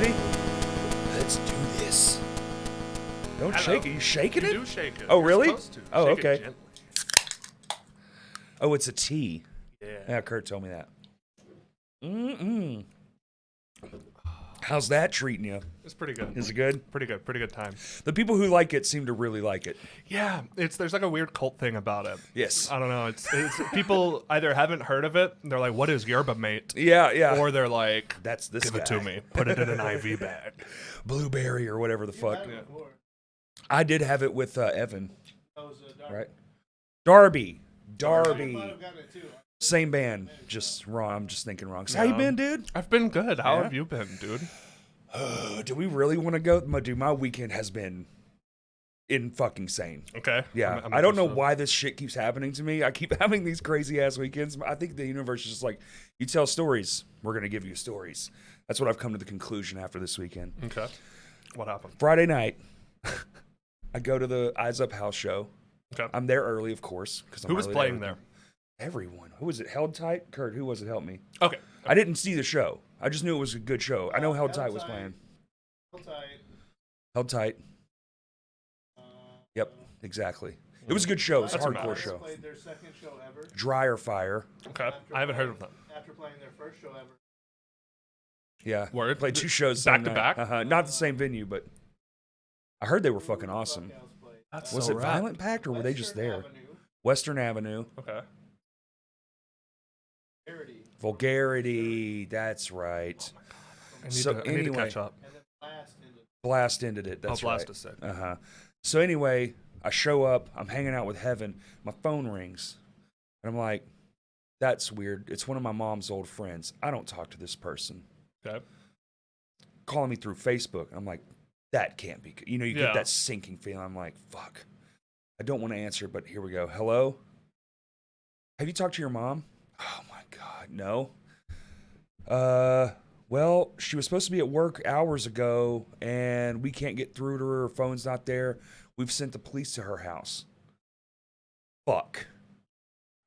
Ready? Let's do this. Don't shake it. You shaking it? You do shake it. Oh, You're really? supposed to. Oh, Shake okay. It gently. Oh, it's a tea. Yeah. Yeah, Kurt told me that. How's that treating you? It's pretty good. Is it good? Pretty good. Pretty good time. The people who like it seem to really like it. Yeah, there's like a weird cult thing about it. Yes. I don't know. It's people either haven't heard of it, and they're like, "What is yerba mate?" Yeah. Or they're like, That's this "Give guy. it to me. Put it in an IV bag." Blueberry or whatever the fuck. Yeah. I did have it with Evan. That was Darby. Right? Darby. Darby might have gotten it too. Same band. Just wrong. I'm just thinking wrong. So how you been, dude? I've been good. How Yeah? have you been, dude? Do we really want to go? Dude, my weekend has been in fucking sane. Okay. Yeah. I'm I don't know interested. why this shit keeps happening to me. I keep having these crazy ass weekends. I think the universe is just like, you tell stories, we're going to give you stories. That's what I've come to the conclusion after this weekend. Okay. What happened? Friday night, I go to the Eyes Up House show. Okay. I'm there early, of course. Who was playing there? Everyone. Who was it? Held Tight? Kurt, who was it? Help me. Okay. I didn't see the show. I just knew it was a good show. I know Held Tight was playing. Hold tight. Held Tight. Yep, exactly. It was a good show. It was a That's what hardcore matters. show. Played their second show ever. Dryer Fire. Okay. I haven't heard of them. After playing their first show ever. Yeah. Word. Played two shows Back same to night. back? Not the same venue, but I heard they were fucking awesome. Buckhouse played. That's Was so it rad. Violent Pact or were they just Western there? Avenue, Western Avenue. Okay. Parody, Vulgarity. That's right. I need, So I need to anyway. catch up. and then Blast ended. Blast ended it. That's Blast right. is sick. So anyway, I show up. I'm hanging out with Heaven. My phone rings. And I'm like, that's weird. It's one of my mom's old friends. I don't talk to this person. Okay. Calling me through Facebook. I'm like, that can't be good. You know, you Yeah. get that sinking feeling. I'm like, fuck. I don't want to answer, but here we go. Hello? Have you talked to your mom? Oh my God, no. Well, she was supposed to be at work hours ago, and we can't get through to her. Her phone's not there. We've sent the police to her house. Fuck.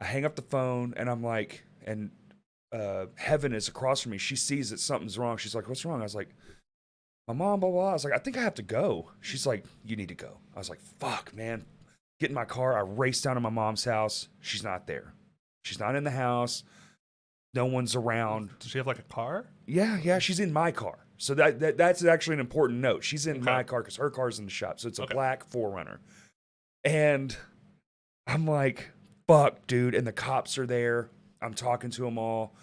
I hang up the phone, and I'm like, and Heaven is across from me. She sees that something's wrong. She's like, what's wrong? I was like, my mom, blah, blah. I was like, I think I have to go. She's like, you need to go. I was like, fuck, man. Get in my car. I race down to my mom's house. She's not there. She's not in the house. No one's around. Does she have like a car? Yeah, she's in my car. So that's actually an important note. She's in Okay. my car because her car's in the shop. So it's a Okay. black 4Runner. And I'm like, fuck, dude. And the cops are there. I'm talking to them all,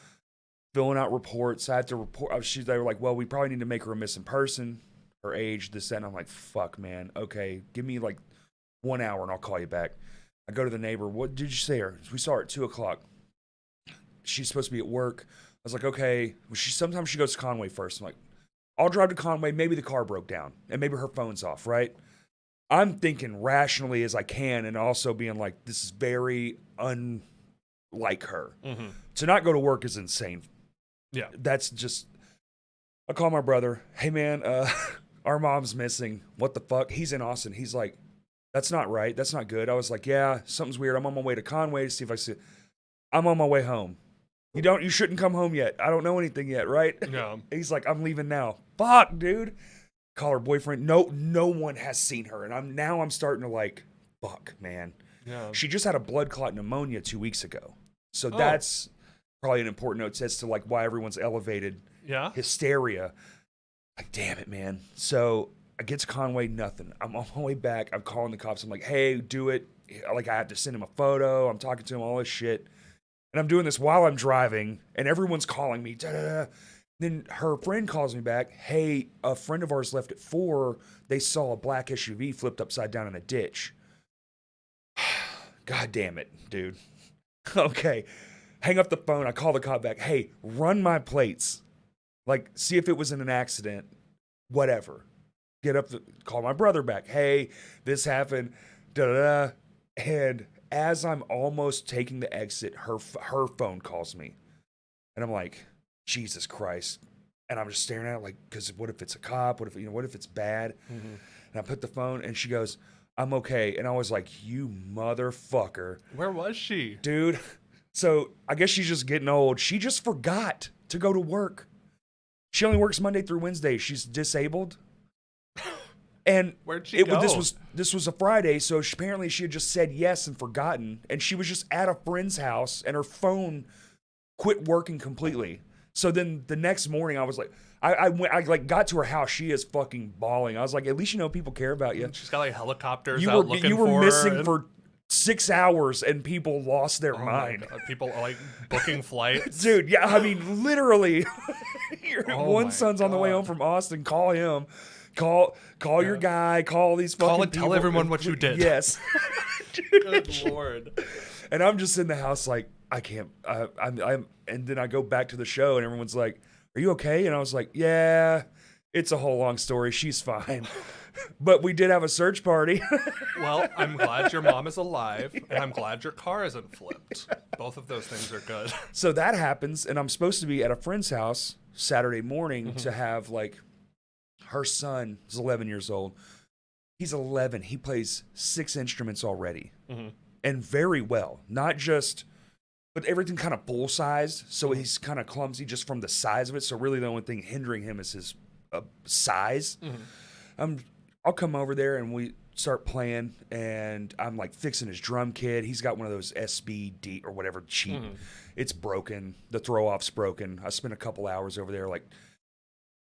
filling out reports. I had to report. They were like, well, we probably need to make her a missing person, her age, this, that. And I'm like, fuck, man. Okay, give me like 1 hour and I'll call you back. I go to the neighbor. What did you say her? We saw her at 2:00. She's supposed to be at work. I was like, okay. Well, sometimes she goes to Conway first. I'm like, I'll drive to Conway. Maybe the car broke down and maybe her phone's off, right? I'm thinking rationally as I can and also being like, this is very unlike her. Mm-hmm. To not go to work is insane. Yeah. That's just, I call my brother. Hey, man, our mom's missing. What the fuck? He's in Austin. He's like, that's not right. That's not good. I was like, yeah, something's weird. I'm on my way to Conway to see if I see. I'm on my way home. You shouldn't come home yet. I don't know anything yet, right? Yeah. He's like, I'm leaving now. Fuck, dude. Call her boyfriend. No one has seen her. And I'm starting to like, fuck, man. Yeah. She just had a blood clot pneumonia 2 weeks ago. So Oh. that's probably an important note as to like why everyone's elevated Yeah. hysteria. Like, damn it, man. So I get to Conway, nothing. I'm on my way back. I'm calling the cops. I'm like, hey, do it. Like, I have to send him a photo. I'm talking to him, all this shit. And I'm doing this while I'm driving, and everyone's calling me. Da-da-da. Then her friend calls me back. Hey, a friend of ours left at 4. They saw a black SUV flipped upside down in a ditch. God damn it, dude. Okay. Hang up the phone. I call the cop back. Hey, run my plates. Like, see if it was in an accident. Whatever. Call my brother back. Hey, this happened. Da-da-da. And as I'm almost taking the exit, her phone calls me. And I'm like, Jesus Christ. And I'm just staring at it like, because what if it's a cop? What if it's bad? Mm-hmm. And I put the phone and she goes, I'm okay. And I was like, you motherfucker. Where was she? Dude. So I guess she's just getting old. She just forgot to go to work. She only works Monday through Wednesday. She's disabled. And Where'd she go? this was a Friday, so apparently she had just said yes and forgotten, and she was just at a friend's house, and her phone quit working completely. So then the next morning, I was like, I like got to her house. She is fucking bawling. I was like, at least you know people care about you. She's got like helicopters You out were looking you were for missing her. for 6 hours, and people lost their Oh my mind. God, people are like booking flights. Dude, yeah, I mean, literally. Your Oh one my son's on the way God. home from Austin. Call him. Call your guy. Call these fucking Call and tell people. everyone what you did. Yes. Good Lord. And I'm just in the house like, I can't. I'm. And then I go back to the show, and everyone's like, "Are you okay?" And I was like, "Yeah, it's a whole long story. She's fine." But we did have a search party. Well, I'm glad your mom is alive, and I'm glad your car isn't flipped. Both of those things are good. So that happens, and I'm supposed to be at a friend's house Saturday morning to have like her son is 11 years old. He's 11. He plays 6 instruments already, and very well. Not just, but everything kind of full sized. So he's kind of clumsy just from the size of it. So really, the only thing hindering him is his size. I'll come over there and we start playing, and I'm like fixing his drum kit. He's got one of those SBD or whatever cheap. It's broken. The throw off's broken. I spent a couple hours over there like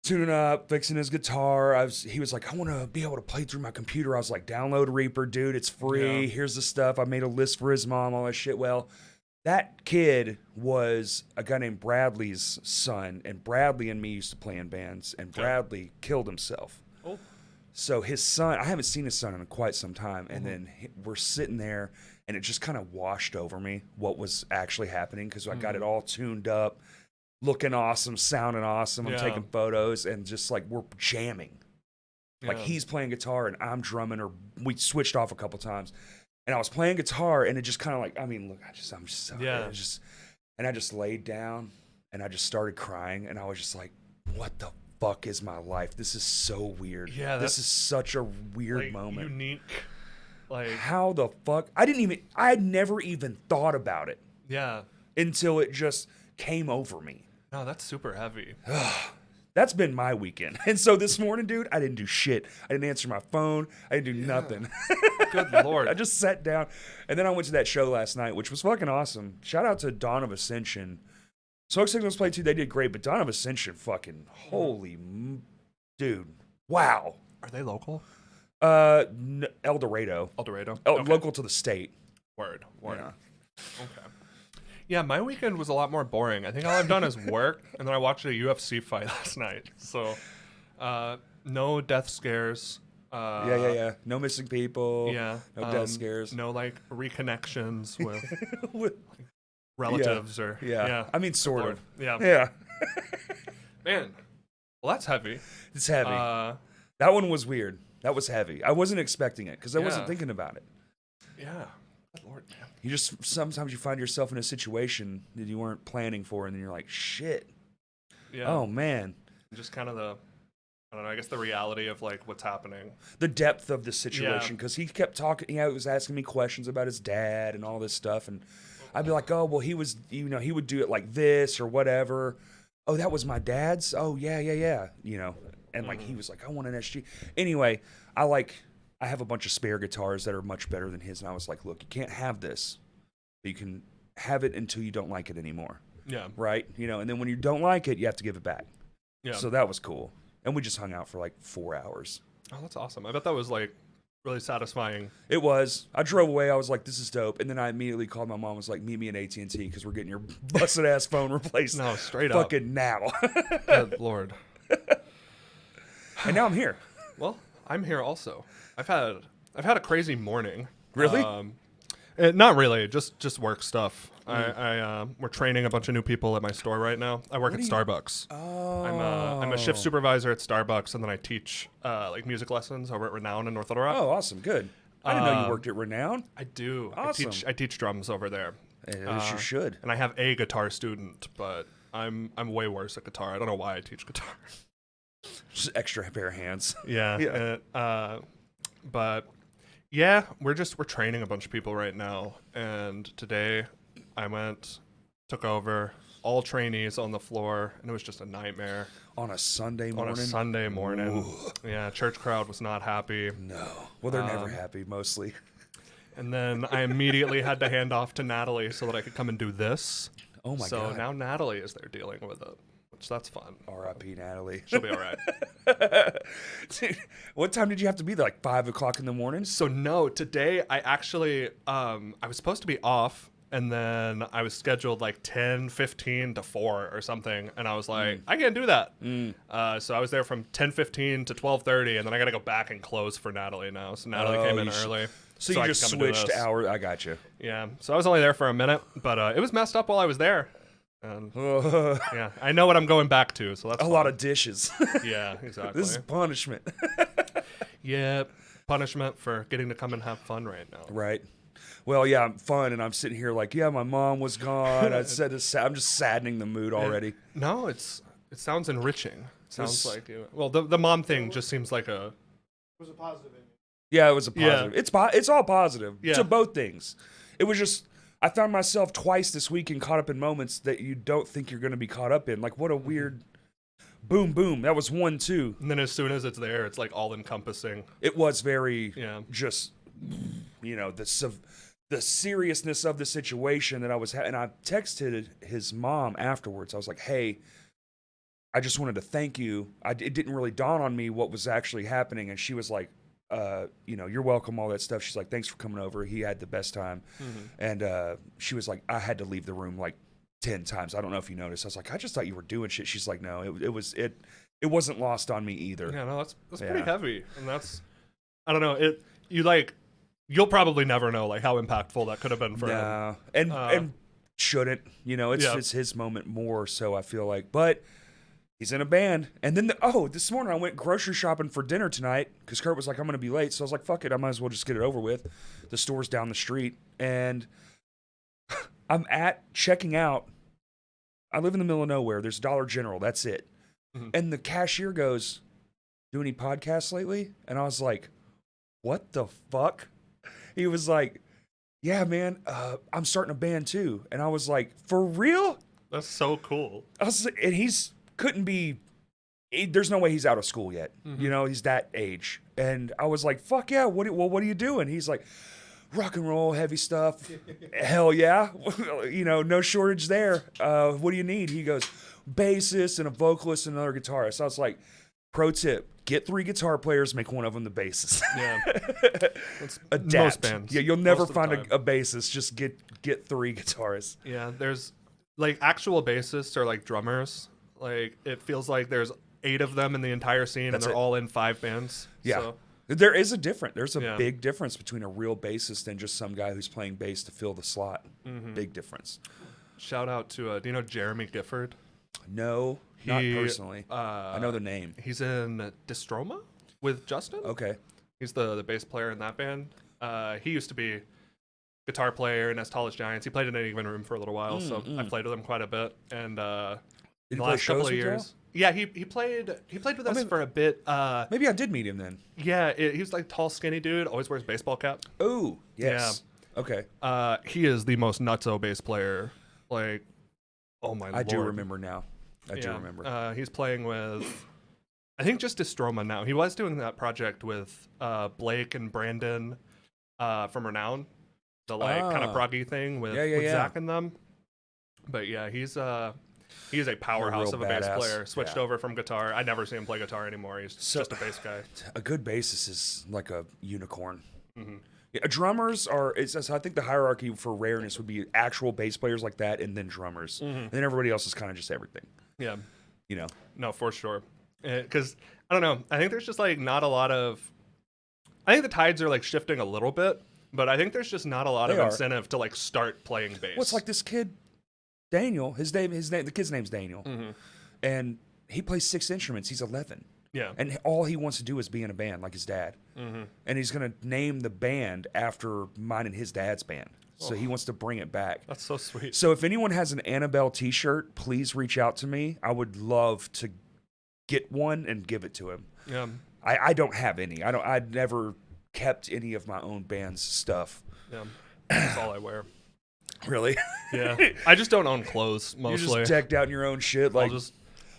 tuning up, fixing his guitar. He was like, I want to be able to play through my computer. I was like, download Reaper, dude. It's free. Yeah. Here's the stuff. I made a list for his mom, all that shit. Well, that kid was a guy named Bradley's son, and Bradley and me used to play in bands, and Bradley killed himself. Oh. So his son, I haven't seen his son in quite some time, and then we're sitting there, and it just kind of washed over me what was actually happening, because I got it all tuned up, looking awesome, sounding awesome. I'm taking photos, and just like we're jamming. Like he's playing guitar and I'm drumming, or we switched off a couple times. And I was playing guitar, and it just kind of like, I mean, look, I'm just so, and I just laid down, and I just started crying, and I was just like, what the fuck is my life? This is so weird. Yeah, this is such a weird like, moment. Unique. Like, how the fuck? I had never even thought about it yeah. until it just came over me. No, that's super heavy. That's been my weekend. And so this morning, dude, I didn't do shit. I didn't answer my phone. I didn't do nothing. Good Lord. I just sat down. And then I went to that show last night, which was fucking awesome. Shout out to Dawn of Ascension. Smoke Signals played too. They did great. But Dawn of Ascension, fucking dude. Wow. Are they local? El Dorado. El Dorado? Local to the state. Word. Yeah. Okay. Yeah, my weekend was a lot more boring. I think all I've done is work, and then I watched a UFC fight last night. So, no death scares. Yeah. No missing people. Yeah. No death scares. No, like, reconnections with With- relatives or... Yeah. I mean, sort Lord. of. Yeah. Yeah. Man. Well, that's heavy. It's heavy. That one was weird. That was heavy. I wasn't expecting it because I wasn't thinking about it. Yeah. Good Lord, man. You just, sometimes you find yourself in a situation that you weren't planning for, and then you're like, shit. Yeah. Oh, man. Just kind of I don't know, I guess the reality of, like, what's happening. The depth of the situation, Yeah. because he kept talking, he was asking me questions about his dad and all this stuff, and I'd be like, oh, well, he was, he would do it like this or whatever. Oh, that was my dad's? Oh, yeah. And, like, he was like, I want an SG. Anyway, I have a bunch of spare guitars that are much better than his, and I was like, look, you can't have this. You can have it until you don't like it anymore. Yeah. Right? And then when you don't like it, you have to give it back. Yeah. So that was cool. And we just hung out for like 4 hours. Oh, that's awesome. I bet that was, like, really satisfying. It was. I drove away. I was like, this is dope. And then I immediately called my mom. Was like, meet me at AT&T because we're getting your busted ass phone replaced. No, straight up. Fucking now. Good Lord. And now I'm here. Well, I'm here also. I've had a crazy morning. Really? Not really. Just work stuff. We're training a bunch of new people at my store right now. I work at Starbucks. Oh. I'm a shift supervisor at Starbucks, and then I teach like music lessons over at Renown in North Little Rock. Oh, awesome. Good. I didn't know you worked at Renown. I do. Awesome. I teach drums over there. As you should. And I have a guitar student, but I'm way worse at guitar. I don't know why I teach guitar. Just extra pair of hands. Yeah. But yeah, we're training a bunch of people right now. And today I took over, all trainees on the floor, and it was just a nightmare. On a Sunday On morning? a Sunday morning. Yeah, church crowd was not happy. No. Well, they're never happy, mostly. And then I immediately had to hand off to Natalie so that I could come and do this. Oh, my So God. now Natalie is there dealing with it, which that's fun. R.I.P. Natalie. She'll be all right. Dude, what time did you have to be there? Like 5 o'clock in the morning? So no, today I actually, I was supposed to be off, and then I was scheduled like 10:15 to 4 or something, and I was like, I can't do that. So I was there from 10:15 to 12:30, and then I got to go back and close for Natalie now. So Natalie came in early. So I you could just come and do switched this. hours. I got you. Yeah. So I was only there for a minute, but it was messed up while I was there. And yeah, I know what I'm going back to, so that's A lot of dishes. yeah, exactly. This is punishment. Yeah, punishment for getting to come and have fun right now. Right. Well, yeah, I'm fun, and I'm sitting here like, yeah, my mom was gone. I said this. I'm just saddening the mood already. No, it sounds enriching. It sounds It's- like you. Well, the mom thing just seems like a. It was a positive ending. Yeah, it was a Yeah. positive. It's all positive Yeah. to both things. It was just I found myself twice this weekend caught up in moments that you don't think you're going to be caught up in. Like what a weird boom, boom. That was 1, 2. And then as soon as it's there, it's like all encompassing. It was very Yeah. just the seriousness of the situation that I was and I texted his mom afterwards. I was like, "Hey, I just wanted to thank you. It didn't really dawn on me what was actually happening." And she was like, "You're welcome," all that stuff. She's like, "Thanks for coming over. He had the best time." And she was like, "I had to leave the room like 10 times. I don't know if you noticed." I was like, "I just thought you were doing shit." She's like, "No, it wasn't lost on me either." Yeah, no, that's Yeah. pretty heavy, and that's I don't know. You'll probably never know like how impactful that could have been for him. No, and shouldn't. It's his moment more. So I feel like, but he's in a band. And then this morning I went grocery shopping for dinner tonight because Kurt was like, "I'm gonna be late," so I was like, "Fuck it, I might as well just get it over with." The store's down the street, and I'm checking out. I live in the middle of nowhere. There's Dollar General. That's it. And the cashier goes, "Do any podcasts lately?" And I was like, "What the fuck?" He was like, "Yeah, man, I'm starting a band too." And I was like, "For real?" That's so cool. And there's no way he's out of school yet. He's that age. And I was like, "Fuck yeah, what are you doing?" He's like, "Rock and roll, heavy stuff." Hell yeah. No shortage there. What do you need? He goes, "Bassist and a vocalist and another guitarist." I was like, "Pro tip, get 3 guitar players, make one of them the bassist." Yeah, that's Adapt. most bands. Yeah, you'll never most of the find time. a bassist. Just get 3 guitarists. Yeah, there's like actual bassists or like drummers. Like it feels like there's 8 of them in the entire scene, That's and they're it. all in 5 bands. Yeah. So, There's a Yeah. big difference between a real bassist and just some guy who's playing bass to fill the slot. Mm-hmm. Big difference. shout out to do you know Jeremy Gifford? No, not He, personally. I know the name. He's in Distroma with Justin. Okay. He's the bass player in that band. He used to be guitar player in As Tall as Giants. He played in Any Given Room for a little while, so I played with him quite a bit. And Did he the play last couple shows of with y'all? years, yeah, he played with us mean- for a bit. Maybe I did meet him then. Yeah, he was like tall, skinny dude. Always wears baseball cap. Oh, yes. Okay. He is the most nutso bass player. Like, oh my lord. I do remember now. I do remember. He's playing with, I think, just Distroma now. He was doing that project with Blake and Brandon from Renown, the kind of proggy thing with Zach and them. But yeah, he's a powerhouse of a bass badass. player. Switched Yeah. over from guitar. I never see him play guitar anymore. He's just a bass guy. A good bassist is like a unicorn. Mm-hmm. Yeah, drummers are. I think the hierarchy for rareness would be actual bass players like that, and then drummers, and then everybody else is kind of just everything. Yeah. No, for sure. Because I don't know. I think there's just like not a lot of. I think the tides are like shifting a little bit, but I think there's just not a lot of incentive to like start playing bass. What's like this kid, Daniel? The kid's name's Daniel, and he plays 6 instruments. He's 11. Yeah. And all he wants to do is be in a band like his dad. And he's going to name the band after mine and his dad's band. So he wants to bring it back. That's so sweet. So if anyone has an Annabelle t-shirt, please reach out to me. I would love to get one and give it to him. Yeah. I don't have any. I'd never kept any of my own band's stuff. Yeah. That's all I wear. Really? Yeah, I just don't own clothes You're mostly. just decked out in your own shit. Like, just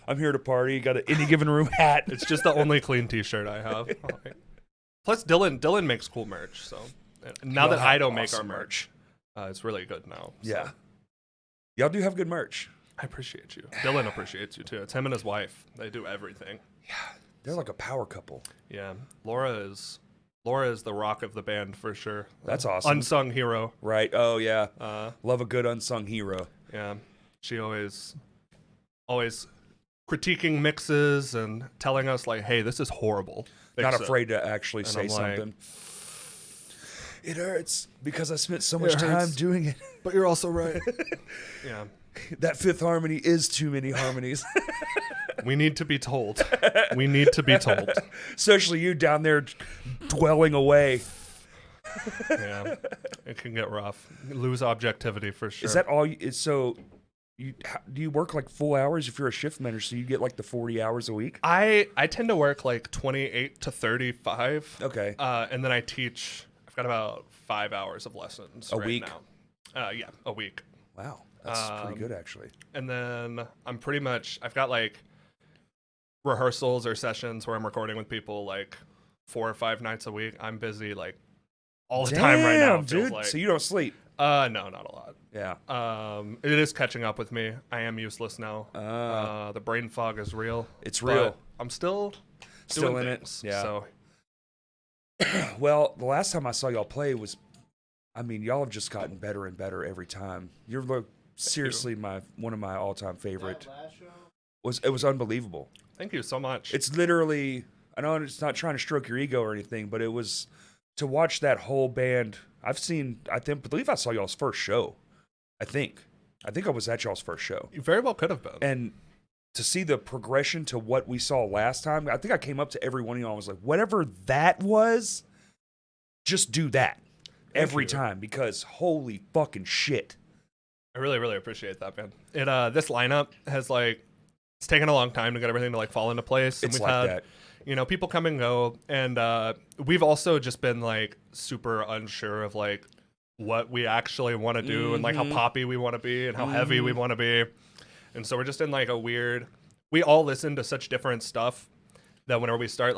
I'm here to party. Got an any given room hat. It's just the only clean T-shirt I have. Plus, Dylan makes cool merch. So now Y'all that I have don't make our awesome merch, it's really good now. So. Yeah. Y'all do have good merch. I appreciate you. Dylan appreciates you too. It's him and his wife. They do everything. Yeah. They're like a power couple. Yeah, Laura is the rock of the band for sure. That's awesome. Unsung hero. Right. Oh yeah. Love a good unsung hero. Yeah, she always critiquing mixes and telling us like, "Hey, this is horrible." Not Fix it. afraid to actually And say I'm like, something. It hurts because I spent so much time doing it. But you're also right. Yeah. That fifth harmony is too many harmonies. We need to be told. We need to be told. Especially you down there dwelling away. Yeah. It can get rough. Lose objectivity for sure. Is that all? So, do you work like full hours if you're a shift manager? So you get like the 40 hours a week? I tend to work like 28 to 35. Okay. And then I teach. I've got about 5 hours of lessons A right week? now. Yeah, a week. Wow. That's pretty good, actually. And then I've got like rehearsals or sessions where I'm recording with people like 4 or 5 nights a week. I'm busy like all the time right now. It feels Dude. like. So you don't sleep? No, not a lot. Yeah. It is catching up with me. I am useless now. The brain fog is real. It's real. But I'm still doing in things, it. Yeah. So Well, the last time I saw y'all play was, I mean, y'all have just gotten better and better every time. You're seriously one of my all-time favorite. That last show, It was unbelievable. thank you so much. It's literally, I know it's not trying to stroke your ego or anything, but it was to watch that whole band. I believe I saw y'all's first show. I think I was at y'all's first show. You very well could have been. And to see the progression to what we saw last time, I think I came up to every one of y'all and was like, whatever that was, just do that every time, because holy fucking shit. I really, really appreciate that, man. This lineup has it's taken a long time to get everything to fall into place. And It's we've like had, that. People come and go, and we've also just been super unsure of what we actually want to do and how poppy we want to be and how heavy we want to be. And so we're just in a weird, we all listen to such different stuff that whenever we start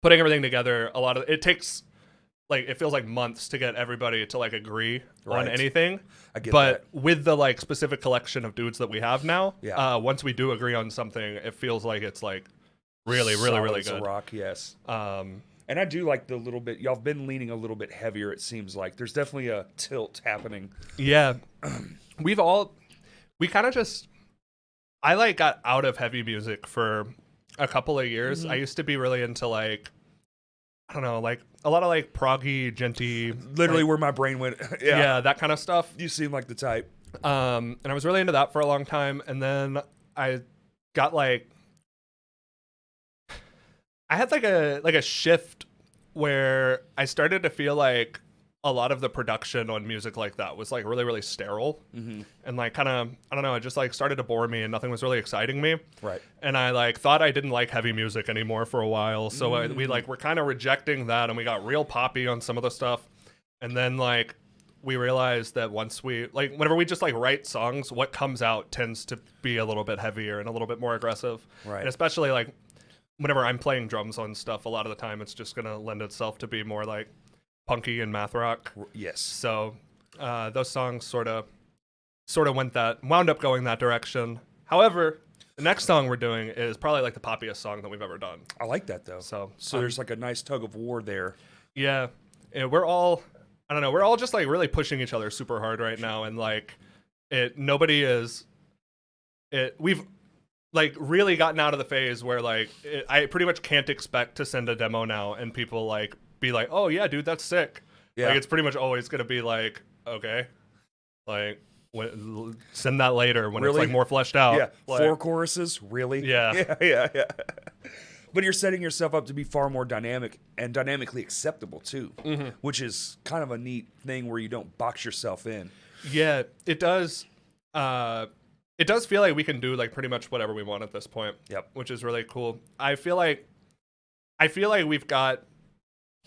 putting everything together, a lot of it takes it feels like months to get everybody to agree on anything. I get but that. with the specific collection of dudes that we have now, Yeah. Once we do agree on something, it feels like it's really, really, Solid really as a good. rock, yes. And I do like the little bit, y'all have been leaning a little bit heavier, it seems like. There's definitely a tilt happening. Yeah. we kind of just, I got out of heavy music for a couple of years. I used to be really into I don't know, a lot of proggy, genty. Literally where my brain went. Yeah, that kind of stuff. You seem like the type. And I was really into that for a long time. And then I got I had a shift where I started to feel like a lot of the production on music like that was really, really sterile. And kind of, I don't know, it just started to bore me and nothing was really exciting me. Right. And I thought I didn't like heavy music anymore for a while. So we were kind of rejecting that, and we got real poppy on some of the stuff. And then we realized that once we whenever we just write songs, what comes out tends to be a little bit heavier and a little bit more aggressive. Right. And especially whenever I'm playing drums on stuff, a lot of the time it's just gonna lend itself to be more punky and math rock. Yes. So those songs sort of wound up going that direction. However, the next song we're doing is probably the poppiest song that we've ever done. I like that, though. So There's a nice tug of war there. yeah, we're all, I don't know, we're all just really pushing each other super hard right now, and we've really gotten out of the phase where I pretty much can't expect to send a demo now and people be oh yeah, dude, that's sick. Yeah. It's pretty much always gonna be okay, send that later when Really? it's more fleshed out. Yeah. 4 choruses? Really? Yeah. Yeah. But you're setting yourself up to be far more dynamic and dynamically acceptable, too, which is kind of a neat thing where you don't box yourself in. Yeah, it does. It does feel like we can do pretty much whatever we want at this point. Yep. Which is really cool. I feel like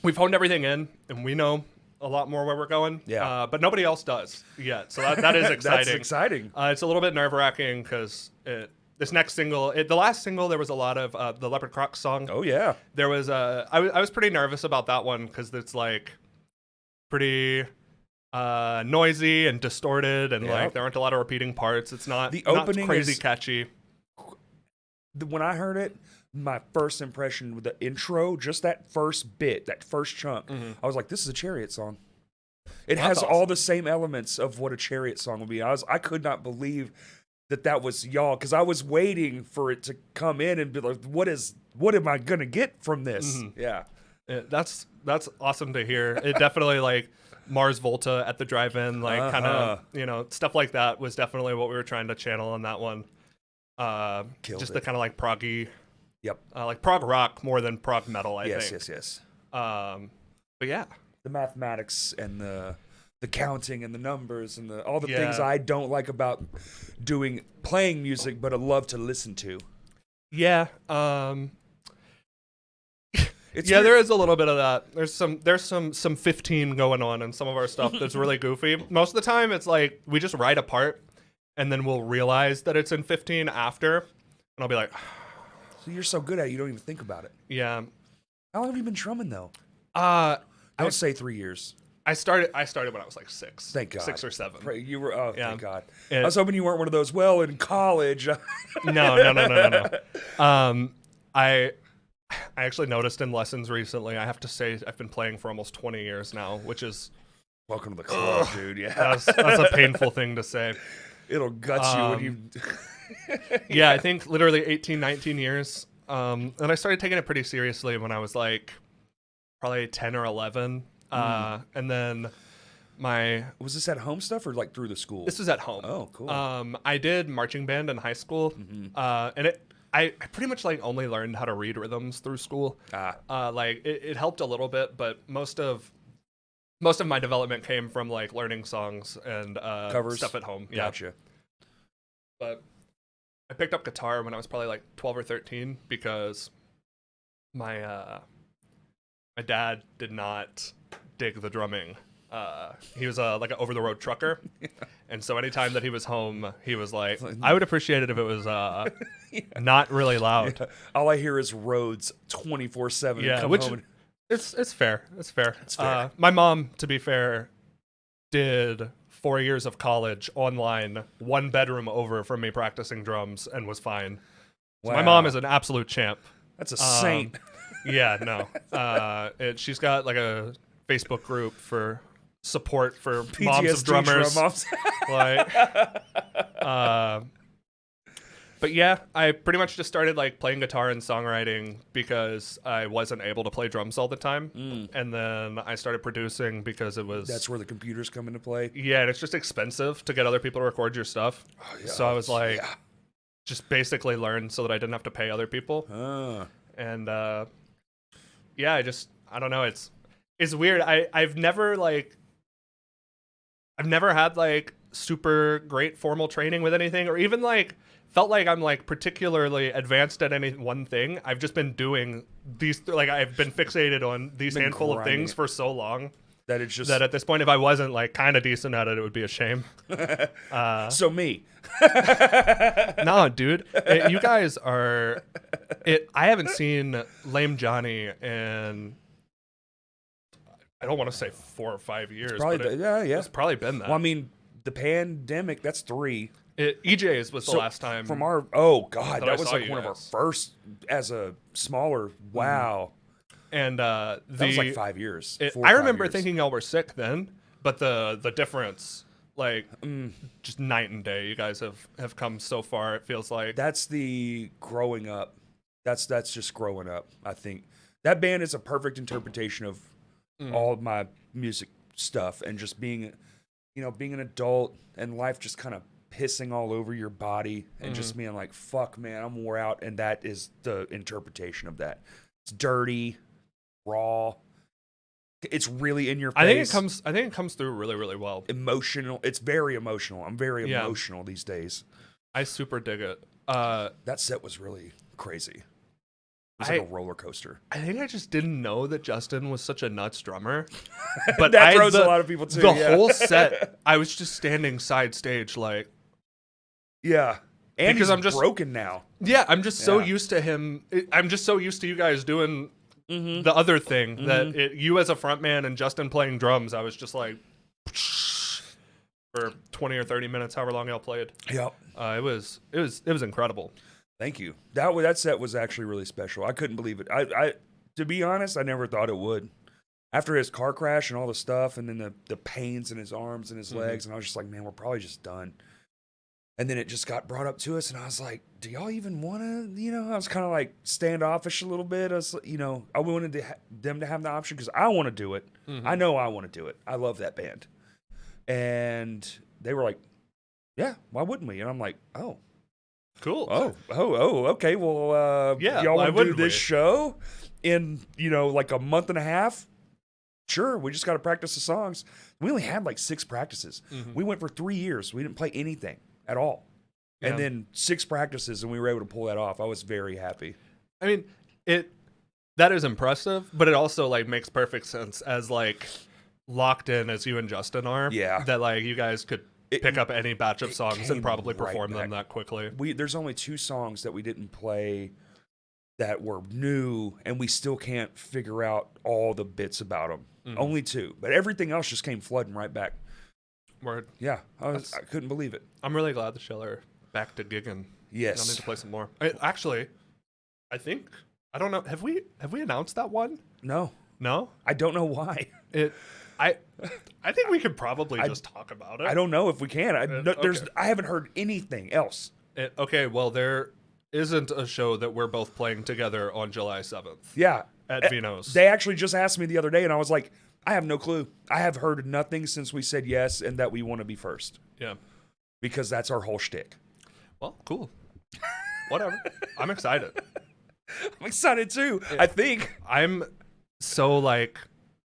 we've honed everything in, and we know a lot more where we're going. Yeah. But nobody else does yet. So that is exciting. That's exciting. It's a little bit nerve-wracking because this next single, the last single, there was a lot of the Leopard Crocs song. Oh yeah. There was I was pretty nervous about that one because it's like pretty noisy and distorted, and like there aren't a lot of repeating parts. It's not The not opening crazy is- catchy. When I heard it, my first impression with the intro, just that first bit, that first chunk, I was like, "This is a Chariot song." It has That's all awesome. the same elements of what a Chariot song would be. I could not believe that was y'all, because I was waiting for it to come in and be like, what am I gonna get from this? Yeah. That's awesome to hear. It definitely like Mars Volta at the drive-in, like kind of stuff like that was definitely what we were trying to channel on that one. Killed just it. the kind of like proggy, Yep. like prog rock more than prog metal. I Yes, think. yes. But yeah, The mathematics and the counting and the numbers and all the Yeah. things I don't like about playing music, but I love to listen to. yeah. It's Yeah, weird. there is a little bit of that. There's some 15 going on in some of our stuff that's really goofy. Most of the time, it's like we just write a part, and then we'll realize that it's in 15 after, and I'll be like, So you're so good at it, you don't even think about it. yeah. How long have you been drumming though? I Don't say 3 years. started when I was like 6. Thank God. 6 or 7. You were. Oh, Yeah. thank God. It- I was hoping you weren't one of those. Well, in college. No. I actually noticed in lessons recently. I have to say I've been playing for almost 20 years now, which is Welcome to the club, dude. Yeah. that's a painful thing to say. It'll gut you when you. Yeah, I think literally 18, 19 years. And I started taking it pretty seriously when I was like probably 10 or 11. And then Was this at home stuff or like through the school? this was at home. Oh, cool. I did marching band in high school. And I pretty much like only learned how to read rhythms through school. Like it helped a little bit, but most of my development came from like learning songs and Covers? stuff at home. Yeah. Gotcha. But I picked up guitar when I was probably like 12 or 13 because my dad did not dig the drumming. He was like an over-the-road trucker, and so anytime that he was home, he was like, "I would appreciate it if it was not really loud." All I hear is roads 24/7. Yeah, Come which home and- it's fair. It's fair. It's fair. My mom, to be fair, did 4 years of college online, 1 bedroom over from me practicing drums, and was fine. So my Wow. mom is an absolute champ. That's a saint. Yeah, no. She's got like a Facebook group for support for moms of PTSD drummers. drum moms. Like, but yeah, I pretty much just started like playing guitar and songwriting because I wasn't able to play drums all the time, and then I started producing because it was That's where the computers come into play. yeah, and it's just expensive to get other people to record your stuff. yeah. So I was like, Yeah. just basically learn so that I didn't have to pay other people. And yeah, I don't know, it's weird. I've never had like super great formal training with anything, or even like felt like I'm like particularly advanced at any one thing. I've just been doing these like I've been fixated on these Been handful of grinding things it. for so long That it's just that at this point, if I wasn't like kind of decent at it, it would be a shame. so me. No, dude, you guys are. I haven't seen Lame Johnny in. I don't want to say 4 or 5 years. Probably but yeah. it's probably been that. Well, I mean, the pandemic. That's 3. EJ's was the So, last time. From our God, that I that was saw like you one of our guys. first as a smaller. Wow, and that was like 5 years. 4 or I 5 remember years. thinking y'all were sick then, but the difference, like, just night and day. You guys have come so far. It feels like. That's the growing up. That's just growing up. I think that band is a perfect interpretation of all of my music stuff and just being an adult and life just kind of pissing all over your body and just being like, fuck, man, I'm wore out. And that is the interpretation of that. It's dirty, raw. It's really in your face. I think it comes through really, really well. Emotional. It's very emotional. I'm very Yeah. emotional these days. I super dig it. That set was really crazy. was like a roller coaster. I think I just didn't know that Justin was such a nuts drummer. But That throws a lot of people too. The yeah. whole set, I was just standing side stage, like, yeah, and because he's I'm just broken now. yeah, I'm just so Yeah. used to him. I'm just so used to you guys doing Mm-hmm. the other thing that you as a frontman and Justin playing drums. I was just like for 20 or 30 minutes, however long y'all played. Yep. It was incredible. Thank you. That set was actually really special. I couldn't believe it. I to be honest, I never thought it would. After his car crash and all the stuff, and then the pains in his arms and his legs, and I was just like, man, we're probably just done. And then it just got brought up to us, and I was like, do y'all even want to, I was kind of like standoffish a little bit. I was, I wanted them to have the option because I want to do it. I know I want to do it. I love that band. And they were like, yeah, why wouldn't we? And I'm like, oh. Cool. Oh, okay. Well, Yeah, y'all why want to do wouldn't this we? show in, like a month and a half? Sure, we just got to practice the songs. We only had like 6 practices. We went for 3 years. We didn't play anything at all. Yeah. And then 6 practices, and we were able to pull that off. I was very happy. I mean, that is impressive, but it also like makes perfect sense as like locked in as you and Justin are. Yeah. That like you guys could pick up any batch of songs came and probably right perform them back. that quickly. There's only 2 songs that we didn't play that were new, and we still can't figure out all the bits about them. Only 2, but everything else just came flooding right back. Word. Yeah, I couldn't believe it. I'm really glad the Schiller back to gigging. Yes. I'll need to play some more. I think I don't know. Have we announced that one? No, No. I don't know why. I think we could probably just talk about it. I don't know if we can. okay. I haven't heard anything else. Okay, well, there isn't a show that we're both playing together on July 7th Yeah. at Vino's. They actually just asked me the other day, and I was like, I have no clue. I have heard nothing since we said yes and that we want to be first. Yeah. Because that's our whole shtick. Well, cool. Whatever. I'm excited. I'm excited too. I think. I'm so like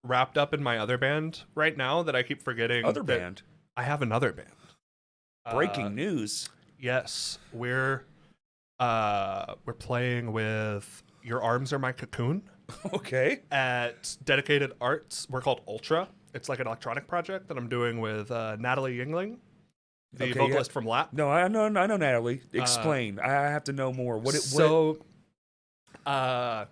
wrapped up in my other band right now that I keep forgetting. Other that band. I have another band. Breaking news. Yes, we're playing with Your Arms Are My Cocoon Okay. at Dedicated Arts. We're called Ultra. It's like an electronic project that I'm doing with Natalie Yingling, the Okay, vocalist yeah. from Lap. No, I know Natalie. Explain. I have to know more. I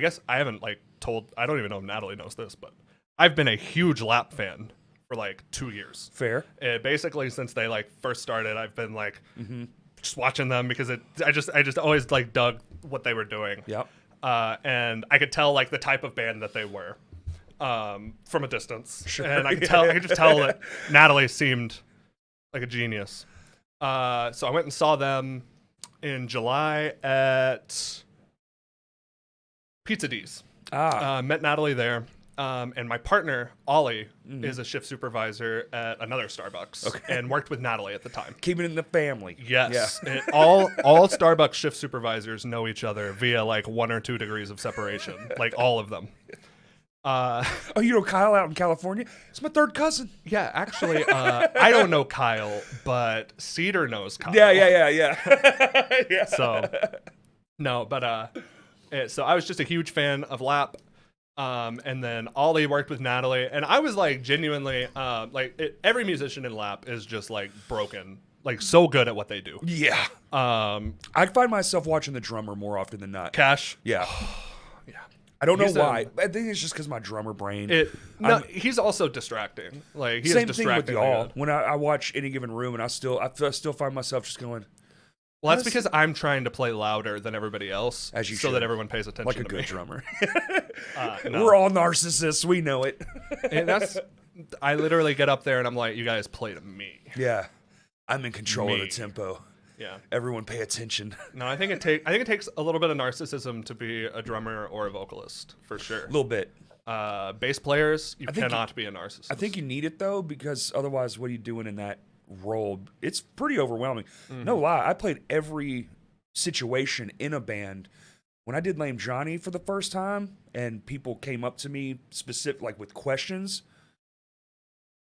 guess I haven't like told. I don't even know if Natalie knows this, but I've been a huge Lap fan for like 2 years. Fair. Basically, since they like first started, I've been like just watching them because I just always like dug what they were doing. Yep. And I could tell like the type of band that they were from a distance. Sure. And I could just tell that Natalie seemed like a genius. So I went and saw them in July at Pizza D's. Met Natalie there. And my partner, Ollie, is a shift supervisor at another Starbucks and worked with Natalie at the time. Keeping it in the family. Yes. Yeah. And all Starbucks shift supervisors know each other via like 1 or 2 degrees of separation. Like all of them. Oh, you know Kyle out in California? It's my third cousin. Yeah, actually, I don't know Kyle, but Cedar knows Kyle. Yeah. Yeah. So, no, but so I was just a huge fan of Lap. And then Ollie worked with Natalie, and I was like genuinely every musician in Lap is just like broken, like so good at what they do. Yeah. I find myself watching the drummer more often than not. Cash. Yeah. Yeah. I don't know He's why. I think it's just because my drummer brain. He's also distracting. Like he Same is thing with distracting. y'all. When I watch Any Given Room, and I still find myself just going, Well, that's because I'm trying to play louder than everybody else, As you so should. that everyone pays attention like a to good me. drummer. No. We're all narcissists. We know it. And I literally get up there and I'm like, you guys play to me. Yeah. I'm in control of the Me. tempo. Yeah. Everyone pay attention. No, I think it takes a little bit of narcissism to be a drummer or a vocalist, for sure. A little bit. Bass players, you think cannot be a narcissist. I think you need it, though, because otherwise, what are you doing in that role? It's pretty overwhelming. No lie. I played every situation in a band. When I did Lame Johnny for the first time and people came up to me specific, like with questions,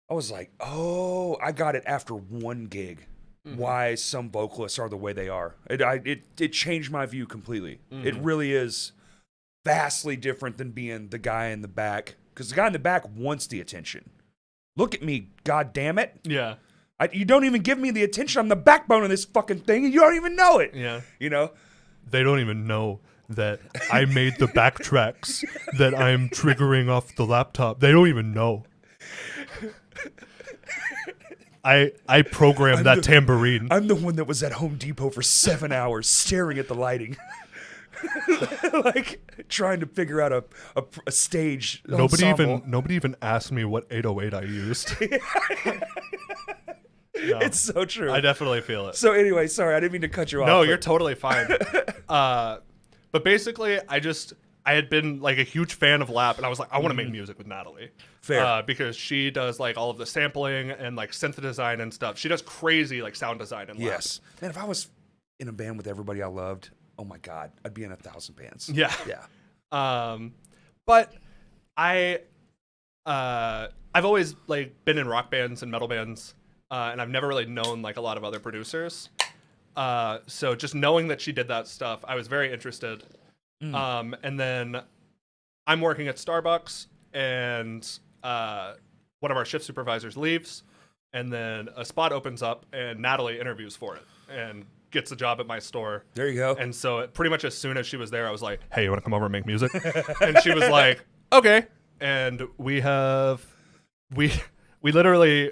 I was like, oh, I got it after one gig. why some vocalists are the way they are. It changed my view completely. It really is vastly different than being the guy in the back, because the guy in the back wants the attention. Look at me, god damn it. Yeah. You don't even give me the attention. I'm the backbone of this fucking thing, and you don't even know it. Yeah. You know? They don't even know that I made the backtracks that I'm triggering off the laptop. They don't even know. I programmed that tambourine. I'm the one that was at Home Depot for 7 hours staring at the lighting. Like, trying to figure out a stage ensemble. Nobody even asked me what 808 I used. No, It's so true. I definitely feel it. So anyway, sorry, I didn't mean to cut you off. No, but- you're totally fine. But basically, I had been like a huge fan of Lap, and I was like, I want to make music with Natalie. Fair. Because she does like all of the sampling and like synth design and stuff. She does crazy like sound design and Lap. Yes. Man, if I was in a band with everybody I loved, oh my God, I'd be in 1,000 bands. Yeah. Yeah. But I've always like been in rock bands and metal bands, and I've never really known like a lot of other producers. So just knowing that she did that stuff, I was very interested. And then I'm working at Starbucks, and one of our shift supervisors leaves, and then a spot opens up, and Natalie interviews for it and gets a job at my store. There you go. And so pretty much as soon as she was there, I was like, hey, you want to come over and make music? And she was like, okay. And we literally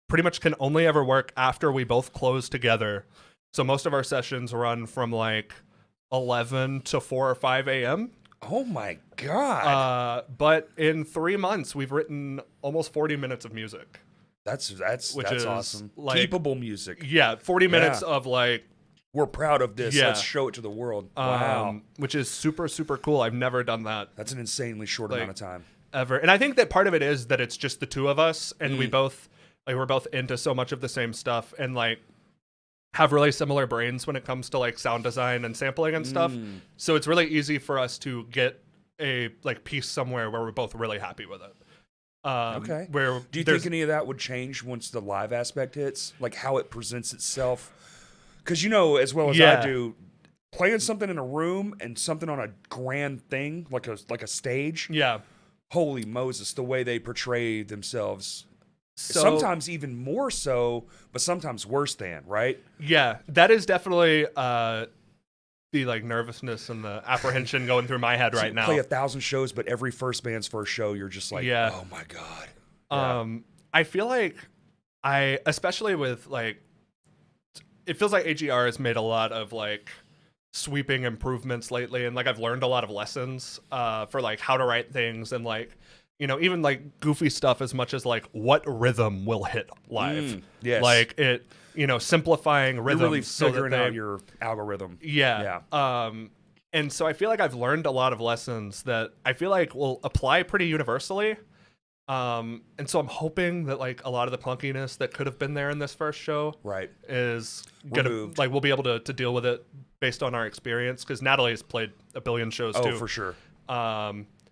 pretty much can only ever work after we both close together. So most of our sessions run from like 11 to 4 or 5 a.m. Oh my God. But in 3 months, we've written almost 40 minutes of music. That's Which is, awesome. like- Capable music. Yeah, 40 minutes of like, We're proud of this. Yeah. Let's show it to the world. Wow. which is super, super cool. I've never done that That's an insanely short amount of time. ever. And I think that part of it is that it's just the two of us, and we're both into so much of the same stuff, and like have really similar brains when it comes to like sound design and sampling and stuff. So it's really easy for us to get a like piece somewhere where we're both really happy with it. Okay. Where Do you think any of that would change once the live aspect hits? Like how it presents itself? Because you know as well as I do, playing something in a room and something on a grand thing, like a stage. Yeah. Holy Moses, the way they portray themselves. So, Sometimes even more so, but sometimes worse than, right? yeah, that is definitely the like nervousness and the apprehension going through my head right now. Play 1,000 shows, but every first band's first show, you're just like, Yeah. oh my God. Yeah. I feel like especially with like, it feels like AGR has made a lot of like sweeping improvements lately, and like I've learned a lot of lessons for like how to write things, and like, you know, even like goofy stuff as much as like what rhythm will hit live. Yes. Like it, you know, simplifying You're rhythms really so that figuring they, out your algorithm. yeah. And so I feel like I've learned a lot of lessons that I feel like will apply pretty universally. And so I'm hoping that like a lot of the clunkiness that could have been there in this first show Right. is gonna Removed. like we'll be able to deal with it based on our experience, because Natalie has played a billion shows Oh, too. for sure.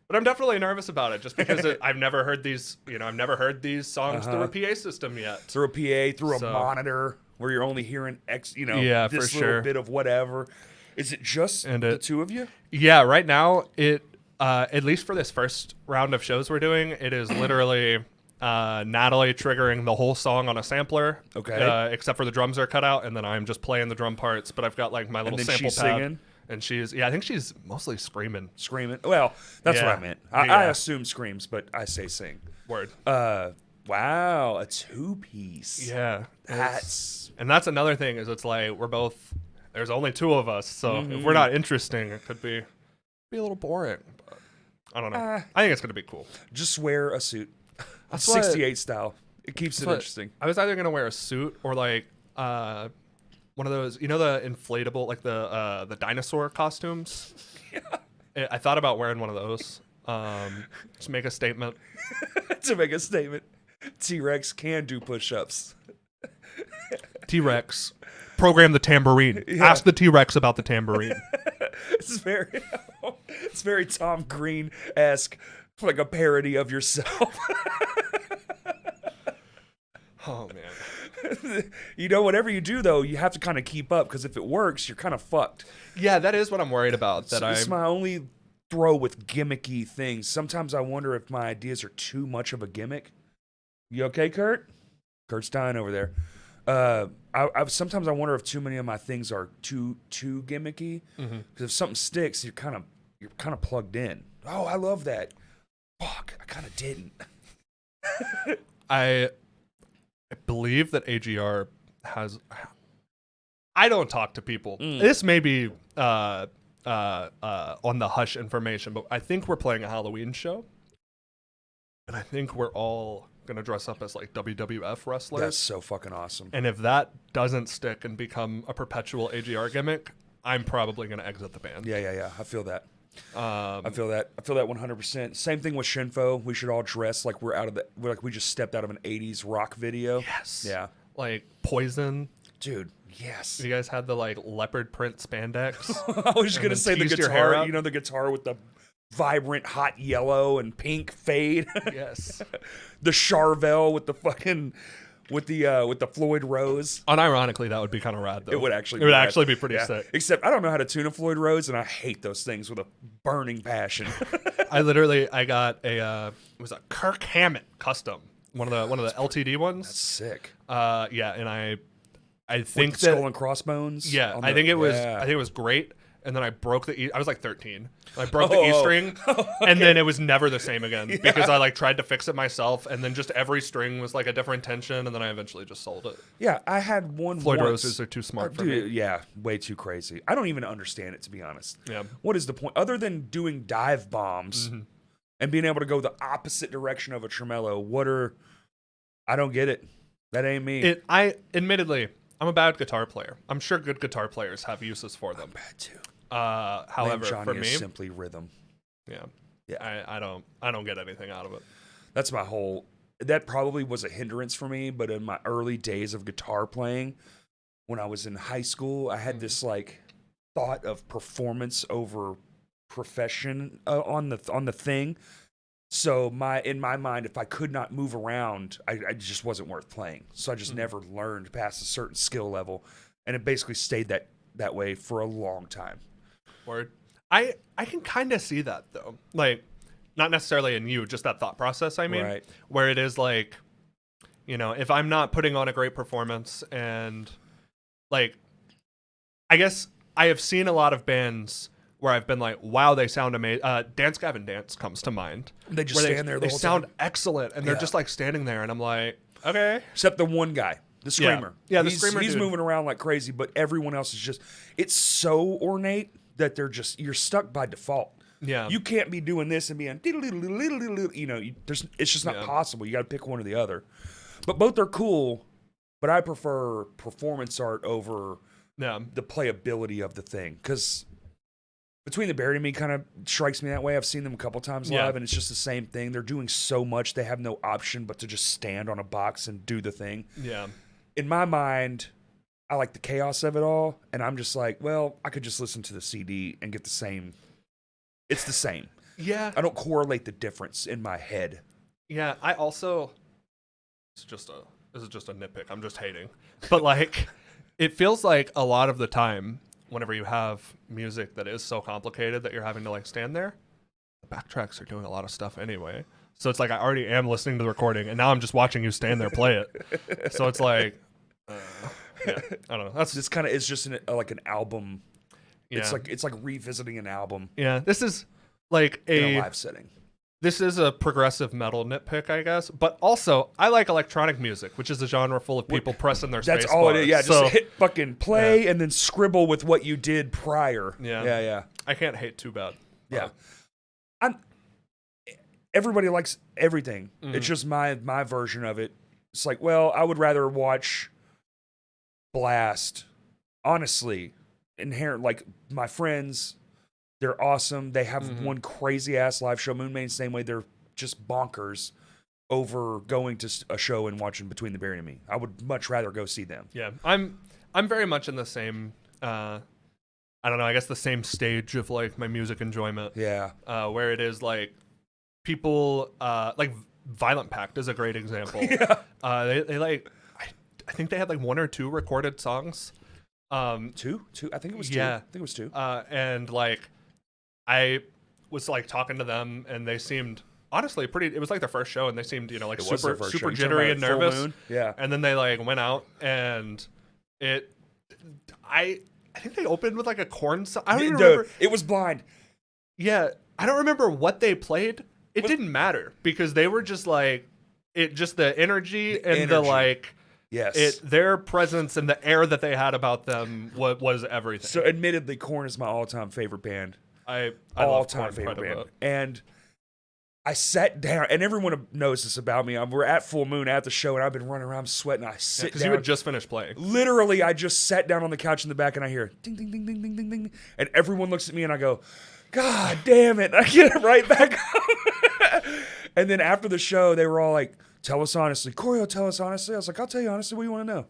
But I'm definitely nervous about it just because I've never heard these, you know, I've never heard these songs through a PA system yet. Through a PA, through So- a monitor, where you're only hearing Yeah, this for little sure. bit of whatever. Is it just And the it- two of you? Yeah, right now it at least for this first round of shows we're doing, it is literally Natalie triggering the whole song on a sampler. Okay. Except for the drums are cut out, and then I'm just playing the drum parts. But I've got like my little then sample she's pad, singing? and I think she's mostly screaming. Screaming. Well, that's Yeah. what I meant. I Yeah. assume screams, but I say sing. Word. Wow, a two-piece. Yeah. That's And that's another thing is it's like there's only two of us, so if we're not interesting, it could be a little boring. But I don't know. I think it's gonna be cool. just wear a suit. That's what- 68 style. It keeps it But interesting. I was either gonna wear a suit or like one of those, you know, the inflatable, like the dinosaur costumes. Yeah. I thought about wearing one of those. To make a statement. To make a statement. T-Rex can do push-ups. T-Rex, program the tambourine. Ask the T-Rex about the tambourine. It's very Tom Green-esque, like a parody of yourself. Oh man. You know, whatever you do though, you have to kind of keep up because if it works, you're kind of fucked. Yeah, that is what I'm worried about. It's my only throw with gimmicky things. Sometimes I wonder if my ideas are too much of a gimmick. You okay, Kurt? Kurt's dying over there. Sometimes I wonder if too many of my things are too gimmicky. Because if something sticks, you're kind of plugged in. Oh, I love that. Fuck, I kind of didn't. I believe that AGR has. I don't talk to people. This may be on the hush information, but I think we're playing a Halloween show, and I think we're all gonna dress up as like WWF wrestlers. That's so fucking awesome. And if that doesn't stick and become a perpetual AGR gimmick, I'm probably gonna exit the band. Yeah. I feel that. I feel that 100%. Same thing with Shinfo. We should all dress like we just stepped out of an 80s rock video. Yes. Yeah. Like Poison. Dude, yes. You guys had the like leopard print spandex. I was just going to say the teased your hair guitar, up. you know, the guitar with the vibrant hot yellow and pink fade. Yes. The Charvel with the fucking with the Floyd Rose. Unironically, that would be kind of rad though. It would actually It would rad. actually be pretty Yeah. sick. Except I don't know how to tune a Floyd Rose and I hate those things with a burning passion. I got it was a Kirk Hammett custom. One of the LTD ones. Sick. Yeah, and I think With the skull and crossbones. yeah, on I the- think it was yeah. I think it was great. And then I broke the I was like 13. I broke the E string, and then it was never the same again because I like tried to fix it myself, and then just every string was like a different tension, and then I eventually just sold it. Yeah, I had one. Floyd once. Roses are too smart for Dude, me. yeah, way too crazy. I don't even understand it, to be honest. Yeah. What is the point other than doing dive bombs and being able to go the opposite direction of a tremolo? I don't get it. That ain't me. Admittedly, I'm a bad guitar player. I'm sure good guitar players have uses for them. Bad too. However, Johnny for is me, simply rhythm. yeah, I don't get anything out of it. That's my whole. That probably was a hindrance for me, but in my early days of guitar playing, when I was in high school, I had this like thought of performance over profession on the thing. So in my mind, if I could not move around, I just wasn't worth playing. So I just never learned past a certain skill level, and it basically stayed that way for a long time. Word. I can kind of see that though. Like, not necessarily in you, just that thought process. I mean, Right. where it is like, you know, if I'm not putting on a great performance, and like, I guess I have seen a lot of bands where I've been like, wow, they sound amazing. Dance Gavin Dance comes to mind. They just where stand there the They whole sound time. excellent, and they're Yeah. just like standing there, and I'm like, okay. Except the one guy, the screamer. Yeah, the he's, screamer He's dude. moving around like crazy, but everyone else is just. It's so ornate that you're stuck by default. Yeah. You can't be doing this and being, you know, it's just not Yeah. possible. You got to pick one or the other. But both are cool. But I prefer performance art over Yeah. the playability of the thing, because Between the Buried and Me kind of strikes me that way. I've seen them a couple times live, Yeah. and it's just the same thing. They're doing so much, they have no option but to just stand on a box and do the thing. Yeah. In my mind, I like the chaos of it all, and I'm just like, well, I could just listen to the CD and get the same. It's the same. Yeah. I don't correlate the difference in my head. Yeah, I also this is just a nitpick. I'm just hating. But like it feels like a lot of the time whenever you have music that is so complicated that you're having to like stand there, the backtracks are doing a lot of stuff anyway. So it's like I already am listening to the recording and now I'm just watching you stand there play it. So it's like yeah, I don't know. That's This kind of is just like an album. yeah. It's like revisiting an album yeah, this is like in a live setting. This is a progressive metal nitpick, I guess. But also, I like electronic music, which is a genre full of people pressing their space That's all it is. Yeah, So, just hit fucking play and then scribble with what you did prior. Yeah. Yeah. I can't hate too bad. Yeah. Everybody likes everything. Mhm. It's just my version of it. It's like, well, I would rather watch Blast. Honestly, inherent, like my friends, they're awesome. They have one crazy ass live show. Moonmain, same way. They're just bonkers over going to a show and watching Between the Buried and Me. I would much rather go see them. Yeah, I'm very much in the same. I don't know. I guess the same stage of like my music enjoyment. Yeah. Where it is like people like Violent Pact is a great example. Yeah. They like I think they had like 1 or 2 recorded songs. Two. I think it was Yeah. two. I think it was two. And like I was like talking to them, and they seemed honestly pretty. It was like their first show, and they seemed like It was their super first show. super You talking jittery about and Full nervous. Moon? Yeah. And then they like went out, and I think they opened with like a corn song. I don't even remember. It was Blind. Yeah, I don't remember what they played. It didn't matter because they were just like just the energy and the like. Yes. Their presence and the air that they had about them was everything. So, admittedly, Korn is my all-time favorite band. I All-time favorite band. And I sat down, and everyone knows this about me. We're at Full Moon at the show, and I've been running around, I'm sweating. I sit down. Because you had just finished playing. Literally, I just sat down on the couch in the back, and I hear ding, ding, ding, ding, ding, ding, ding. And everyone looks at me, and I go, God damn it. I get it right back up. And then after the show, they were all like, tell us honestly. Choreo, tell us honestly. I was like, I'll tell you honestly. What do you want to know?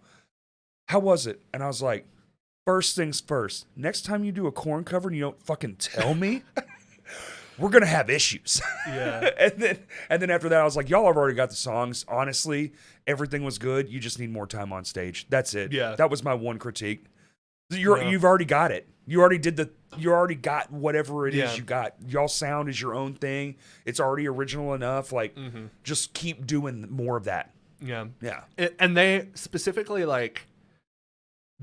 How was it? And I was like, first things first. Next time you do a Korn cover and you don't fucking tell me, we're going to have issues. Yeah. and then after that, I was like, y'all have already got the songs. Honestly, everything was good. You just need more time on stage. That's it. Yeah. That was my one critique. You've already got it. You already got whatever it is you got. Y'all sound is your own thing. It's already original enough. Like, just keep doing more of that. Yeah. Yeah. And they specifically, like,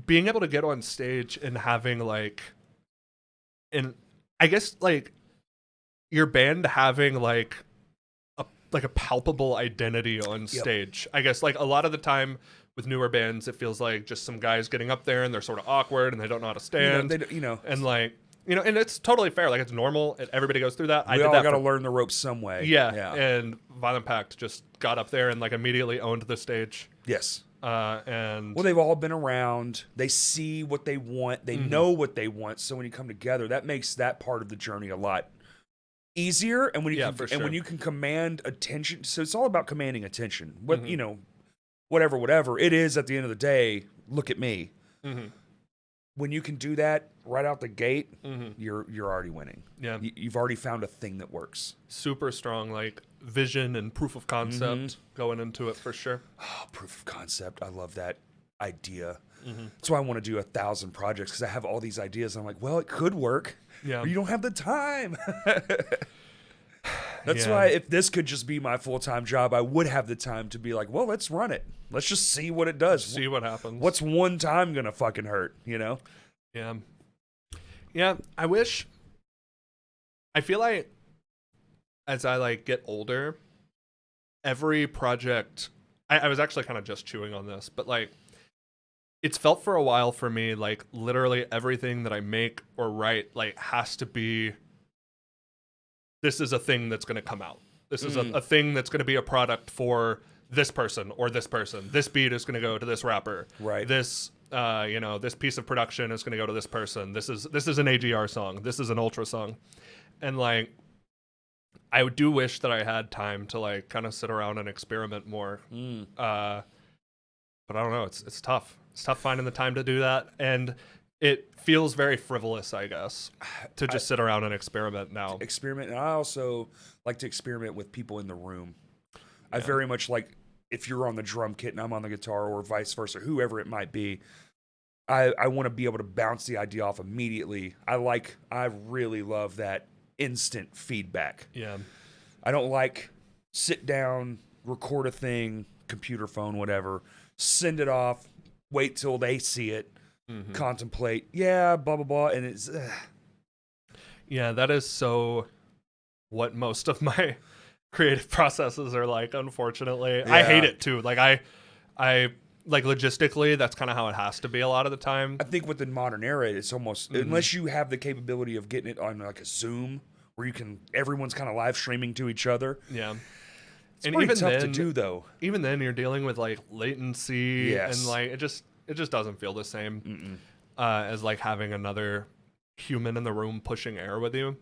being able to get on stage and having, like, and I guess, like, your band having, like a palpable identity on stage. I guess, like, a lot of the time with newer bands, it feels like just some guys getting up there and they're sort of awkward and they don't know how to stand. And like, and it's totally fair. Like, it's normal. Everybody goes through that. We all got to learn the ropes some way. Yeah. And Violent Pact just got up there and like immediately owned the stage. Yes. And they've all been around. They see what they want. They know what they want. So when you come together, that makes that part of the journey a lot easier. And when you can command attention, so it's all about commanding attention. What whatever it is at the end of the day, look at me. When you can do that right out the gate, you're already winning. Yeah. You've already found a thing that works. Super strong, like, vision and proof of concept going into it for sure. Oh, proof of concept. I love that idea. That's why I want to do 1,000 projects, because I have all these ideas. I'm like, well, it could work. Yeah. But you don't have the time. That's why if this could just be my full-time job, I would have the time to be like, well, let's run it. Let's just see what it does. See what happens. What's one time going to fucking hurt, Yeah. Yeah, I feel like as I, like, get older, every project, I was actually kind of just chewing on this, but, like, it's felt for a while for me, like, literally everything that I make or write, like, has to be, this is a thing that's going to come out. This is a thing that's going to be a product for this person or this person. This beat is going to go to this rapper. Right. This, this piece of production is going to go to this person. This is an AGR song. This is an Ultra song. And, like, I do wish that I had time to, like, kind of sit around and experiment more. But I don't know. It's tough. It's tough finding the time to do that. And it feels very frivolous, I guess, to just sit around and experiment now. And I also like to experiment with people in the room. I very much like, if you're on the drum kit and I'm on the guitar, or vice versa, whoever it might be, I want to be able to bounce the idea off immediately. I really love that instant feedback. Yeah. I don't like sit down, record a thing, computer, phone, whatever, send it off, wait till they see it, contemplate, blah, blah, blah, and it's... Yeah, that is so what most of my creative processes are like, unfortunately. Yeah. I hate it, too. Like, I like, logistically, that's kind of how it has to be a lot of the time. I think with the modern era, it's almost, unless you have the capability of getting it on, like, a Zoom, where everyone's kind of live streaming to each other. Yeah. It's pretty tough to do, though. Even then, you're dealing with, like, latency. Yes. And, like, it just doesn't feel the same as, like, having another human in the room pushing air with you.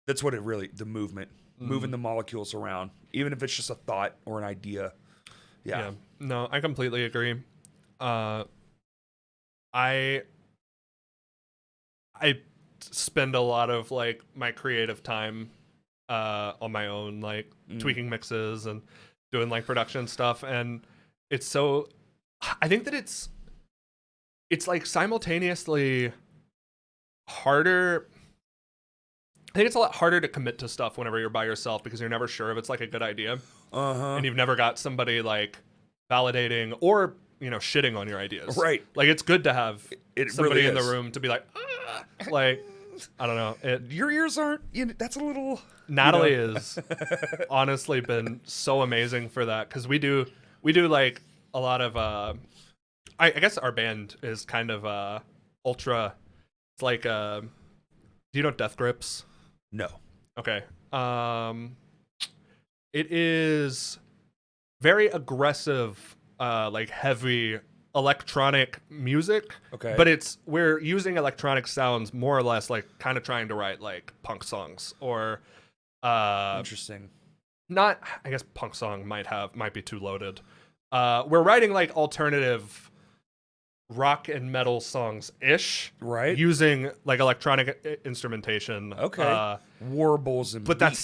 That's what the movement, moving the molecules around, even if it's just a thought or an idea. Yeah. No, I completely agree. I spend a lot of, like, my creative time on my own, like, tweaking mixes and doing, like, production stuff, and it's so I think that it's like simultaneously harder. I think it's a lot harder to commit to stuff whenever you're by yourself because you're never sure if it's like a good idea. And you've never got somebody like validating or, shitting on your ideas. Right. Like it's good to have somebody really in the is. room to be like, like, I don't know. Your ears aren't, that's a little. Natalie has honestly been so amazing for that because we do like a lot of I guess our band is kind of ultra. It's like do you know Death Grips? No. Okay. It is very aggressive, like heavy electronic music. Okay. But we're using electronic sounds more or less like kind of trying to write like punk songs or Interesting. not, I guess punk song might be too loaded. We're writing like alternative rock and metal songs ish, Right. using like electronic instrumentation. Okay. Warbles and But that beats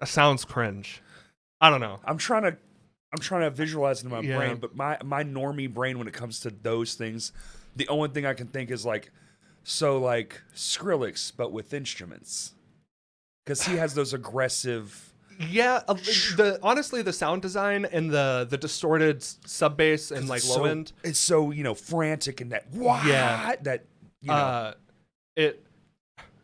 sounds cringe. I don't know. I'm trying to visualize it in my Yeah. brain, but my normie brain when it comes to those things, the only thing I can think is like Skrillex, but with instruments, because he has those aggressive. Yeah, honestly, the sound design and the distorted sub bass and like low end. It's so frantic and that Yeah. that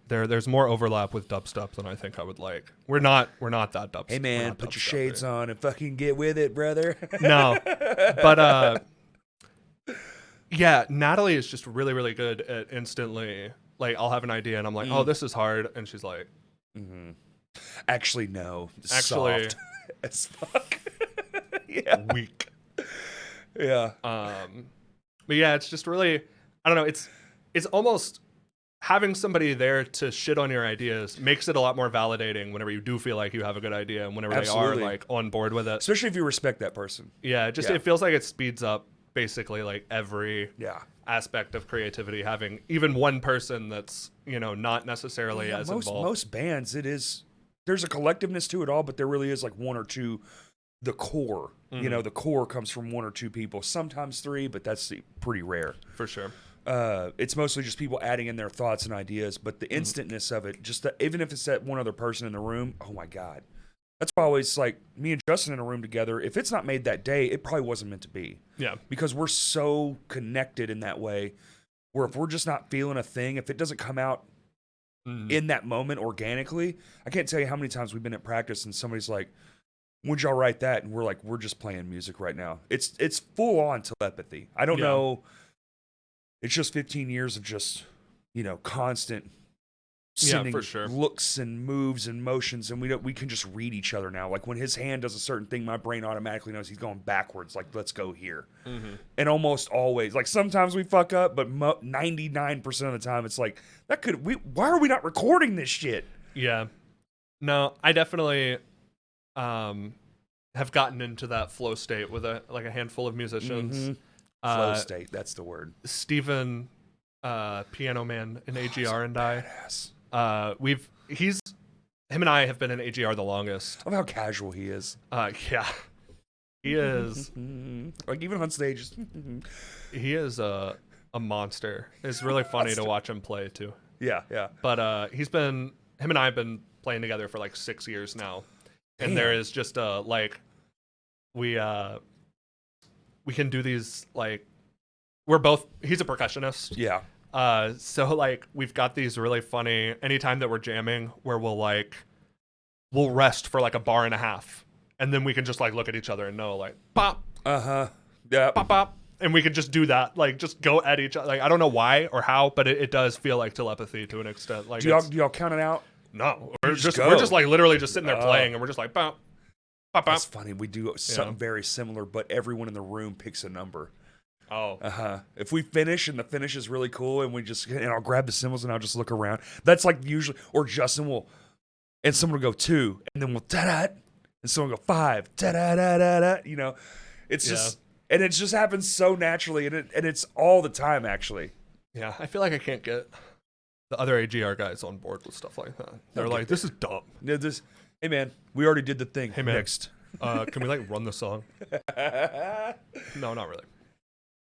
There's more overlap with dubstep than I think I would like. We're not that dubstep. Hey man, put your shades on and fucking get with it, brother. No, but yeah, Natalie is just really, really good at instantly. Like, I'll have an idea and I'm like, oh, this is hard, and she's like, Actually, no. Actually- Soft as fuck. Yeah. weak. Yeah. But yeah, it's just really, I don't know. It's almost having somebody there to shit on your ideas makes it a lot more validating whenever you do feel like you have a good idea and whenever Absolutely. they are like on board with it. Especially if you respect that person. Yeah, it feels like it speeds up basically like every Yeah. aspect of creativity, having even one person that's not necessarily as involved. Most bands, there's a collectiveness to it all, but there really is like one or two, the core. The core comes from one or two people, sometimes three, but that's pretty rare. For sure. It's mostly just people adding in their thoughts and ideas, but the instantness of it, even if it's that one other person in the room, oh my God. That's why I always like me and Justin in a room together. If it's not made that day, it probably wasn't meant to be. Yeah. Because we're so connected in that way, where if we're just not feeling a thing, if it doesn't come out in that moment organically, I can't tell you how many times we've been at practice and somebody's like, when'd y'all write that? And we're like, we're just playing music right now. It's full on telepathy. I don't know. It's just 15 years of just, constant sending for sure. looks and moves and motions, and we can just read each other now. Like when his hand does a certain thing, my brain automatically knows he's going backwards. Like, let's go here. And almost always, like sometimes we fuck up, but 99% of the time, it's like why are we not recording this shit? Yeah. No, I definitely have gotten into that flow state with a handful of musicians. Flow state, that's the word. Steven, Piano Man in AGR and I. Badass. Him and I have been in AGR the longest. I love how casual he is. Yeah. He is Like even on stage. he is a monster. It's really funny to watch him play too. Yeah. But him and I have been playing together for like 6 years now. And Damn. there is just we can do these like he's a percussionist. Yeah. So like we've got these really funny anytime that we're jamming where we'll rest for like a bar and a half and then we can just like look at each other and know like pop Yeah. pop pop and we can just do that, like just go at each other. Like I don't know why or how, but it does feel like telepathy to an extent. Like Do y'all count it out? no, You we're just just go. like literally just sitting there playing and we're just like pop pop pop. That's funny. We do something very similar, but everyone in the room picks a number. Oh. If we finish and the finish is really cool and I'll grab the cymbals and I'll just look around. That's like usually, or Justin will, and someone will go 2 and then we'll da-da, and someone will go 5, da-da-da-da-da, it's just, and it just happens so naturally and it's all the time actually. Yeah, I feel like I can't get the other AGR guys on board with stuff like that. They're like, this is dumb. Hey man, we already did the thing. Hey man. Next. Can we like run the song? No, not really.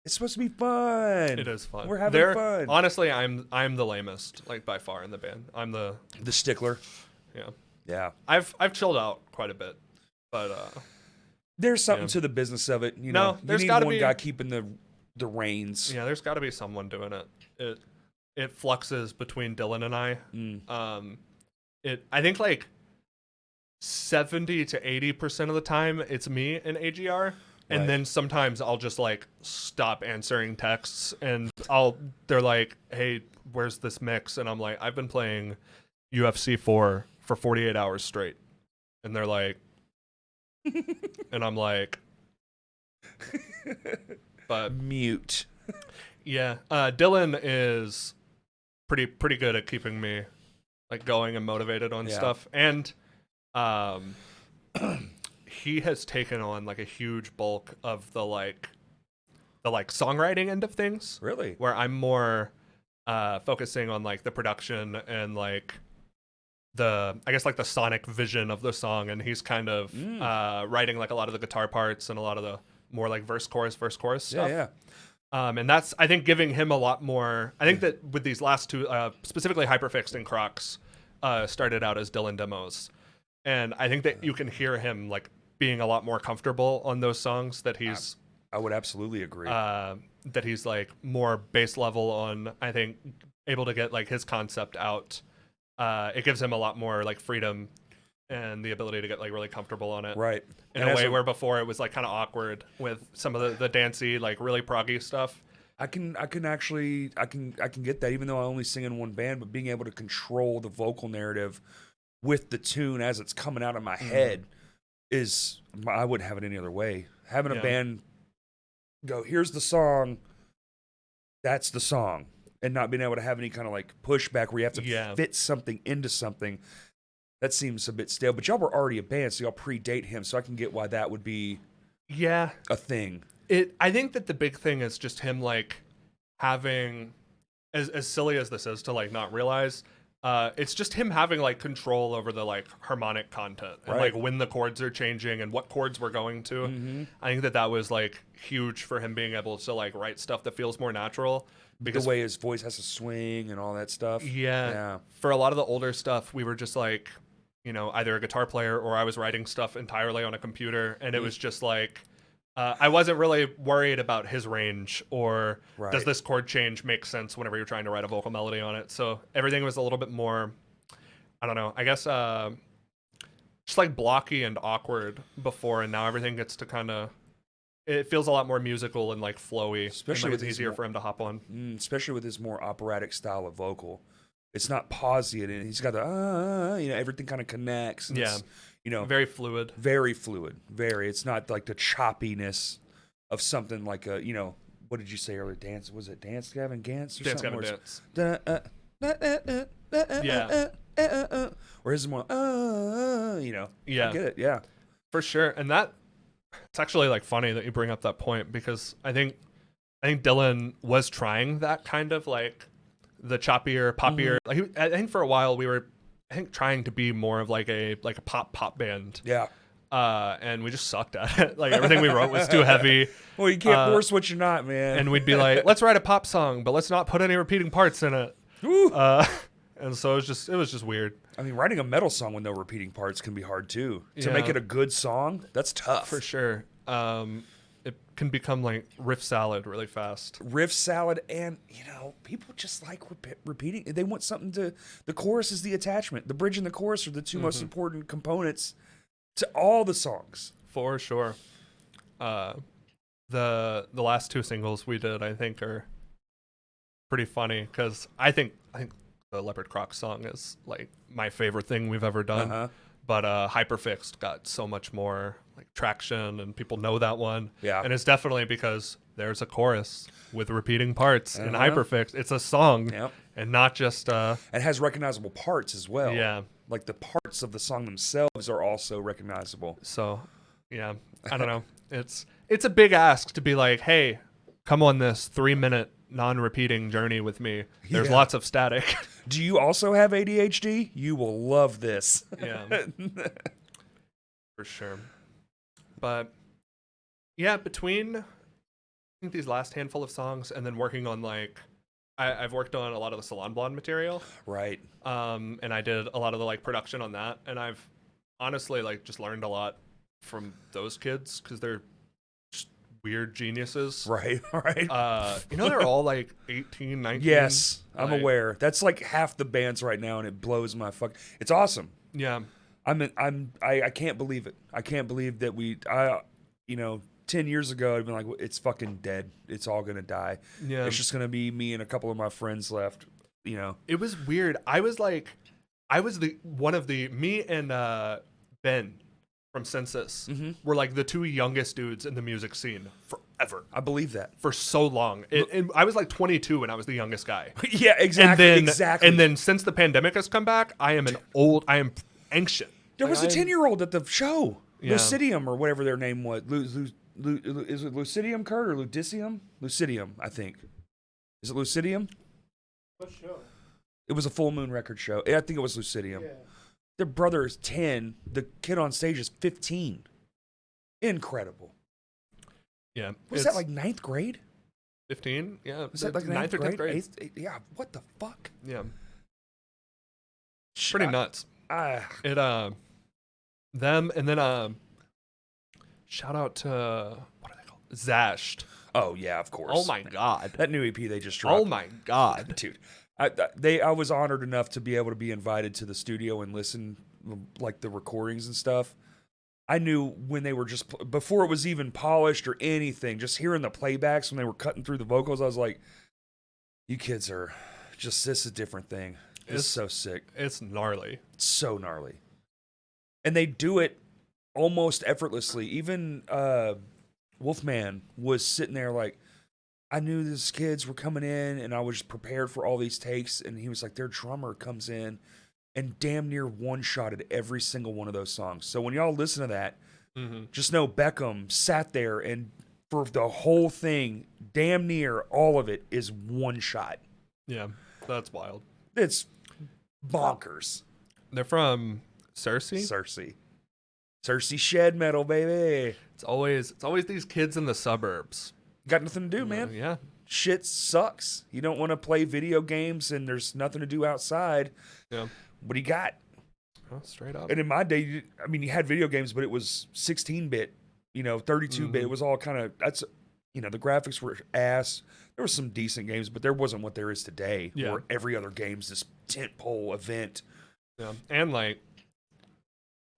It's supposed to be fun. It is fun. We're having fun. Honestly, I'm the lamest, like by far in the band. I'm the stickler. yeah. Yeah. I've chilled out quite a bit, but there's something to the business of it. You know, there's you need gotta one be guy keeping the reins. yeah. There's got to be someone doing it. It fluxes between Dylan and I. I think like 70 to 80% of the time it's me and AGR. And then sometimes I'll just like stop answering texts and they're like, hey, where's this mix? And I'm like, I've been playing UFC 4 for 48 hours straight. And they're like, and I'm like, but mute. Yeah. Dylan is pretty good at keeping me like going and motivated on stuff. And, he has taken on like a huge bulk of the songwriting end of things. Really? Where I'm more focusing on like the production and like the sonic vision of the song, and he's kind of writing like a lot of the guitar parts and a lot of the more like verse chorus stuff. Yeah. And that's, I think, giving him a lot more. I think that with these last two, specifically Hyperfixed and Crocs, started out as Dylan demos, and I think that you can hear him like being a lot more comfortable on those songs. That he's, I would absolutely agree. That he's like more base level on. I think able to get like his concept out. It gives him a lot more like freedom and the ability to get like really comfortable on it. Right. In a way where before it was like kind of awkward with some of the dancey, like really proggy stuff. I can get that, even though I only sing in one band, but being able to control the vocal narrative with the tune as it's coming out of my head I wouldn't have it any other way. Having a band go, here's the song, that's the song, and not being able to have any kind of like pushback where you have to fit something into something, that seems a bit stale. But y'all were already a band, so y'all predate him, so I can get why that would be a thing. I think that the big thing is just him like having, as silly as this is to like not realize, it's just him having like control over the like harmonic content and like when the chords are changing and what chords we're going to. I think that was like huge for him being able to like write stuff that feels more natural. Because the way his voice has to swing and all that stuff. Yeah. For a lot of the older stuff, we were just like, you know, either a guitar player or I was writing stuff entirely on a computer, and it was just like, I wasn't really worried about his range or does this chord change make sense whenever you're trying to write a vocal melody on it. So everything was a little bit more, I don't know, I guess just like blocky and awkward before, and now everything gets to kind of, it feels a lot more musical and like flowy. Especially and, like, with it's easier for him to hop on. Especially with his more operatic style of vocal. It's not pausey, and he's got the everything kind of connects. And it's, very fluid. Very fluid. Very. It's not like the choppiness of something like a, what did you say earlier? Dance? Was it Dance Gavin Gantz or Dance something? Gavin Dance. Or his is more, Yeah. I get it. Yeah. For sure. And it's actually like funny that you bring up that point, because I think Dylan was trying that kind of like the choppier, poppier. Like I think for a while we were, trying to be more of like a pop band. Yeah. And we just sucked at it. Like everything we wrote was too heavy. Well, you can't force what you're not, man. And we'd be like, let's write a pop song, but let's not put any repeating parts in it. And so it was just weird. I mean, writing a metal song with no repeating parts can be hard too. To make it a good song, that's tough. For sure. It can become like riff salad really fast. Riff salad, and people just like repeating. They want something to. The chorus is the attachment. The bridge and the chorus are the two most important components to all the songs. For sure. The last two singles we did, I think, are pretty funny, because I think the Leopard Croc song is like my favorite thing we've ever done. But Hyperfixed got so much more like traction, and people know that one. Yeah. And it's definitely because there's a chorus with repeating parts in Hyperfixed. It's a song, and not just it has recognizable parts as well. Yeah. Like the parts of the song themselves are also recognizable. So, yeah, I don't know. It's a big ask to be like, hey, come on this 3-minute non-repeating journey with me. There's lots of static. Do you also have ADHD? You will love this. Yeah. For sure. But yeah, between think these last handful of songs, and then working on like I've worked on a lot of the Salon Blonde material, Right. and I did a lot of the like production on that, and I've honestly like just learned a lot from those kids because they're just weird geniuses. Right. Right. They're all like 18, 19. Yes, I'm like, aware. That's like half the bands right now, and it blows my fuck. It's awesome. Yeah. I can't believe it. I can't believe that 10 years ago I'd been like, it's fucking dead. It's all gonna die. Yeah. It's just gonna be me and a couple of my friends left. It was weird. Me and Ben from Census were like the two youngest dudes in the music scene forever. I believe that. For so long. And I was like 22 when I was the youngest guy. Yeah, exactly. And then since the pandemic has come back, I am ancient. There was a 10-year-old at the show. Yeah. Lucidium or whatever their name was. Is it Lucidium, Kurt, or Ludicium? Lucidium, I think. Is it Lucidium? What show? It was a Full Moon record show. I think it was Lucidium. Yeah. Their brother is 10. The kid on stage is 15. Incredible. Yeah. Was that like 9th grade? 15? Yeah. Was that like 9th or 10th grade? grade? 8th? Yeah, what the fuck? Yeah. Pretty nuts. Them, and then shout out to what are they called? Zashed. Oh yeah, of course. Oh my god. That new EP they just dropped. Oh my god. Dude. I was honored enough to be able to be invited to the studio and listen like the recordings and stuff. I knew when they were just before it was even polished or anything, just hearing the playbacks when they were cutting through the vocals, I was like, you kids are just, this is a different thing. It's so sick. It's gnarly. It's so gnarly. And they do it almost effortlessly. Even Wolfman was sitting there like, I knew these kids were coming in and I was prepared for all these takes. And he was like, their drummer comes in and damn near one-shotted every single one of those songs. So when y'all listen to that, just know Beckham sat there and for the whole thing, damn near all of it is one shot. Yeah, that's wild. It's bonkers. They're from Cersei Shed Metal, baby. It's always these kids in the suburbs. Got nothing to do, man. Yeah. Shit sucks. You don't want to play video games and there's nothing to do outside. Yeah. What do you got? Oh, straight up. And in my day, you had video games, but it was 16-bit, 32-bit. It was all kind of, the graphics were ass. There were some decent games, but there wasn't what there is today, where every other game's this tentpole event. Yeah. And like,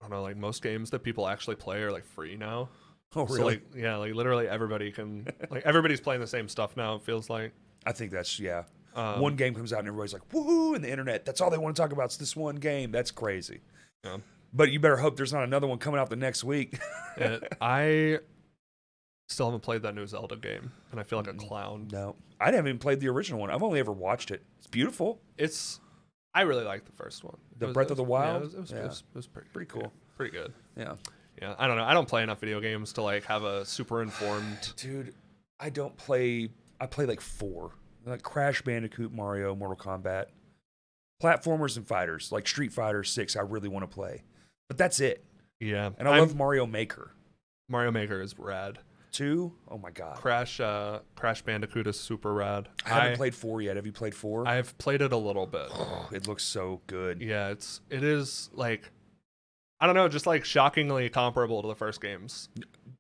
I don't know, like most games that people actually play are like free now. Oh, really? So like literally everybody can, like everybody's playing the same stuff now, it feels like. I think that's, one game comes out and everybody's like, woohoo, and the internet, that's all they want to talk about is this one game. That's crazy. Yeah. But you better hope there's not another one coming out the next week. I still haven't played that new Zelda game, and I feel like a clown. No. I haven't even played the original one. I've only ever watched it. It's beautiful. I really like the first one. Breath of the Wild? Yeah, it was pretty cool. Yeah, pretty good. Yeah. Yeah, I don't know. I don't play enough video games to like have a super informed. Dude, I play like 4. Like Crash Bandicoot, Mario, Mortal Kombat. Platformers and fighters, like Street Fighter 6, I really want to play. But that's it. Yeah. And I love Mario Maker. Mario Maker is rad. 2? Oh my god. Crash Bandicoot is super rad. I haven't played 4 yet. Have you played 4? I've played it a little bit. Oh, it looks so good. Yeah, it is like, I don't know, just like shockingly comparable to the first games.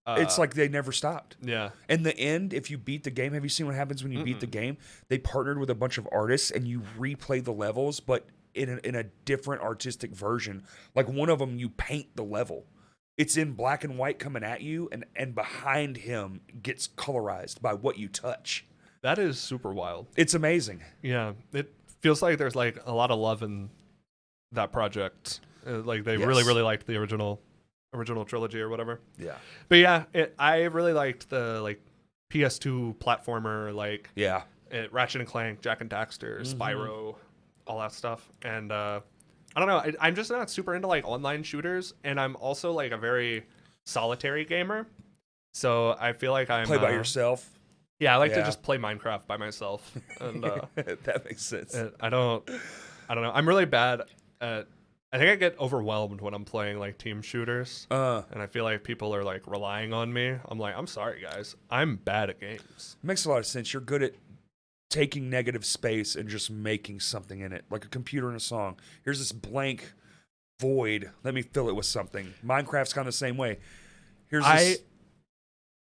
It's like they never stopped. Yeah. In the end, if you beat the game, have you seen what happens when you beat the game? They partnered with a bunch of artists and you replay the levels, but in a different artistic version. Like one of them, you paint the level. It's in black and white coming at you, and behind him gets colorized by what you touch. That is super wild. It's amazing. Yeah. It feels like there's like a lot of love in that project. Like they really, really liked the original trilogy or whatever. Yeah. But yeah, I really liked the like PS2 platformer, like Ratchet and Clank, Jack and Daxter, Spyro, all that stuff. And I don't know, I'm just not super into like online shooters, and I'm also like a very solitary gamer. So I feel like I'm play by yourself. Yeah, I like to just play Minecraft by myself. And that makes sense. I don't know. I'm really bad at I think I get overwhelmed when I'm playing like team shooters, It and I feel like people are like relying on me. I'm like, I'm sorry, guys, I'm bad at games. makes a lot of sense. You're good at taking negative space and just making something in it, like a computer in a song. Here's this blank void. Let me fill it with something. Minecraft's kind of the same way. Here's this.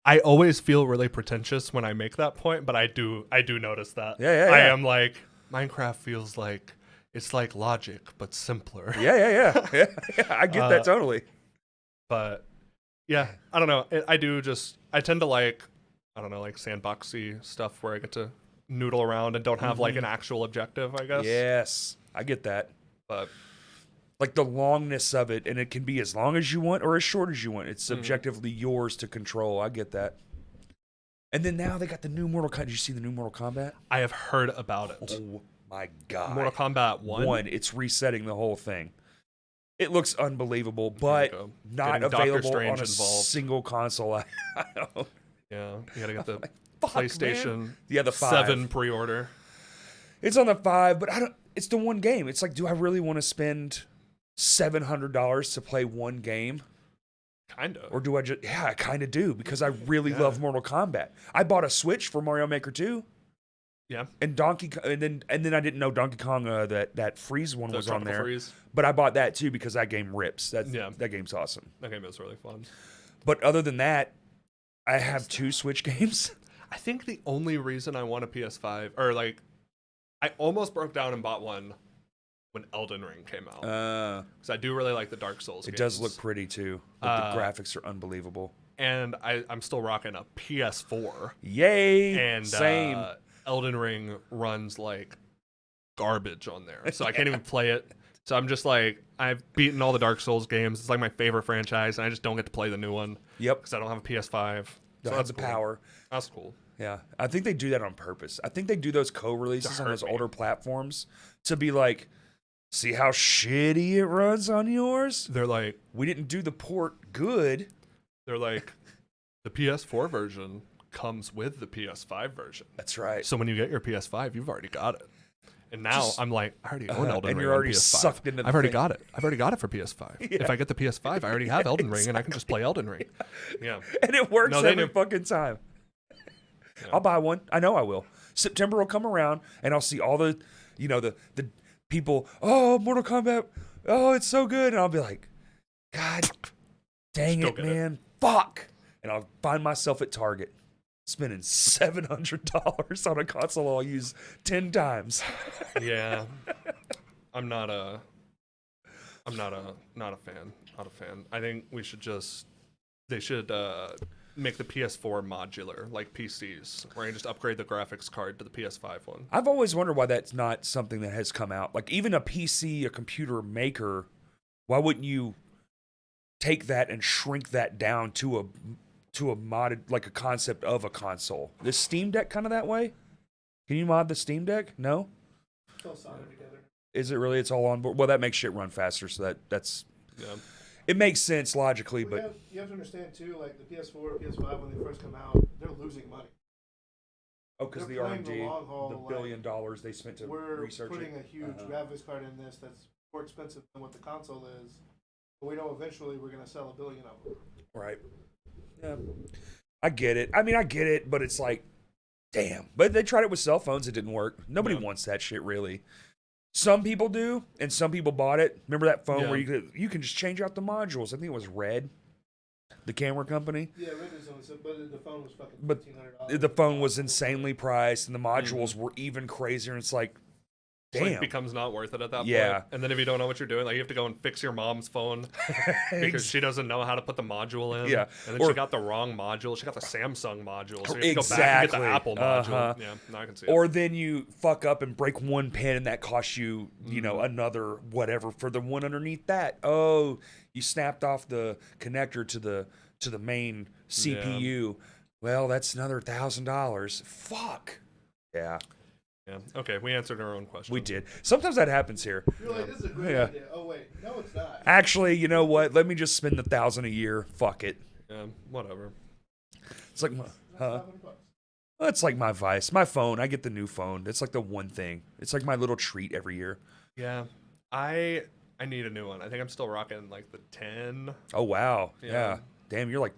I always feel really pretentious when I make that point, but I do notice that. Yeah. I am like, Minecraft feels like it's like Logic but simpler. Yeah. I get that totally. But yeah, I don't know. I tend to like, I don't know, like sandboxy stuff where I get to noodle around and don't have like an actual objective, I guess. Yes, I get that. But Like the longness of it, and it can be as long as you want or as short as you want. It's subjectively yours to control. I get that. And then now they got the new Mortal Kombat. Did you see the new Mortal Kombat? I have heard about it. Oh my god! Mortal Kombat 1? It's resetting the whole thing. It looks unbelievable, but go. not Getting Doctor available Strange on a involved. single console. I know. Yeah, you gotta get the Fuck, PlayStation man. Yeah, the 5. 7 pre-order. It's on the 5, but I don't. It's the one game. It's like, do I really want to spend $700 to play one game? Kind of. Or do I just? Yeah, I kind of do because I really love Mortal Kombat. I bought a Switch for Mario Maker 2. Yeah. And and then I didn't know Donkey Kong that Freeze one was on there. Freeze. But I bought that too because that game rips. That game's awesome. That game was really fun. But other than that, I have 2 Switch games. I think the only reason I want a PS5, or like, I almost broke down and bought one when Elden Ring came out. Because I do really like the Dark Souls It games. does look pretty too. Like the graphics are unbelievable. And I'm still rocking a PS4. Yay! And Same. Elden Ring runs like garbage on there. So I can't even play it. So I'm just like, I've beaten all the Dark Souls games. It's like my favorite franchise, and I just don't get to play the new one. Yep. Because I don't have a PS5. Don't So have that's the cool. power. That's cool. Yeah, I think they do that on purpose. I think they do those co-releases To on hurt those me. older platforms to be like, see how shitty it runs on yours? They're like, We didn't do the port good. the PS4 version comes with the PS5 version. That's right. So when you get your PS5, you've already got it. And now I'm like, I already own Elden and Ring you're on already PS5. sucked into the I've already thing. got it. I've already got it for PS5. If I get the PS5, I already have Elden Ring, and I can just play Elden Ring. Yeah. And it works No, they every do. fucking time. I'll buy one. I know I will. September will come around, and I'll see all the people. Oh, Mortal Kombat. Oh, it's so good. And I'll be like, God, dang Still it, get it. man. Fuck. And I'll find myself at Target spending $700 on a console I'll use 10 times. Yeah. I'm not a fan. Not a fan. I think they should make the PS4 modular like PCs, where you just upgrade the graphics card to the PS5 one. I've always wondered why that's not something that has come out. Like even a PC, a computer maker, why wouldn't you take that and shrink that down to a modded, like a concept of a console? Is Steam Deck kind of that way? Can you mod the Steam Deck? No? It's all soldered together. Is it really? It's all on board? Well, that makes shit run faster, so that's Yeah. it makes sense logically, Well, but you have to understand too, like the PS4, PS5 when they first come out, they're losing money. because the they're playing the R&D, long haul, the $1 billion they spent to We're research putting it. a huge graphics card in this that's more expensive than what the console is. But we know eventually we're going to sell 1 billion of them. Right. Yeah. I get it. I mean, I get it, but it's like, damn. But they tried it with cell phones. It didn't work. Nobody wants that shit, really. Some people do, and some people bought it. Remember that phone where you can just change out the modules? I think it was Red, the camera company. Yeah, Red is only, but the phone was fucking But $1,500. the phone was insanely priced, and the modules were even crazier. And it's like, It's like damn. becomes not worth it at that Yeah. point. And then if you don't know what you're doing, like you have to go and fix your mom's phone because she doesn't know how to put the module in. Yeah. And then Or- she got the wrong module. She got the Samsung module. So you have to go back and get Exactly. the Apple module. Yeah, no, I can see it. Or then you fuck up and break one pin, and that costs you, another whatever for the one underneath that. Oh, you snapped off the connector to the main CPU. Well, that's another $1,000. Fuck. Yeah, Yeah. Okay, we answered our own question. we did. Sometimes that happens here. You're like, this is a great Yeah. idea. Oh, wait. No, it's not. Actually, you know what? Let me just spend $1,000 a year. Fuck it. Yeah, whatever. It's like my, huh? $500. Well, it's like my vice. My phone. I get the new phone. It's like the one thing. It's like my little treat every year. Yeah. I I need a new one. I think I'm still rocking like the 10. Oh wow. Yeah. Yeah. Damn, you're like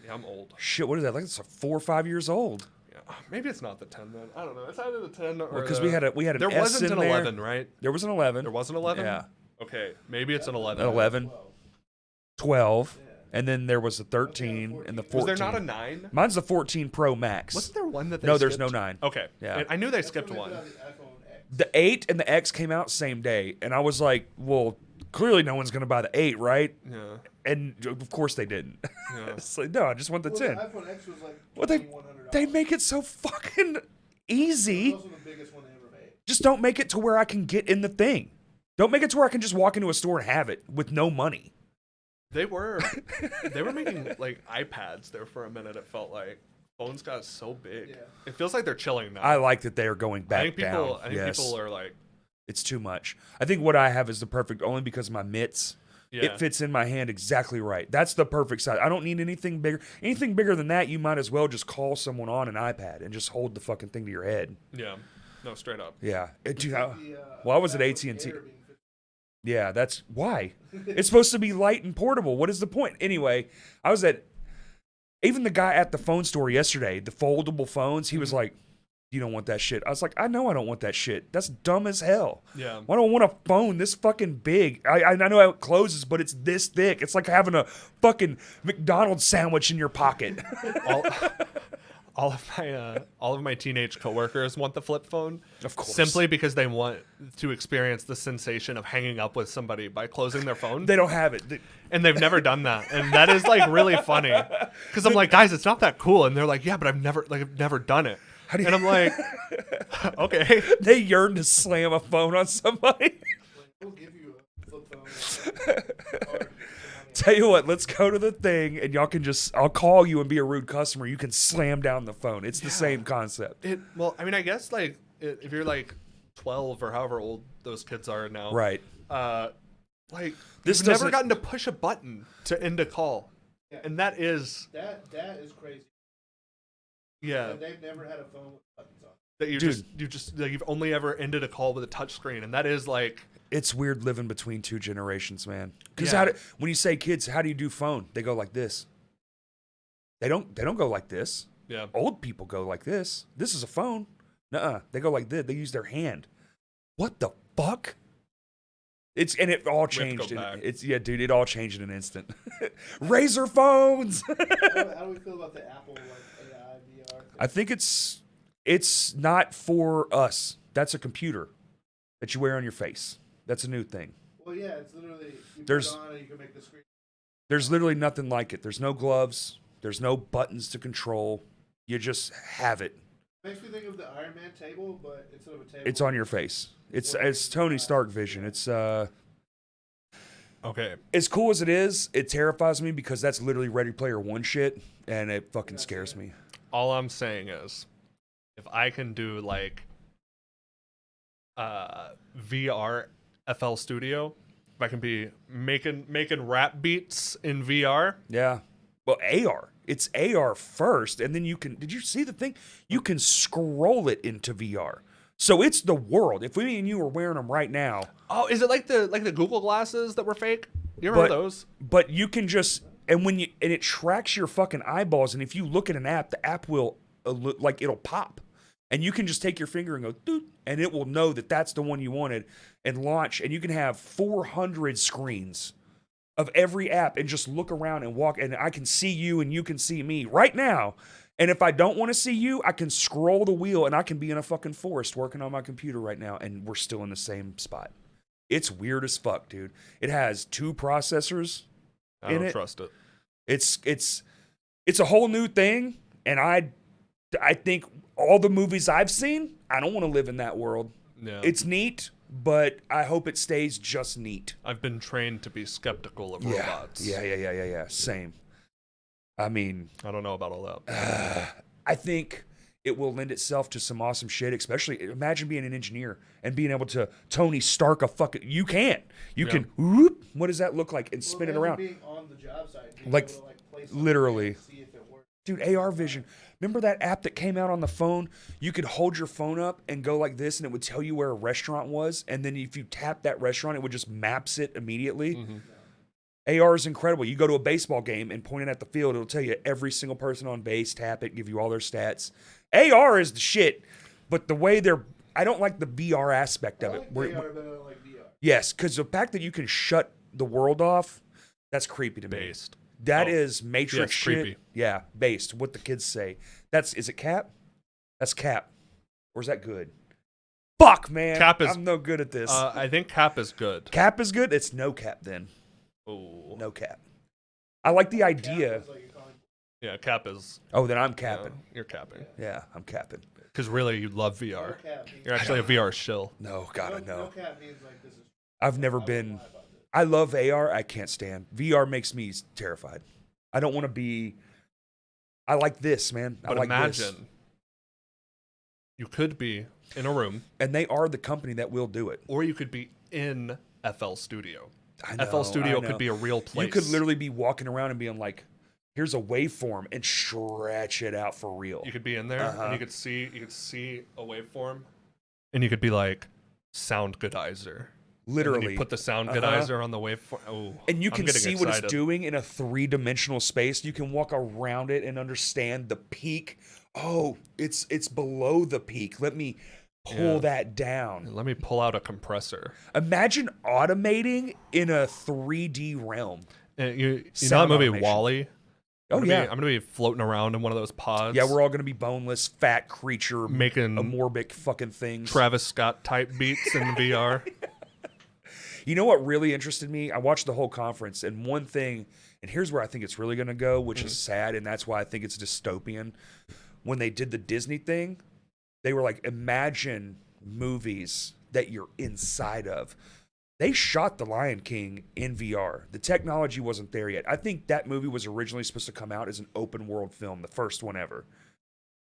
Yeah, I'm old. shit. What is that? Like it's 4 or 5 years old. Yeah, maybe it's not the 10 then. I don't know. It's either the 10 or Well, because we had an there S wasn't in an there. 11, right? There was an 11. There was an 11. Yeah. Okay, maybe it's an 11. 11, 12. 12, Yeah. and then there was the 13 and the 14. Was there not a 9? Mine's the 14 Pro Max. Wasn't there one that they No, there's skipped? no 9. Okay. Yeah. And I knew they That's skipped when they one. put out the iPhone X. The 8 and the X came out same day, and I was like, well, clearly no one's gonna buy the 8, right? Yeah. And of course they didn't. Yeah. It's like, no, I just want the Well, 10. the iPhone X was like Well, they $2,100. make it so fucking It easy. was also the biggest one they ever made. Just don't make it to where I can get in the thing. Don't make it to where I can just walk into a store and have it with no money. They were making like iPads there for a minute. It felt like phones got so big. Yeah. It feels like they're chilling now. I like that they are going back I think people. down. I think Yes. people are like, It's too much. I think what I have is the perfect, only because of my mitts. yeah. It fits in my hand exactly right. That's the perfect size. I don't need anything bigger. Anything bigger than that, you might as well just call someone on an iPad and just hold the fucking thing to your head. Yeah. No, straight up. Yeah. Dude, The, well, I was at MacBook AT&T. Air being 50. yeah, that's why. It's supposed to be light and portable. What is the point? Anyway, I was at, even the guy at the phone store yesterday, the foldable phones, he was like, you don't want that shit. I was like, I know I don't want that shit. That's dumb as hell. Yeah. Why do I want a phone this fucking big? I know how it closes, but it's this thick. It's like having a fucking McDonald's sandwich in your pocket. all of my teenage coworkers want the flip phone. Of course. Simply because they want to experience the sensation of hanging up with somebody by closing their phone. They don't have it. And they've never done that. And that is like really funny. Because I'm like, guys, it's not that cool. And they're like, yeah, but I've never done it. How do you- And I'm like, okay. They yearn to slam a phone on somebody. Like, we'll give you a flip phone. Or Tell you what, let's go to the thing and y'all can just, I'll call you and be a rude customer. You can slam down the phone. It's the same concept. Well, I mean, I guess like if you're like 12 or however old those kids are now, Right. like This you've never doesn't- gotten to push a button to end a call, Yeah. and that is that is crazy. yeah And they've never had a phone with buttons on. that Dude. you've only ever ended a call with a touch screen, and that is like It's weird living between two generations, man. Because Yeah. when you say kids, how do you do phone? They go like this. They don't go like this. yeah. Old people go like this. This is a phone. Nuh-uh. They go like this. They use their hand. What the fuck? And it all have to go changed. back. Dude, it all changed in an instant. Razor phones. How do we feel about the Apple like AI VR? I think it's not for us. That's a computer that you wear on your face. That's a new thing. Well, yeah, it's literally you There's- put it on and you can make the screen. There's literally nothing like it. There's no gloves. There's no buttons to control. You just have it. Makes me think of the Iron Man table, but instead of a table, It's on your face. It's Tony Stark vision. It's Okay. as cool as it is, it terrifies me because that's literally Ready Player One shit, and it fucking scares me. All I'm saying is, if I can do like VR FL Studio, if I can be making rap beats in VR, Yeah. Well, AR. It's AR first, and then you can. Did you see the thing? You can scroll it into VR. So it's the world. If me and you are wearing them right now, oh, is it like the Google glasses that were fake? Do you remember those? but you can just and it tracks your fucking eyeballs, and if you look at an app, the app will like it'll pop, and you can just take your finger and go doot, and it will know that that's the one you wanted and launch, and you can have 400 screens of every app and just look around and walk, and I can see you and you can see me right now. And if I don't want to see you, I can scroll the wheel and I can be in a fucking forest working on my computer right now, and we're still in the same spot. It's weird as fuck, dude. It has 2 processors. I in don't it. trust it. It's a whole new thing, and I think all the movies I've seen, I don't want to live in that world. Yeah. It's neat, but I hope it stays just neat. I've been trained to be skeptical of robots. Yeah. Same. I mean, I don't know about all that. I think it will lend itself to some awesome shit, especially imagine being an engineer and being able to Tony Stark a fucking, you can't. You Yeah. can, whoop, what does that look like? And spin it imagine around. Being on the job site, being Like, able to, place something literally. and see if it works. Dude, AR vision. Remember that app that came out on the phone? You could hold your phone up and go like this, and it would tell you where a restaurant was. And then if you tap that restaurant, it would just maps it immediately. AR is incredible. You go to a baseball game and point it at the field, it'll tell you every single person on base, tap it, give you all their stats. AR is the shit, but the way I don't like the VR aspect of it. I like AR, but I don't like VR. Yes, because the fact that you can shut the world off, that's creepy to me. Based. That is Matrix shit. Creepy. Yeah, based. What the kids say. Is it Cap? That's Cap. Or is that good? Fuck, man. I'm no good at this. I think Cap is good. Cap is good? It's no Cap then. Oh. No Cap. I like the idea. Yeah, Cap is. Oh, then I'm capping. You're capping. Yeah, I'm capping. Because really, you love VR. No You're actually a VR shill. No, God, no. No cap means like this is. I've never been. I love AR. I can't stand. VR makes me terrified. I don't want to be. I like this, man. But I like imagine this. You could be in a room. And they are the company that will do it. Or you could be in FL Studio. I know, FL Studio I know. could be a real place. You could literally be walking around and being like, here's a waveform and stretch it out for real. You could be in there and you could see a waveform. And you could be like, sound goodizer. Literally. And then you put the sound goodizer on the waveform. Oh, and you can see what excited. it's doing in a 3-dimensional space. You can walk around it and understand the peak. Oh, it's below the peak. Let me pull that down. Let me pull out a compressor. Imagine automating in a 3D realm. And you know that Sound movie automation. WALL-E? Oh, yeah. I'm going to be floating around in one of those pods. Yeah, we're all going to be boneless, fat creature, making amorbic fucking things. Travis Scott type beats in VR. You know what really interested me? I watched the whole conference, and one thing, and here's where I think it's really going to go, which is sad, and that's why I think it's dystopian. When they did the Disney thing, they were like, imagine movies that you're inside of. They shot The Lion King in VR. The technology wasn't there yet. I think that movie was originally supposed to come out as an open world film, the first one ever.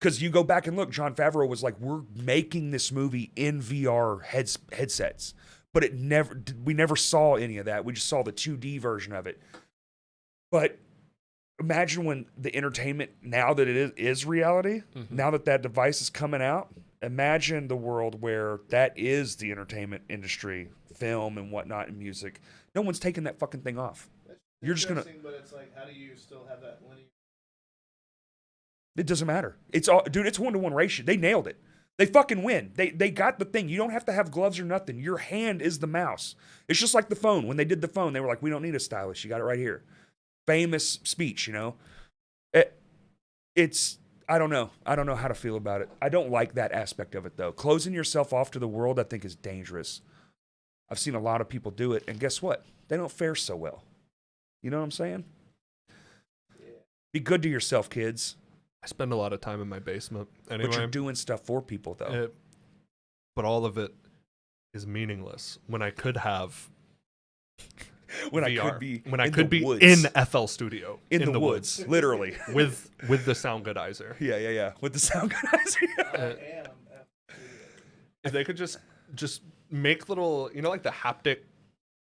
Because you go back and look, Jon Favreau was like, we're making this movie in VR headsets. But we never saw any of that. We just saw the 2D version of it. But imagine when the entertainment, now that it is reality, now that device is coming out, imagine the world where that is the entertainment industry, film and whatnot, and music. No one's taking that fucking thing off. You're just gonna. But it's like, how do you still have that linear? It doesn't matter. It's all, dude. It's 1-to-1 ratio. They nailed it. They fucking win. They got the thing. You don't have to have gloves or nothing. Your hand is the mouse. It's just like the phone. When they did the phone, they were like, we don't need a stylus. You got it right here. Famous speech, you know? It's, I don't know. I don't know how to feel about it. I don't like that aspect of it, though. Closing yourself off to the world, I think, is dangerous. I've seen a lot of people do it, and guess what? They don't fare so well. You know what I'm saying? Yeah. Be good to yourself, kids. I spend a lot of time in my basement anyway. But you're doing stuff for people, though. But all of it is meaningless when I could have when VR. I could be woods. In FL Studio. In the woods, literally. with the sound goodizer. Yeah. With the sound goodizer. If they could just make little, like the haptic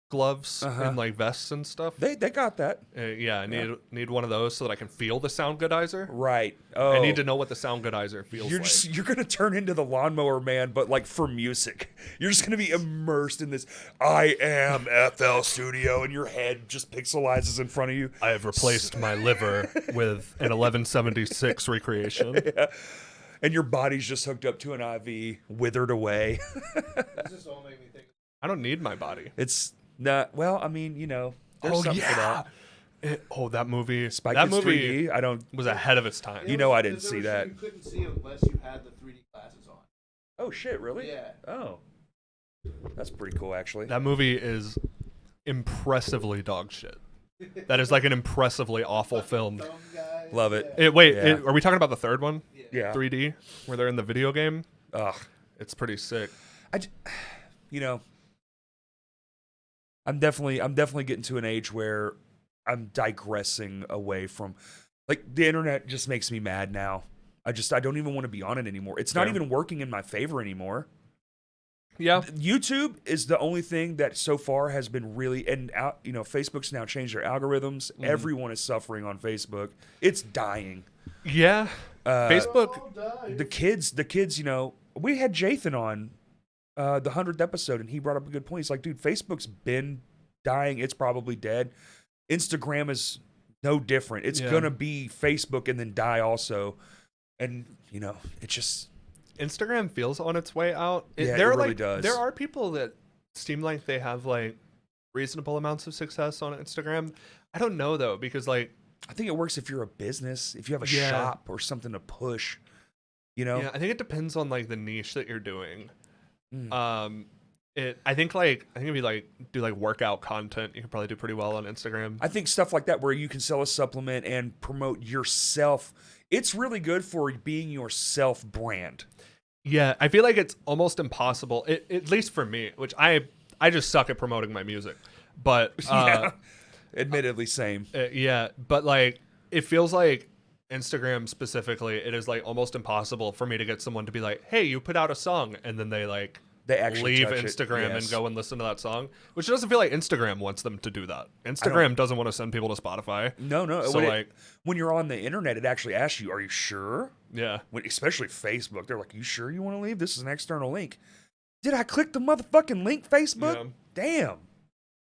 gloves and like vests and stuff. They got that. I need one of those so that I can feel the sound goodizer. Right. Oh. I need to know what the sound goodizer feels like. You're gonna turn into the lawnmower man, but like for music. You're just gonna be immersed in this. I am FL Studio, and your head just pixelizes in front of you. I have replaced my liver with an 1176 recreation. Yeah. And your body's just hooked up to an IV, withered away. This just all made me think. I don't need my body. It's not. Well, I mean, there's something for that. That movie. Spy that Kids movie 3D. was ahead of its time. I didn't see that. You couldn't see it unless you had the 3D glasses on. Oh shit! Really? Yeah. Oh, that's pretty cool, actually. That movie is impressively dog shit. That is like an impressively awful film. Love it. Are we talking about the third one? Yeah. 3D, where they're in the video game. Ugh. It's pretty sick. I'm definitely getting to an age where I'm digressing away from, like, the internet just makes me mad now. I don't even want to be on it anymore. It's not even working in my favor anymore. Yeah. YouTube is the only thing that so far has been really, and Facebook's now changed their algorithms. Everyone is suffering on Facebook. It's dying. Yeah. Facebook. All die. The kids, you know, we had Jathan on the 100th episode, and he brought up a good point. He's like, dude, Facebook's been dying. It's probably dead. Instagram is no different. It's Yeah. gonna be Facebook and then die also. And you know, it just Instagram feels on its way out. Yeah, there it are really like does. there are people that seem like they have like reasonable amounts of success on Instagram. I don't know though, because like I think it works if you're a business, if you have a Yeah. shop or something to push. You know, yeah, I think it depends on like the niche that you're doing. Mm. I think if you like do like workout content, you can probably do pretty well on Instagram. I think stuff like that where you can sell a supplement and promote yourself. It's really good for being your self brand. Yeah, I feel like it's almost impossible, at least for me, which I just suck at promoting my music. But Yeah, admittedly, same. yeah, but like it feels like Instagram specifically, it is like almost impossible for me to get someone to be like, "Hey, you put out a song," and then they like They actually leave touch it, Instagram and yes. go and listen to that song, which doesn't feel like Instagram wants them to do that. Instagram doesn't want to send people to Spotify. No. So like, when you're on the internet, it actually asks you, "Are you sure?" yeah, Especially Facebook, they're like, "You sure you want to leave? This is an external link." Did I click the motherfucking link? Facebook? Yeah.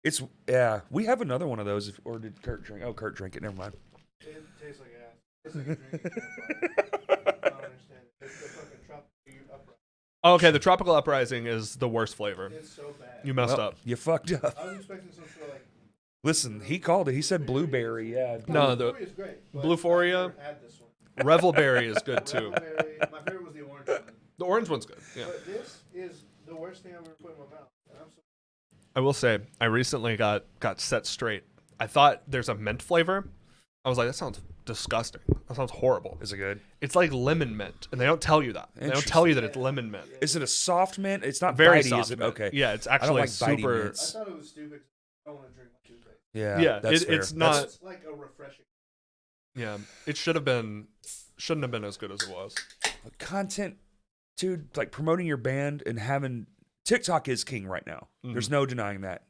Damn. We have another one of those. Or did Kurt drink? Oh, Kurt drank it. Never mind. It tastes like ass. It's like a drink. You can't find. I don't understand it. It's the fucking tropical upright. okay. The tropical uprising is the worst flavor. It's so bad. You messed Well, up. You fucked up. I was expecting some sort of like. Listen, he called it. He said blueberry. Yeah. No, Blueberry is great. but Bluephoria? I've never had this one. Revelberry is good too. Revelberry. My favorite was the orange one. The orange one's good. Yeah. But this is the worst thing I've ever put in my mouth. And I'm so I will say, I recently got set straight. I thought there's a mint flavor. I was like, that sounds disgusting. That sounds horrible. Is it good? It's like lemon mint, and they don't tell you that. They don't tell you that it's lemon mint. Is it a soft mint? It's not Very bitey, soft. is it? mint. Okay. Yeah, it's I don't actually like bitey super. I mints. thought it was stupid. I don't want to drink my toothpaste. Yeah. Yeah, That's fair. it's not. It's like a refreshing. Yeah, it shouldn't have been as good as it was. Content, dude, like promoting your band and having TikTok is king right now. There's no denying that.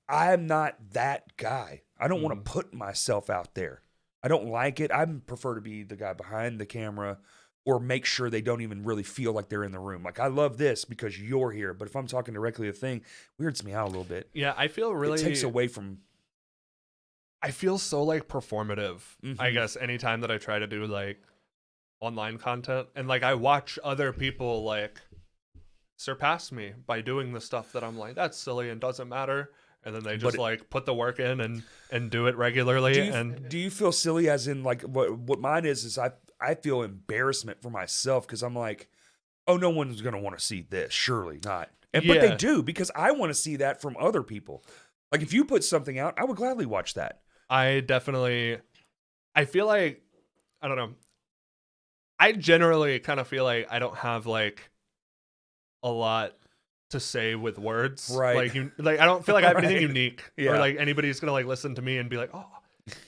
I'm not that guy. I don't want to put myself out there. I don't like it. I prefer to be the guy behind the camera or make sure they don't even really feel like they're in the room. Like, I love this because you're here. But if I'm talking directly to the thing, it weirds me out a little bit. Yeah, I feel really. It takes away from. I feel so like performative. I Mhm. guess anytime that I try to do like online content, and like I watch other people like surpass me by doing the stuff that I'm like, that's silly and doesn't matter. And then they just like put the work in and do it regularly. Do you feel silly as in like what mine is I feel embarrassment for myself because I'm like, oh, no one's going to want to see this. Surely not. But they Yeah. do because I want to see that from other people. Like if you put something out, I would gladly watch that. I feel like, I don't know. I generally kind of feel like I don't have like a lot to say with words. Right. Like I don't feel like I have anything Right. unique Yeah. or like anybody's going to like listen to me and be like, "Oh,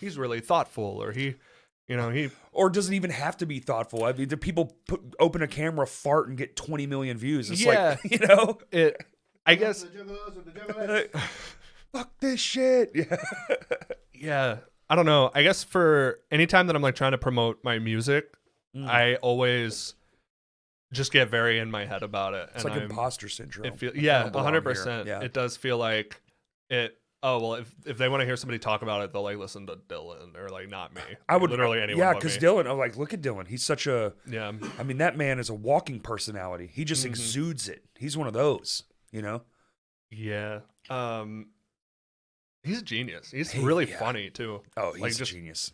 he's really thoughtful," or he Or does it even have to be thoughtful? I mean, do people open a camera, fart, and get 20 million views? It's Yeah. like, you know? I guess The juggalos or the juggalettes. Fuck this shit. Yeah. yeah, I don't know. I guess for anytime that I'm like trying to promote my music, I always just get very in my head about it. It's and like imposter syndrome. It feel, Like, I yeah, don't belong here. 100%. Yeah. It does feel like it. Oh well, if they want to hear somebody talk about it, they'll like listen to Dylan or like not me. I would literally anyone. Yeah, but because me. Dylan, I'm like, look at Dylan. He's such a. Yeah, I mean, that man is a walking personality. He just exudes it. He's one of those, you know? yeah. He's a genius. He's really yeah. funny too. Oh, he's Like, a just- genius.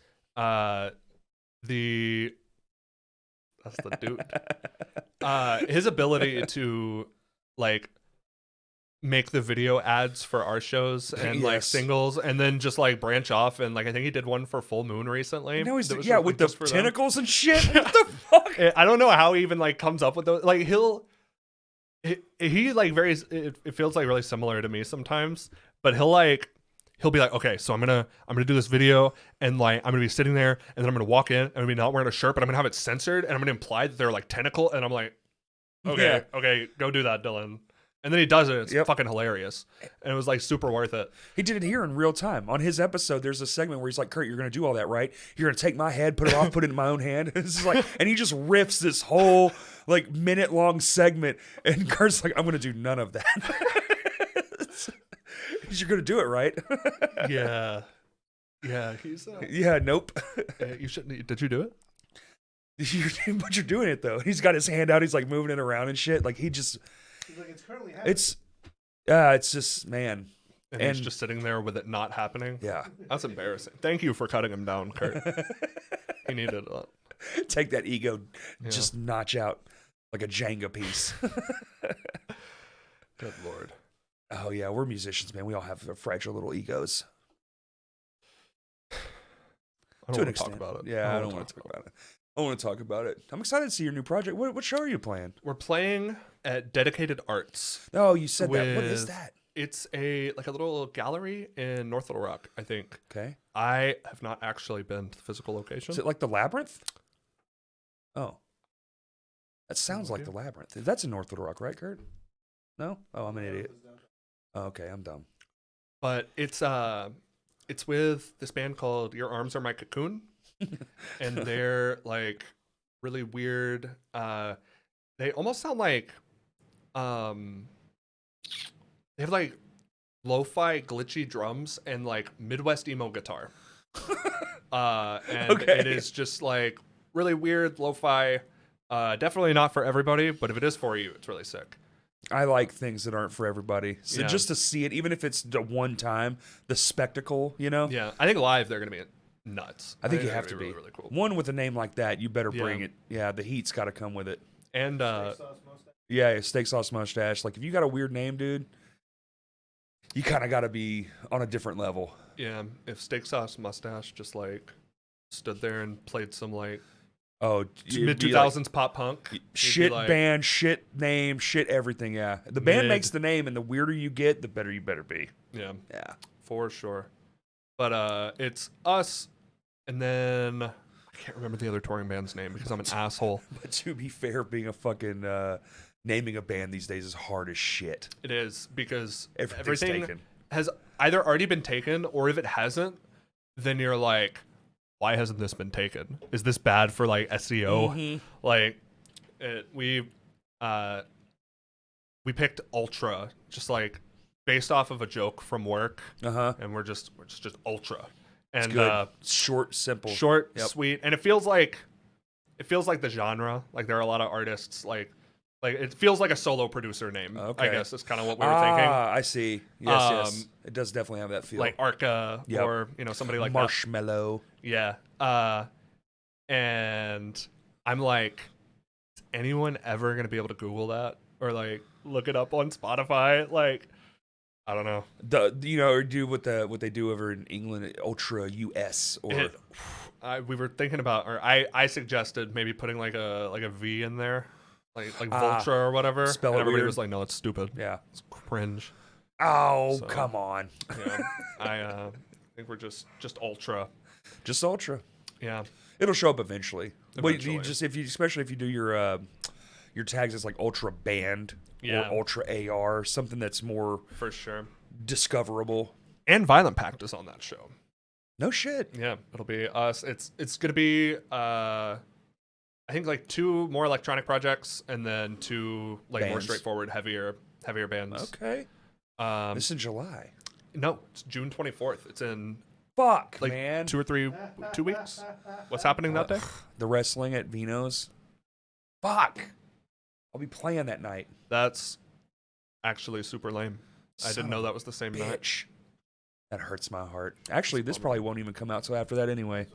That's the dude. His ability to like make the video ads for our shows and like Yes. singles and then just like branch off and like I think he did one for Full Moon recently. No, he's that was yeah, just, with like, the just for them. tentacles and shit. What the fuck? I don't know how he even like comes up with those. Like he like it feels like really similar to me sometimes, but he'll be like, okay, so I'm gonna do this video and like I'm gonna be sitting there and then I'm gonna walk in and I'm gonna be not wearing a shirt, but I'm gonna have it censored and I'm gonna imply that they're like tentacle and I'm like, okay, Yeah. okay, go do that, Dylan. And then he does it. It's Yep. fucking hilarious. And it was like super worth it. He did it here in real time. On his episode, there's a segment where he's like, Kurt, you're going to do all that, right? You're going to take my head, put it off, put it in my own hand. This is like, and he just riffs this whole like minute-long segment. And Kurt's like, I'm going to do none of that. You're going to do it, right? Yeah. Yeah. He's. Yeah, nope. You shouldn't. Did you do it? But you're doing it, though. He's got his hand out. He's like moving it around and shit. Like he just, He's like, it's currently happening. it's just, man. And he's just sitting there with it not happening. Yeah. That's embarrassing. Thank you for cutting him down, Kurt. He needed it. Take that ego, just notch out like a Jenga piece. Good Lord. Oh, yeah. We're musicians, man. We all have fragile little egos. I don't want to talk about it. Yeah, I don't want to talk about it. I want to talk about it. I'm excited to see your new project. What show are you playing? We're playing at Dedicated Arts. Oh, you said that. What is that? It's a little gallery in North Little Rock, I think. Okay. I have not actually been to the physical location. Is it like the Labyrinth? Oh. That sounds like the Labyrinth. That's in North Little Rock, right, Kurt? No? Oh, I'm an idiot. Oh, okay, I'm dumb. But it's with this band called Your Arms Are My Cocoon. And they're like really weird. They almost sound like they have like lo-fi glitchy drums and like Midwest emo guitar. And it is just like really weird lo-fi. Definitely not for everybody, but if it is for you, it's really sick. I like things that aren't for everybody. So Yeah. just to see it, even if it's the one time, the spectacle, you know? Yeah, I think live they're gonna be nuts. I think you they're have to gonna be. really, really cool. One with a name like that, you better Yeah. bring it. Yeah, the heat's got to come with it. And Steak sauce mustache. Yeah, steak sauce mustache. Like, if you got a weird name, dude, you kind of got to be on a different level. yeah, if Steak Sauce Mustache just like stood there and played some like Oh, mid 2000s pop punk, shit like, band, shit name, shit everything. Yeah, the band Mid. makes the name, and the weirder you get, the better you better be. yeah, Yeah. for sure. But it's us, and then I can't remember the other touring band's name because I'm an asshole. But to be fair, being a fucking naming a band these days is hard as shit. It is because Everything's everything taken. has either already been taken, or if it hasn't, then you're like, why hasn't this been taken? Is this bad for like SEO? Mhm. Like, we picked Ultra just like based off of a joke from work, and we're just Ultra, and Good. Short, simple. short, Yep. sweet, and it feels like the genre. Like there are a lot of artists like it feels like a solo producer name. Okay. I guess is kind of what we were thinking. I see. Yes, yes. Um, It does definitely have that feel. Like Arca Yep. or somebody like that. Marshmallow. Yeah. And I'm like, is anyone ever gonna be able to Google that or like look it up on Spotify? Like, I don't know. Or do what they do over in England, Ultra US or We were thinking about, or I suggested maybe putting like a V in there, like Vultra or whatever. spell and it everybody weird. was like, no, it's stupid. yeah. It's cringe. Oh, So- come on. Yeah. I think we're just Ultra. Just Ultra. Yeah. It'll show up eventually. But you Eventually. just especially if you do your tags as like Ultra Band Yeah. or Ultra AR, something that's more For sure. discoverable. And Violent Pact is on that show. No shit. Yeah, it'll be us. It's gonna be I think like 2 more electronic projects and then 2 like more Bands. straightforward, heavier bands. Okay. This is in July. No, it's June 24th. It's in Fuck, like man. 2 weeks. What's happening that day? The wrestling at Vino's. Fuck. I'll be playing that night. That's actually super lame. I Son didn't know of that was the same night. Bitch. That hurts my heart. Actually, this probably won't even come out till after that anyway.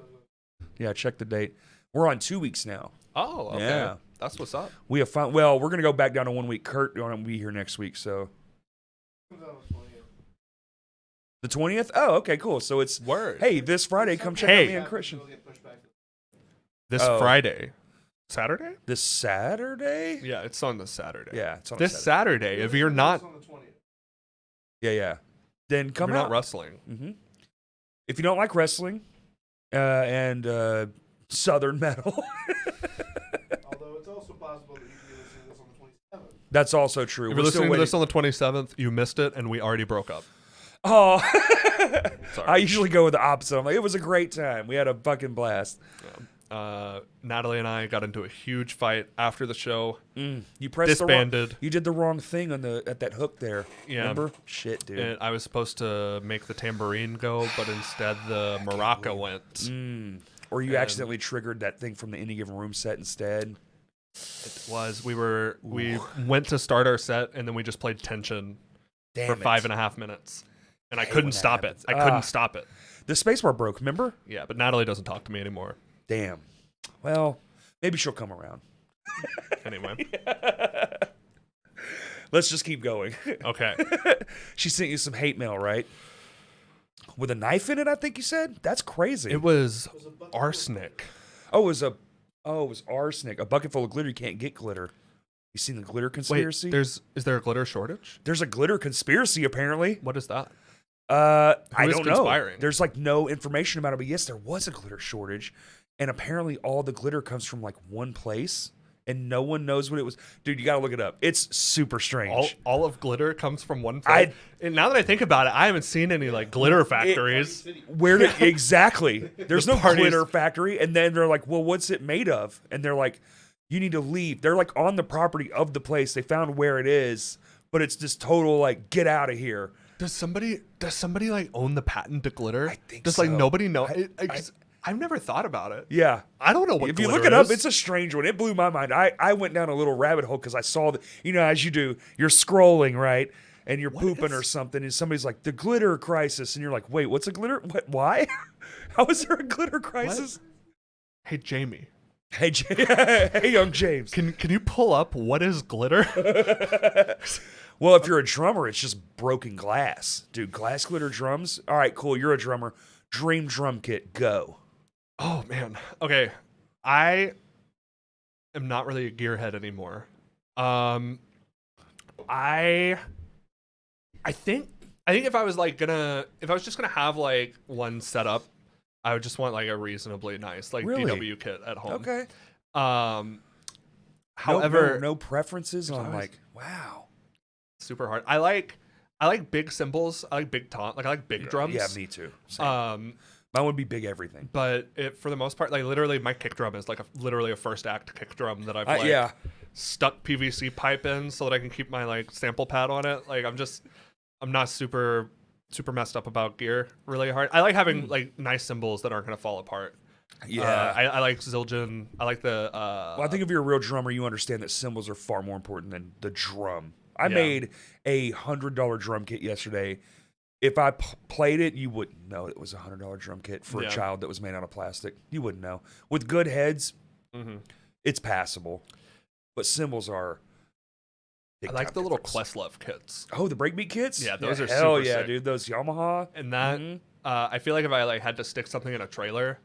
Yeah, check the date. We're on 2 weeks now. Oh, okay. Yeah. That's what's up. We have fun. Well, we're gonna go back down to 1 week. Kurt gonna be here next week, so Comes out on the 20th. the 20th. Oh, okay, cool. So it's Word. hey, this Friday, come check Hey. out me and Christian. It'll get pushed back. This Oh. Friday. Saturday? This Saturday. Yeah, it's on this Saturday. Yeah, it's on This Saturday. Saturday, if you're not It's on the 20th. Yeah. Then come you're out. not wrestling. Mm-hmm. If you don't like wrestling and Southern metal, Although it's also possible that you can be listening to this on the 27th. That's also true. If We're you're still listening to waiting. this on the 27th, you missed it, and we already broke up. Oh, Sorry. I usually go with the opposite. I'm like, it was a great time. We had a fucking blast. Natalie and I got into a huge fight after the show. You pressed Disbanded. You did the wrong thing on at that hook there. Yeah. Remember? Shit, dude. And I was supposed to make the tambourine go, but instead the maraca went. Or you accidentally triggered that thing from the Any Given Room set instead. It was we went to start our set, and then we just played tension for 5.5 minutes, and I couldn't stop it. I couldn't stop it. The spacebar broke. Remember? Yeah, but Natalie doesn't talk to me anymore. Damn. Well, maybe she'll come around. Anyway. Let's just keep going. Okay. She sent you some hate mail, right? With a knife in it, I think you said? That's crazy. It was arsenic. Oh, it was arsenic. A bucket full of glitter. You can't get glitter. You seen the glitter conspiracy? Wait, is there a glitter shortage? There's a glitter conspiracy, apparently. What is that? I is don't conspiring? know. There's like no information about it, but yes, there was a glitter shortage. And apparently all the glitter comes from like one place and no one knows what it was. Dude, you got to look it up. It's super strange. All of glitter comes from one place. And now that I think about it, I haven't seen any like glitter factories. Exactly. There's no parties- glitter factory. And then they're like, well, what's it made of? And they're like, you need to leave. They're like on the property of the place. They found where it is, but it's this total like, get out of here. Does somebody like own the patent to glitter? I think Does like so. nobody know? I've never thought about it. Yeah. I don't know what If you glitter look it up, is. it's a strange one. It blew my mind. I went down a little rabbit hole because I saw as you do, you're scrolling, right? And you're pooping or something, and somebody's like, the glitter crisis. And you're like, wait, what's a glitter? What? Why? How is there a glitter crisis? Hey Jamie, Hey, hey, young James. can you pull up what is glitter? Well, if you're a drummer, it's just broken glass. Dude, glass glitter drums? All right, cool. You're a drummer. Dream drum kit, go. Oh man. Okay. I am not really a gearhead anymore. I think if I was just gonna have like one set up, I would just want like a reasonably nice like Really? DW kit at home. Okay. However, no preferences on always- like, wow. super hard. I like big cymbals. I like big tom. Like I like big drums. Yeah, me too. Same. Mine would be big everything. But for the most part, like literally, my kick drum is like literally a first act kick drum that I've stuck PVC pipe in so that I can keep my like sample pad on it. Like I'm not super messed up about gear really hard. I like having like nice cymbals that aren't gonna fall apart. Yeah. I like Zildjian. I like the. Well, I think if you're a real drummer, you understand that cymbals are far more important than the drum. I Yeah. made a $100 drum kit yesterday. If I played it, you wouldn't know it was a $100 drum kit for a child that was made out of plastic. You wouldn't know. With good heads, it's passable. But cymbals are. I like the little Questlove kits. Oh, the breakbeat kits? Yeah, those are hell super yeah, sick. dude. Those Yamaha. And that I feel like if I like had to stick something in a trailer,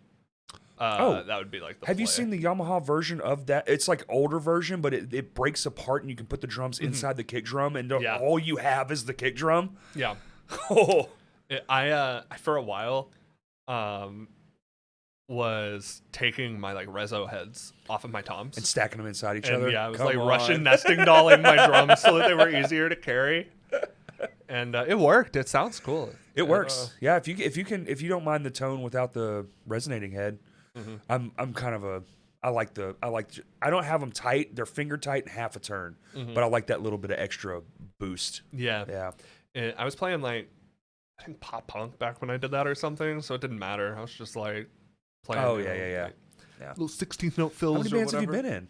that would be like the Have you play. seen the Yamaha version of that? It's like older version, but it breaks apart and you can put the drums inside the kick drum, and all you have is the kick drum. Yeah. Oh, I for a while was taking my like reso heads off of my toms and stacking them inside each and other. yeah, I was Come like on. Russian nesting dolling my drums so that they were easier to carry, and it worked. It sounds cool. It works. Yeah, if you don't mind the tone without the resonating head, I'm kind of a. I don't have them tight. They're finger tight and half a turn, but I like that little bit of extra boost. Yeah. Yeah. And I was playing like I think pop punk back when I did that or something, so it didn't matter. I was just like playing. Oh you know, yeah. like, little 16th note fills. How many or bands have you whatever. been in?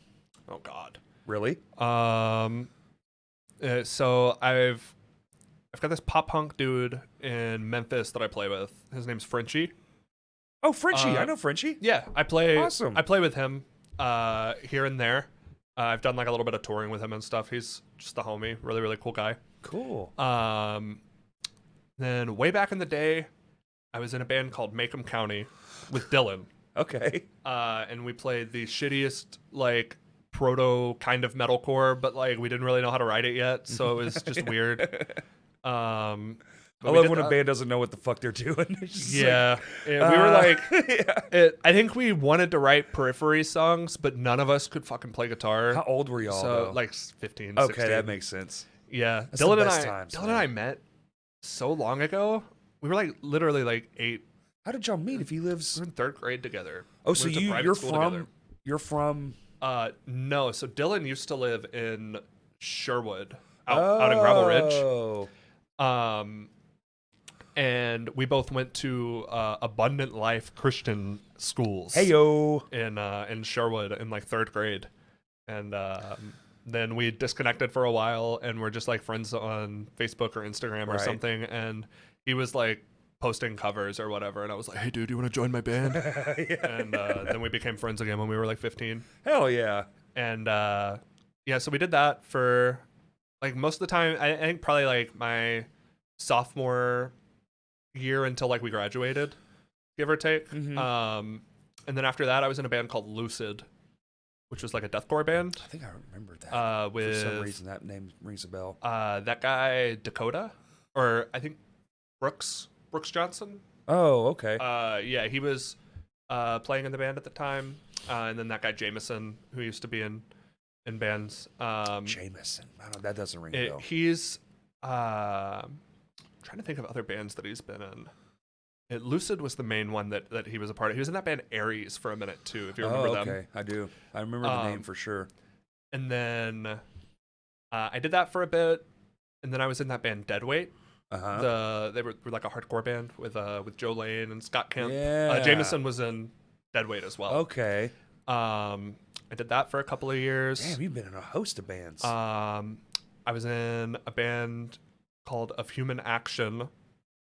Oh God. Really? So I've got this pop punk dude in Memphis that I play with. His name's Frenchie. Oh, Frenchie. I know Frenchie. Yeah, I play. Awesome. I play with him here and there. I've done like a little bit of touring with him and stuff. He's just a homie, really really cool guy. Cool. Then way back in the day, I was in a band called Macomb County with Dylan. Okay. And we played the shittiest like proto kind of metalcore, but like we didn't really know how to write it yet, so it was just weird. I love when a band doesn't know what the fuck they're doing. It's just Yeah, we were like, yeah. I think we wanted to write Periphery songs, but none of us could fucking play guitar. How old were y'all? So though? like 15, okay, 16. that makes sense. Yeah, That's the Dylan and best I, times, Dylan and man. I met so long ago. We were like literally like 8. How did y'all meet? If he We lives, were in 3rd grade together. oh, We so went to private you're school from together. you're from No, so Dylan used to live in Sherwood, out in Gravel Ridge. Oh, And we both went to Abundant Life Christian schools. hey yo. In Sherwood in like 3rd grade, and then we disconnected for a while, and we're just like friends on Facebook or Instagram or Right. something. And he was like posting covers or whatever, and I was like, "Hey, dude, you want to join my band?" Yeah. And then we became friends again when we were like 15. Hell yeah. And yeah, so we did that for like most of the time. I think probably like my sophomore year until like we graduated, give or take. Mhm. And then after that, I was in a band called Lucid, which was like a deathcore band. I think I remember that. With For some reason, that name rings a bell. that guy Dakota, or I think Brooks Johnson. Oh, okay. Yeah, he was playing in the band at the time, and then that guy Jameson, who used to be in bands. Jameson. I don't, that doesn't ring a bell. He's trying to think of other bands that he's been in. Lucid was the main one that he was a part of. He was in that band Aries for a minute too, if you remember them. Okay, I do. I remember the name for sure. And then I did that for a bit, and then I was in that band Deadweight. They were like a hardcore band with Joe Lane and Scott Kemp. Yeah. Jameson was in Deadweight as well. Okay. I did that for a couple of years. Damn, you've been in a host of bands. I was in a band called Of Human Action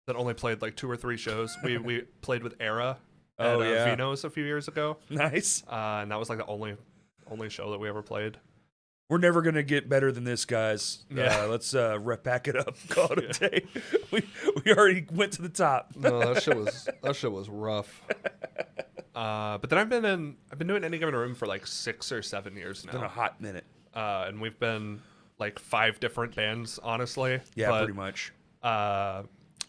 that only played like 2 or 3 shows. We played with Era at Vino's a few years ago. Nice. And that was like the only show that we ever played. We're never gonna get better than this, guys. Yeah. Let's pack it up. Call it a day. We already went to the top. No, that shit was rough. But then I've been doing Any Given Room for like 6 or 7 years now. Been a hot minute. And we've been like 5 different bands, honestly. Yeah, but, pretty much.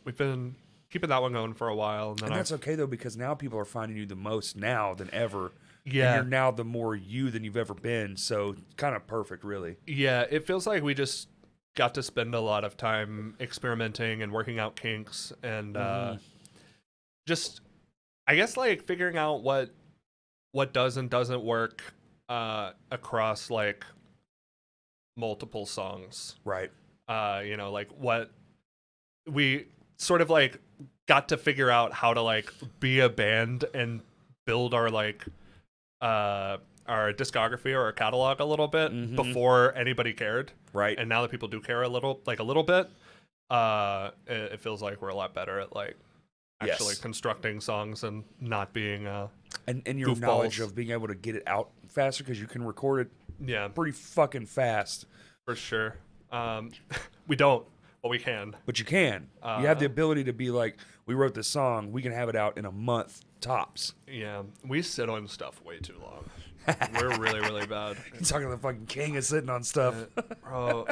We've been keeping that one going for a while, and then And that's okay though, because now people are finding you the most now than ever. Yeah. And you're now the more you than you've ever been. So kind of perfect, really. Yeah, it feels like we just got to spend a lot of time experimenting and working out kinks, and just, I guess, like figuring out what does and doesn't work across like multiple songs. Right. Like what we sort of like got to figure out how to like be a band and build our like our discography or our catalog a little bit before anybody cared. Right. And now that people do care a little bit, it feels like we're a lot better at like actually constructing songs and not being and your goofballs. knowledge of being able to get it out faster, because you can record yeah, it pretty fucking fast. for sure. We don't, but we can. But you can. You have the ability to be like, we wrote this song, we can have it out in a month tops. Yeah, we sit on stuff way too long. We're really, really bad. You're talking the fucking king is sitting on stuff. Bro,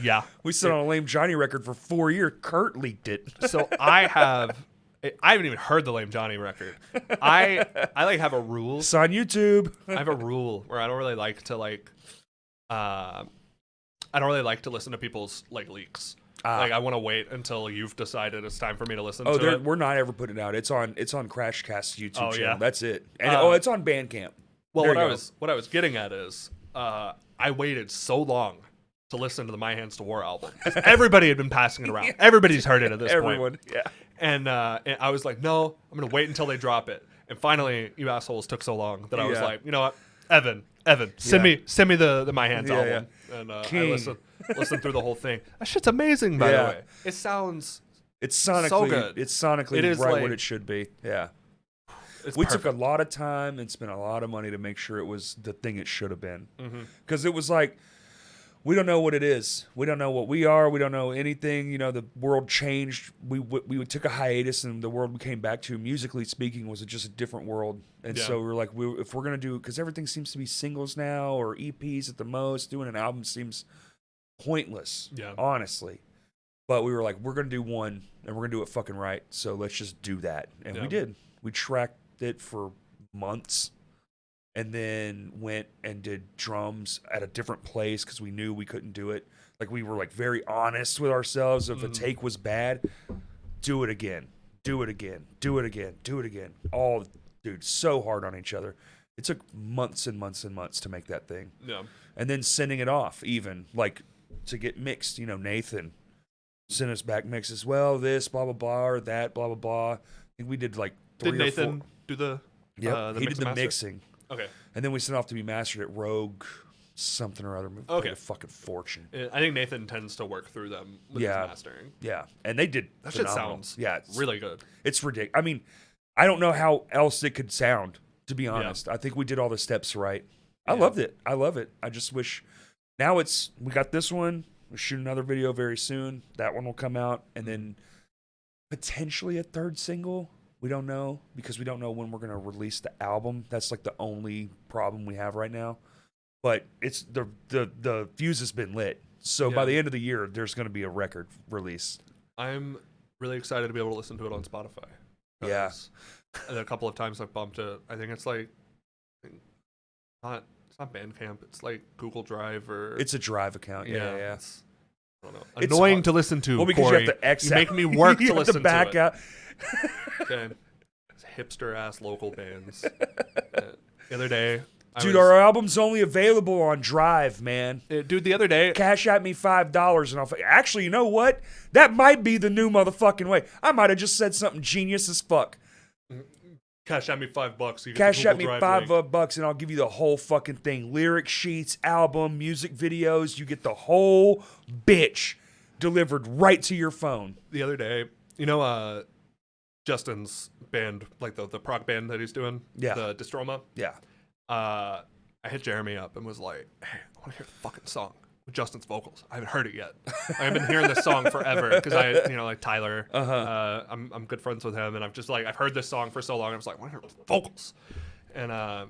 yeah. We sit on a Lame Johnny record for 4 years. Kurt leaked it. So I haven't even heard the Lame Johnny record. I like have a rule. It's on YouTube. I have a rule where I don't really like to listen to people's like leaks. Like I want to wait until you've decided it's time for me to listen to it. We're not ever putting it out. It's on Crashcast's YouTube channel. Yeah? That's it. And it's on Bandcamp. Well, There what you go. I was getting at is I waited so long to listen to the My Hands to War album. Everybody had been passing it around. Everybody's heard it at this Everyone, point. yeah. And I was like, no, I'm going to wait until they drop it. And finally, you assholes took so long that I was Yeah. like, you know what? Evan, send me the My Hands album. And I listened through the whole thing. That shit's amazing, by the way. It sounds It's sonically so good. It's sonically It is right like- what it should be. Yeah. it's We perfect. took a lot of time and spent a lot of money to make sure it was the thing it should have been. Mm-hmm. Because it was like, we don't know what it is. We don't know what we are. We don't know anything. You know, the world changed. We took a hiatus, and the world we came back to, musically speaking, was just a different world. And Yeah. so we were like, if we're going to do, because everything seems to be singles now or EPs at the most, doing an album seems pointless, Yeah. honestly. But we were like, we're gonna do one, and we're gonna do it fucking right. So let's just do that, and we did. We tracked it for months, and then went and did drums at a different place because we knew we couldn't do it. Like we were like very honest with ourselves. If a take was bad, do it again, do it again, do it again, do it again. All dude, so hard on each other. It took months and months and months to make that thing. Yeah. And then sending it off, even like to get mixed. You know, Nathan sent us back mixes. Well, this blah blah blah or that blah blah blah. I think we did like 3 Did or Nathan 4. do the? Yeah, he mix did the and master? mixing. Okay. And then we sent off to be mastered at Rogue something or other. Okay. A fucking fortune. I think Nathan tends to work through them with his mastering. Yeah, and they did That shit phenomenal. sounds really good. It's ridiculous. I mean, I don't know how else it could sound, to be honest. I think we did all the steps right. I loved it. I love it. I just wish now we got this one. We'll shoot another video very soon. That one will come out, and then potentially a third single. We don't know because we don't know when we're gonna release the album. That's like the only problem we have right now. But it's the fuse has been lit. So by the end of the year, there's gonna be a record release. I'm really excited to be able to listen to it on Spotify. Yeah. And a couple of times I've bumped it. I think it's like it's not Bandcamp. It's like Google Drive or It's a Drive account. Yeah. It's, I don't know. It's Annoying hard. to listen to. Well, because Corey. you have to X You out. make me work You to have listen back to it. out. Okay. It's hipster ass local bands. The other day, Dude, our album's only available on Drive, man. dude, the other day, Cash at me $5 and I'll. Actually, you know what? That might be the new motherfucking way. I might have just said something genius as fuck. cash at me $5. So you get Cash the at me Google Drive link. $5 and I'll give you the whole fucking thing. Lyric sheets, album, music videos. You get the whole bitch delivered right to your phone. The other day, you know, Justin's band, like the prog band that he's doing, the Distroma. Yeah. I hit Jeremy up and was like, "Hey, I want to hear the fucking song with Justin's vocals. I haven't heard it yet. I've been hearing this song forever because like Tyler, I'm good friends with him, and I've heard this song for so long. I was like, I want to hear the vocals." And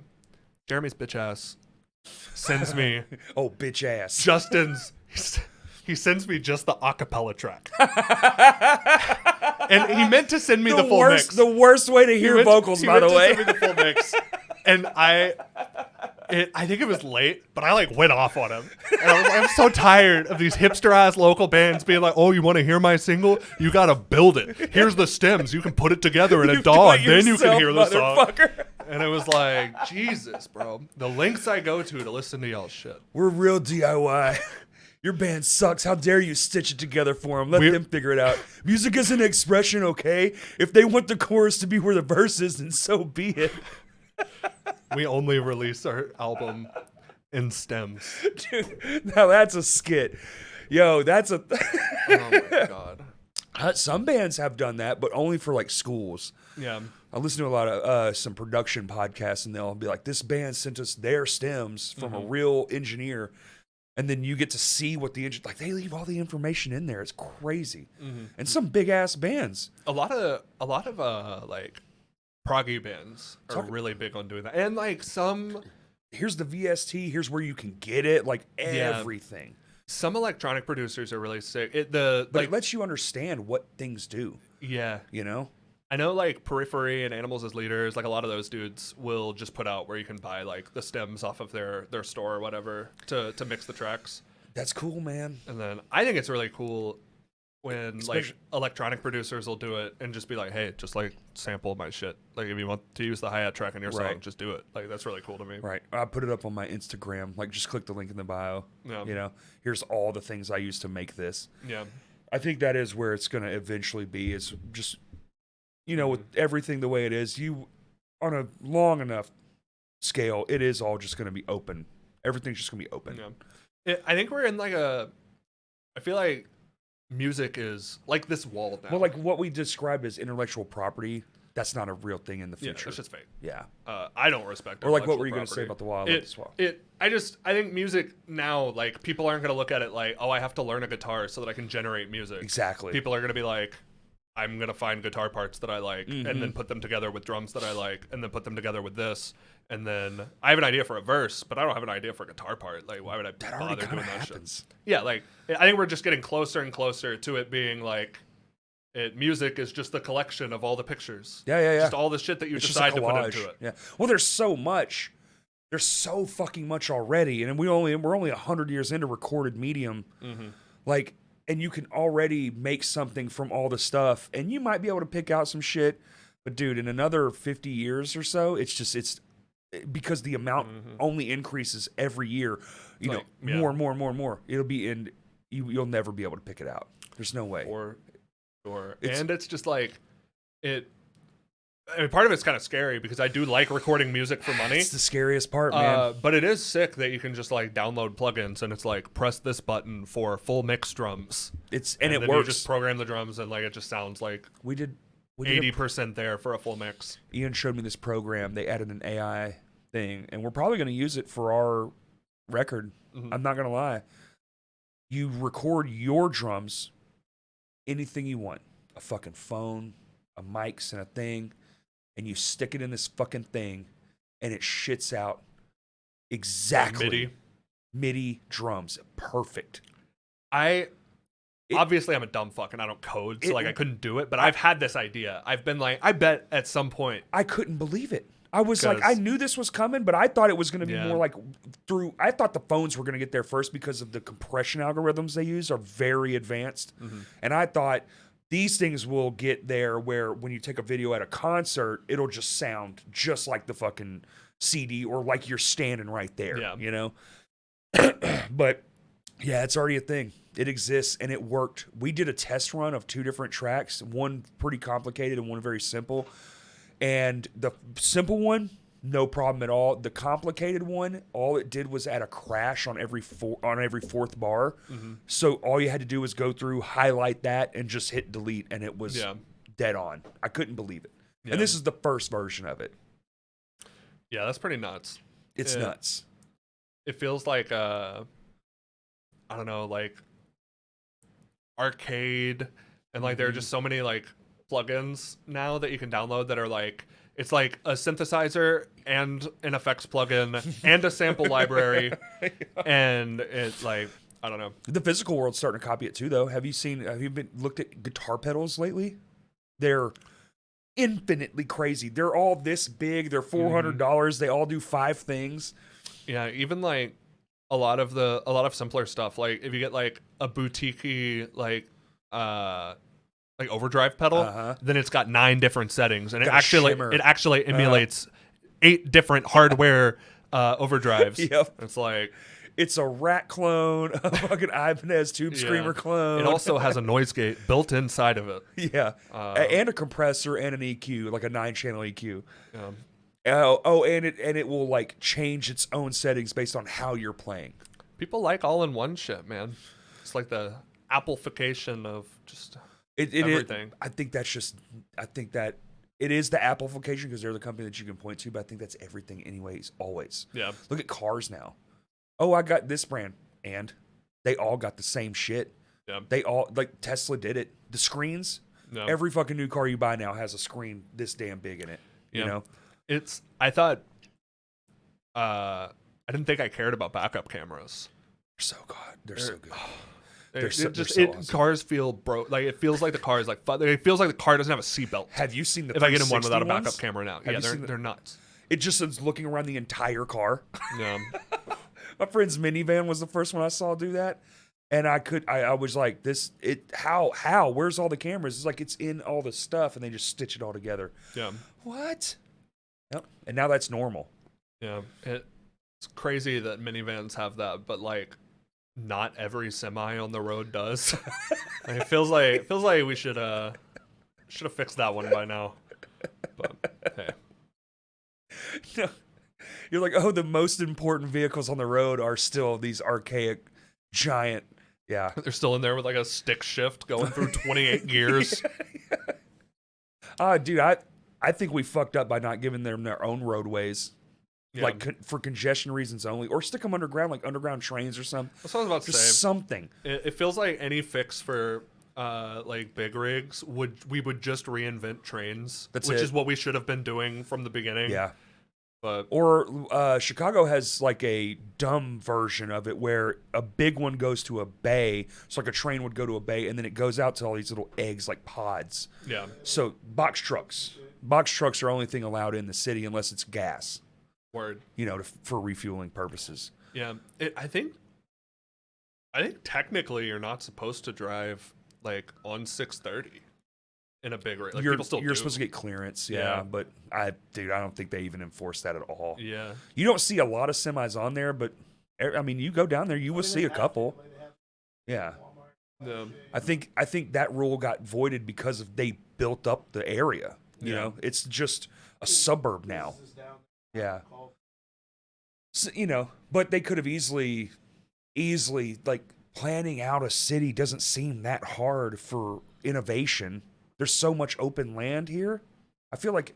Jeremy's bitch ass sends me Oh, bitch ass. Justin's. He sends me just the acapella track, and he meant to send me the full mix. The worst way to hear vocals, by the way. He meant to send me the full mix, and I think it was late, but I like went off on him. And I was like, I'm so tired of these hipster ass local bands being like, "Oh, you want to hear my single? You gotta build it. Here's the stems. You can put it together in a DAW, and then you can hear the song." And it was like, Jesus, bro. The links I go to listen to y'all's shit. We're real DIY. Your band sucks. How dare you stitch it together for them? Let them figure it out. Music is an expression, okay? If they want the chorus to be where the verse is, then so be it. We only release our album in stems. Dude, now that's a skit. Yo, that's a... Oh my God. Some bands have done that, but only for like schools. Yeah. I listen to a lot of some production podcasts, and they'll be like, this band sent us their stems from a real engineer. And then you get to see what the engine, like they leave all the information in there. It's crazy. And some big ass bands. A lot of like proggy bands are really big on doing that. And like Here's the VST, here's where you can get it, like everything. Some electronic producers are really sick. It lets you understand what things do. Yeah. You know? I know like Periphery and Animals as Leaders, like a lot of those dudes will just put out where you can buy like the stems off of their store or whatever to mix the tracks. That's cool, man. And then I think it's really cool when like electronic producers will do it and just be like, "Hey, just like sample my shit. Like if you want to use the hi-hat track in your song, just do it." Like that's really cool to me. Right. I put it up on my Instagram. Like just click the link in the bio. Yeah. You know, here's all the things I used to make this. Yeah. I think that is where it's going to eventually be, is just, you know, with everything the way it is, you, on a long enough scale, it is all just going to be open. Everything's just going to be open. Yeah. I think we're in like I feel like music is like this wall now. Well, like what we describe as intellectual property, that's not a real thing in the future. Yeah, it's just fake. Yeah. I don't respect it. Or like what were you going to say about the wall? I think music now, like people aren't going to look at it like, "Oh, I have to learn a guitar so that I can generate music." Exactly. People are going to be like, I'm gonna find guitar parts that I like, and then put them together with drums that I like, and then put them together with this, and then I have an idea for a verse, but I don't have an idea for a guitar part. Like, why would I bother doing that shit? Yeah, like I think we're just getting closer and closer to it being like, music is just the collection of all the pictures. Yeah. Just all the shit that you decide to put into it. Yeah. Well, there's so much. There's so fucking much already, and we're only 100 years into recorded medium. Like. And you can already make something from all the stuff, and you might be able to pick out some shit. But dude, in another 50 years or so, it's because the amount only increases every year. You know, more and more and more and more. It'll be you'll never be able to pick it out. There's no way. Sure. And it's just like it. I mean, part of it's kind of scary because I do like recording music for money. It's the scariest part, man. But it is sick that you can just like download plugins and it's like press this button for full mix drums. And it then works. You just program the drums and like it just sounds like we did 80% there for a full mix. Ian showed me this program. They added an AI thing, and we're probably going to use it for our record. I'm not going to lie. You record your drums, anything you want, a fucking phone, a mics, and a thing. And you stick it in this fucking thing, and it shits out exactly MIDI drums. Perfect. Obviously I'm a dumb fuck and I don't code, so like I couldn't do it. But I've had this idea. I've been like, I bet at some point. I couldn't believe it. I was like, I knew this was coming, but I thought it was going to be more like I thought the phones were going to get there first because of the compression algorithms they use are very advanced, and I thought. These things will get there where when you take a video at a concert, it'll just sound just like the fucking CD or like you're standing right there, you know? But yeah, it's already a thing. It exists and it worked. We did a test run of 2 different tracks, one pretty complicated and one very simple. And the simple one, no problem at all. The complicated one, all it did was add a crash on every fourth bar. So all you had to do was go through, highlight that, and just hit delete, and it was dead on. I couldn't believe it. And this is the first version of it. Yeah, that's pretty nuts. It's nuts. It feels like I don't know, like arcade, and like there are just so many like plugins now that you can download that are like. It's like a synthesizer and an effects plugin and a sample library, and it's like I don't know. The physical world's starting to copy it too, though. Have you looked at guitar pedals lately? They're infinitely crazy. They're all this big. They're $400. They all do 5 things. Yeah, even like a lot of simpler stuff. Like if you get like a boutique-y like overdrive pedal, then it's got 9 different settings, and it actually emulates 8 different hardware overdrives. It's like it's a Rat clone, a fucking Ibanez Tube Screamer clone. It also has a noise gate built inside of it. Yeah, and a compressor and an EQ, like a 9-channel EQ. And it will like change its own settings based on how you're playing. People like all-in-one shit, man. It's like the Apple-fication of just. Everything. I think that it is the Apple-fication because they're the company that you can point to, but I think that's everything anyways, always. Yeah. Look at cars now. Oh, I got this brand. And they all got the same shit. Yeah. They all, like Tesla did it. The screens, every fucking new car you buy now has a screen this damn big in it. You know? I thought, I didn't think I cared about backup cameras. They're so good. Awesome. Cars feel broke. Like it feels like the car is like. It feels like the car doesn't have a seatbelt. Have you seen the? If I get in one without a ones? backup camera now, they're nuts. It just is looking around the entire car. Yeah. My friend's minivan was the first one I saw do that, and I was like, how? Where's all the cameras? It's like it's in all the stuff, and they just stitch it all together. Yeah. What? Yep. And now that's normal. Yeah. It's crazy that minivans have that, but like. Not every semi on the road does. Like, it feels like we should have fixed that one by now. But hey, no, you're like, oh, the most important vehicles on the road are still these archaic, giant. Yeah, they're still in there with like a stick shift going through 28 gears. Dude, I think we fucked up by not giving them their own roadways. Yeah. Like for congestion reasons only, or stick them underground, like underground trains or something. That's what I was about to say. Something. It feels like any fix for like big rigs, we would just reinvent trains, That's which it. is what we should have been doing from the beginning. Yeah. But Or Chicago has like a dumb version of it where a big one goes to a bay. So like a train would go to a bay and then it goes out to all these little eggs like pods. yeah, So box trucks. Box trucks are only thing allowed in the city unless it's gas, word. for refueling purposes. Yeah, I think technically you're not supposed to drive like on 630 in a big rig. Like people still You're do. supposed to get clearance, Yeah. but I don't think they even enforce that at all. Yeah, You don't see a lot of semis on there, but I mean, you go down there, you will see a couple. Yeah. the I think that rule got voided because they built up the area. You Yeah. know, it's just a suburb now. Yeah. So, but they could have easily like planning out a city doesn't seem that hard for innovation. There's so much open land here. I feel like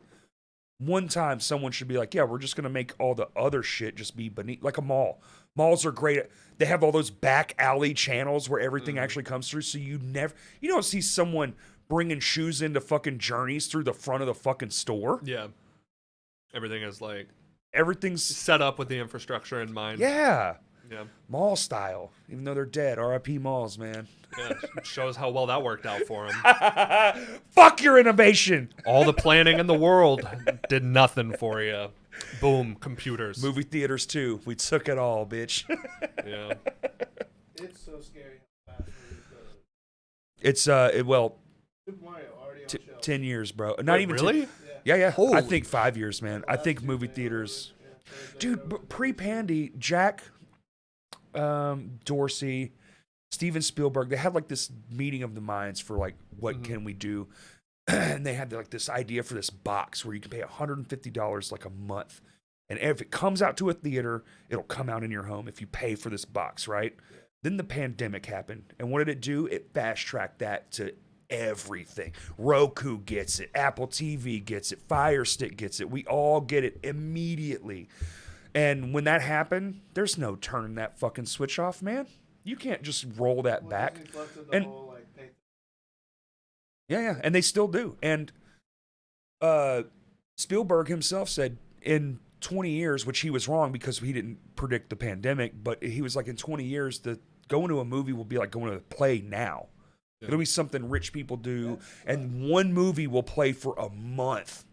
one time someone should be like, yeah, we're just going to make all the other shit just be beneath, like a mall. Malls are great. They have all those back alley channels where everything actually comes through. So you don't see someone bringing shoes into fucking Journeys through the front of the fucking store. yeah, everything is like Everything's, set up with the infrastructure in mind. yeah, Yeah. mall style, even though they're dead. RIP malls, man. Yeah, it shows how well that worked out for him. Fuck your innovation. All the planning in the world did nothing for you. Boom, computers. Movie theaters too. We took it all, bitch. Yeah. It's so scary how fast movies go. It's Super Mario already on shelves. 10 years, bro. Not Wait, even really? 10. Yeah. I Holy think 5 years, man. I think movie theaters. Dude, pre-Pandy, Jack Dorsey, Steven Spielberg, they had like this meeting of the minds for like what can we do, and they had like this idea for this box where you can pay $150 like a month, and if it comes out to a theater, it'll come out in your home if you pay for this box, right? Then the pandemic happened, and what did it do? It fast-tracked that to everything. Roku gets it, Apple TV gets it, Fire Stick gets it. We all get it immediately. And when that happened, there's no turning that fucking switch off, man. You can't just roll that back. And yeah, and they still do. And Spielberg himself said in 20 years, which he was wrong because he didn't predict the pandemic, but he was like, in 20 years, going to a movie will be like going to a play now. Yeah. It'll be something rich people do, and one movie will play for a month.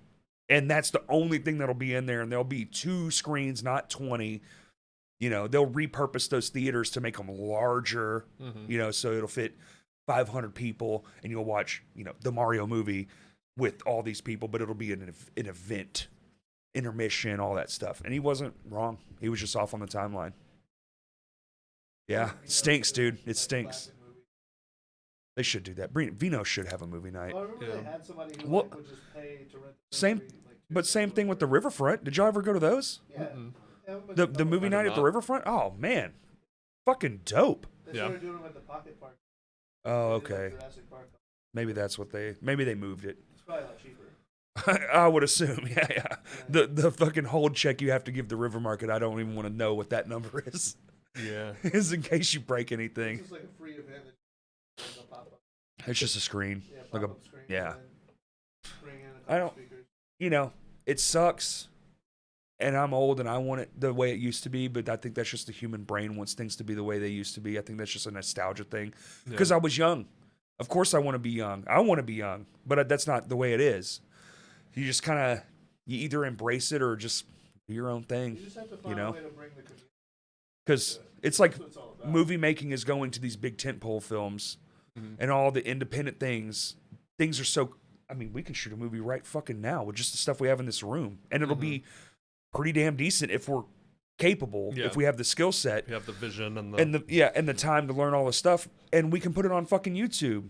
And that's the only thing that'll be in there, and there'll be 2 screens, not 20. They'll repurpose those theaters to make them larger, so it'll fit 500 people, and you'll watch, the Mario movie with all these people, but it'll be an event, intermission, all that stuff. And he wasn't wrong. He was just off on the timeline. Yeah, it stinks, dude. It stinks. They should do that. Vino should have a movie night. Well, I remember they had somebody who Well, would just pay to rent the Same, movie, like, but same thing with the Riverfront. Did y'all ever go to those? Yeah. Mm-mm. The movie I night did at the not. Riverfront? Oh man, fucking dope. They Yeah. started doing them at the Pocket Park. Oh, They did okay. Jurassic Park. Maybe that's what maybe they moved it. It's probably a lot cheaper. I would assume, yeah. The fucking hold check you have to give the River Market, I don't even want to know what that number is. Yeah. Is in case you break It's anything. just like a free event that will pop up. It's just a screen. Yeah, Like a pop-up screen. yeah. And then bring in a I couple don't- speakers. It sucks. And I'm old and I want it the way it used to be, but I think that's just the human brain wants things to be the way they used to be. I think that's just a nostalgia thing. Because I was young. Of course I want to be young. I want to be young, but that's not the way it is. You just kind of, you either embrace it or just do your own You thing. just have to find know? a way to bring the community. Because it's like That's what it's all about. movie making is going to these big tentpole films and all the independent things. Things are so, I mean, we can shoot a movie right fucking now with just the stuff we have in this room. And it'll be pretty damn decent if we're capable, Yeah. if we have the skill set. You have the vision and And the time to learn all this stuff, and we can put it on fucking YouTube.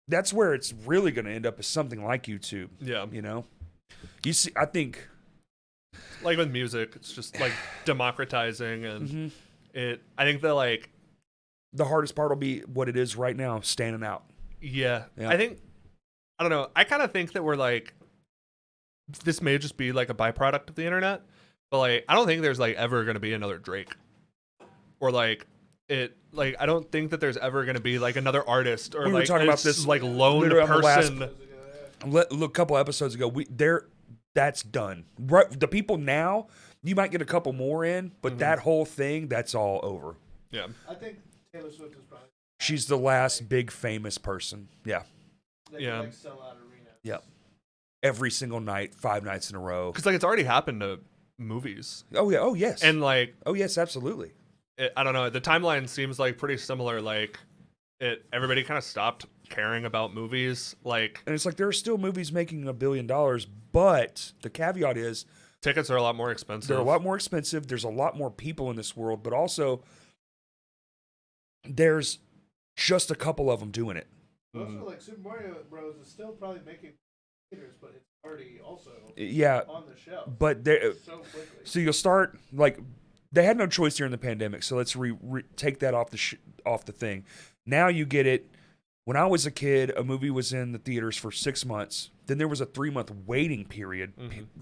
That's where it's really going to end up, as something like YouTube. yeah. You see, I think Like with music, it's just like democratizing and I think that like the hardest part will be what it is right now, standing out. yeah. Yeah. I don't know. I kind of think that we're like this may just be like a byproduct of the internet, but like I don't think there's like ever going to be another Drake or like it like I don't think that there's ever going to be like another artist or We were like talking about this like lone literally on the last- person. A couple episodes ago, that's done. Right, the people now, you might get a couple more in, but that whole thing, that's all over. Yeah. I think Taylor Swift is probably She's the last big famous person. Yeah. that Yeah. can, like, sell out arenas. Yep. Every single night, 5 nights in a row. Because like it's already happened to movies, Oh yeah. Oh yes. and like oh yes, absolutely. I don't know, the timeline seems like pretty similar. Like everybody kind of stopped caring about movies. Like And it's like there are still movies making $1 billion, but the caveat is tickets are a lot more expensive. they're a lot more expensive. There's a lot more people in this world, but also there's just a couple of them doing it. But also, like, Super Mario Bros. Is still probably making theaters, but it's already also Yeah, on the shelf but there. so quickly. So you'll start like they had no choice during the pandemic. So let's take that off the thing. Now you get it. When I was a kid, a movie was in the theaters for 6 months. Then there was a 3-month waiting period,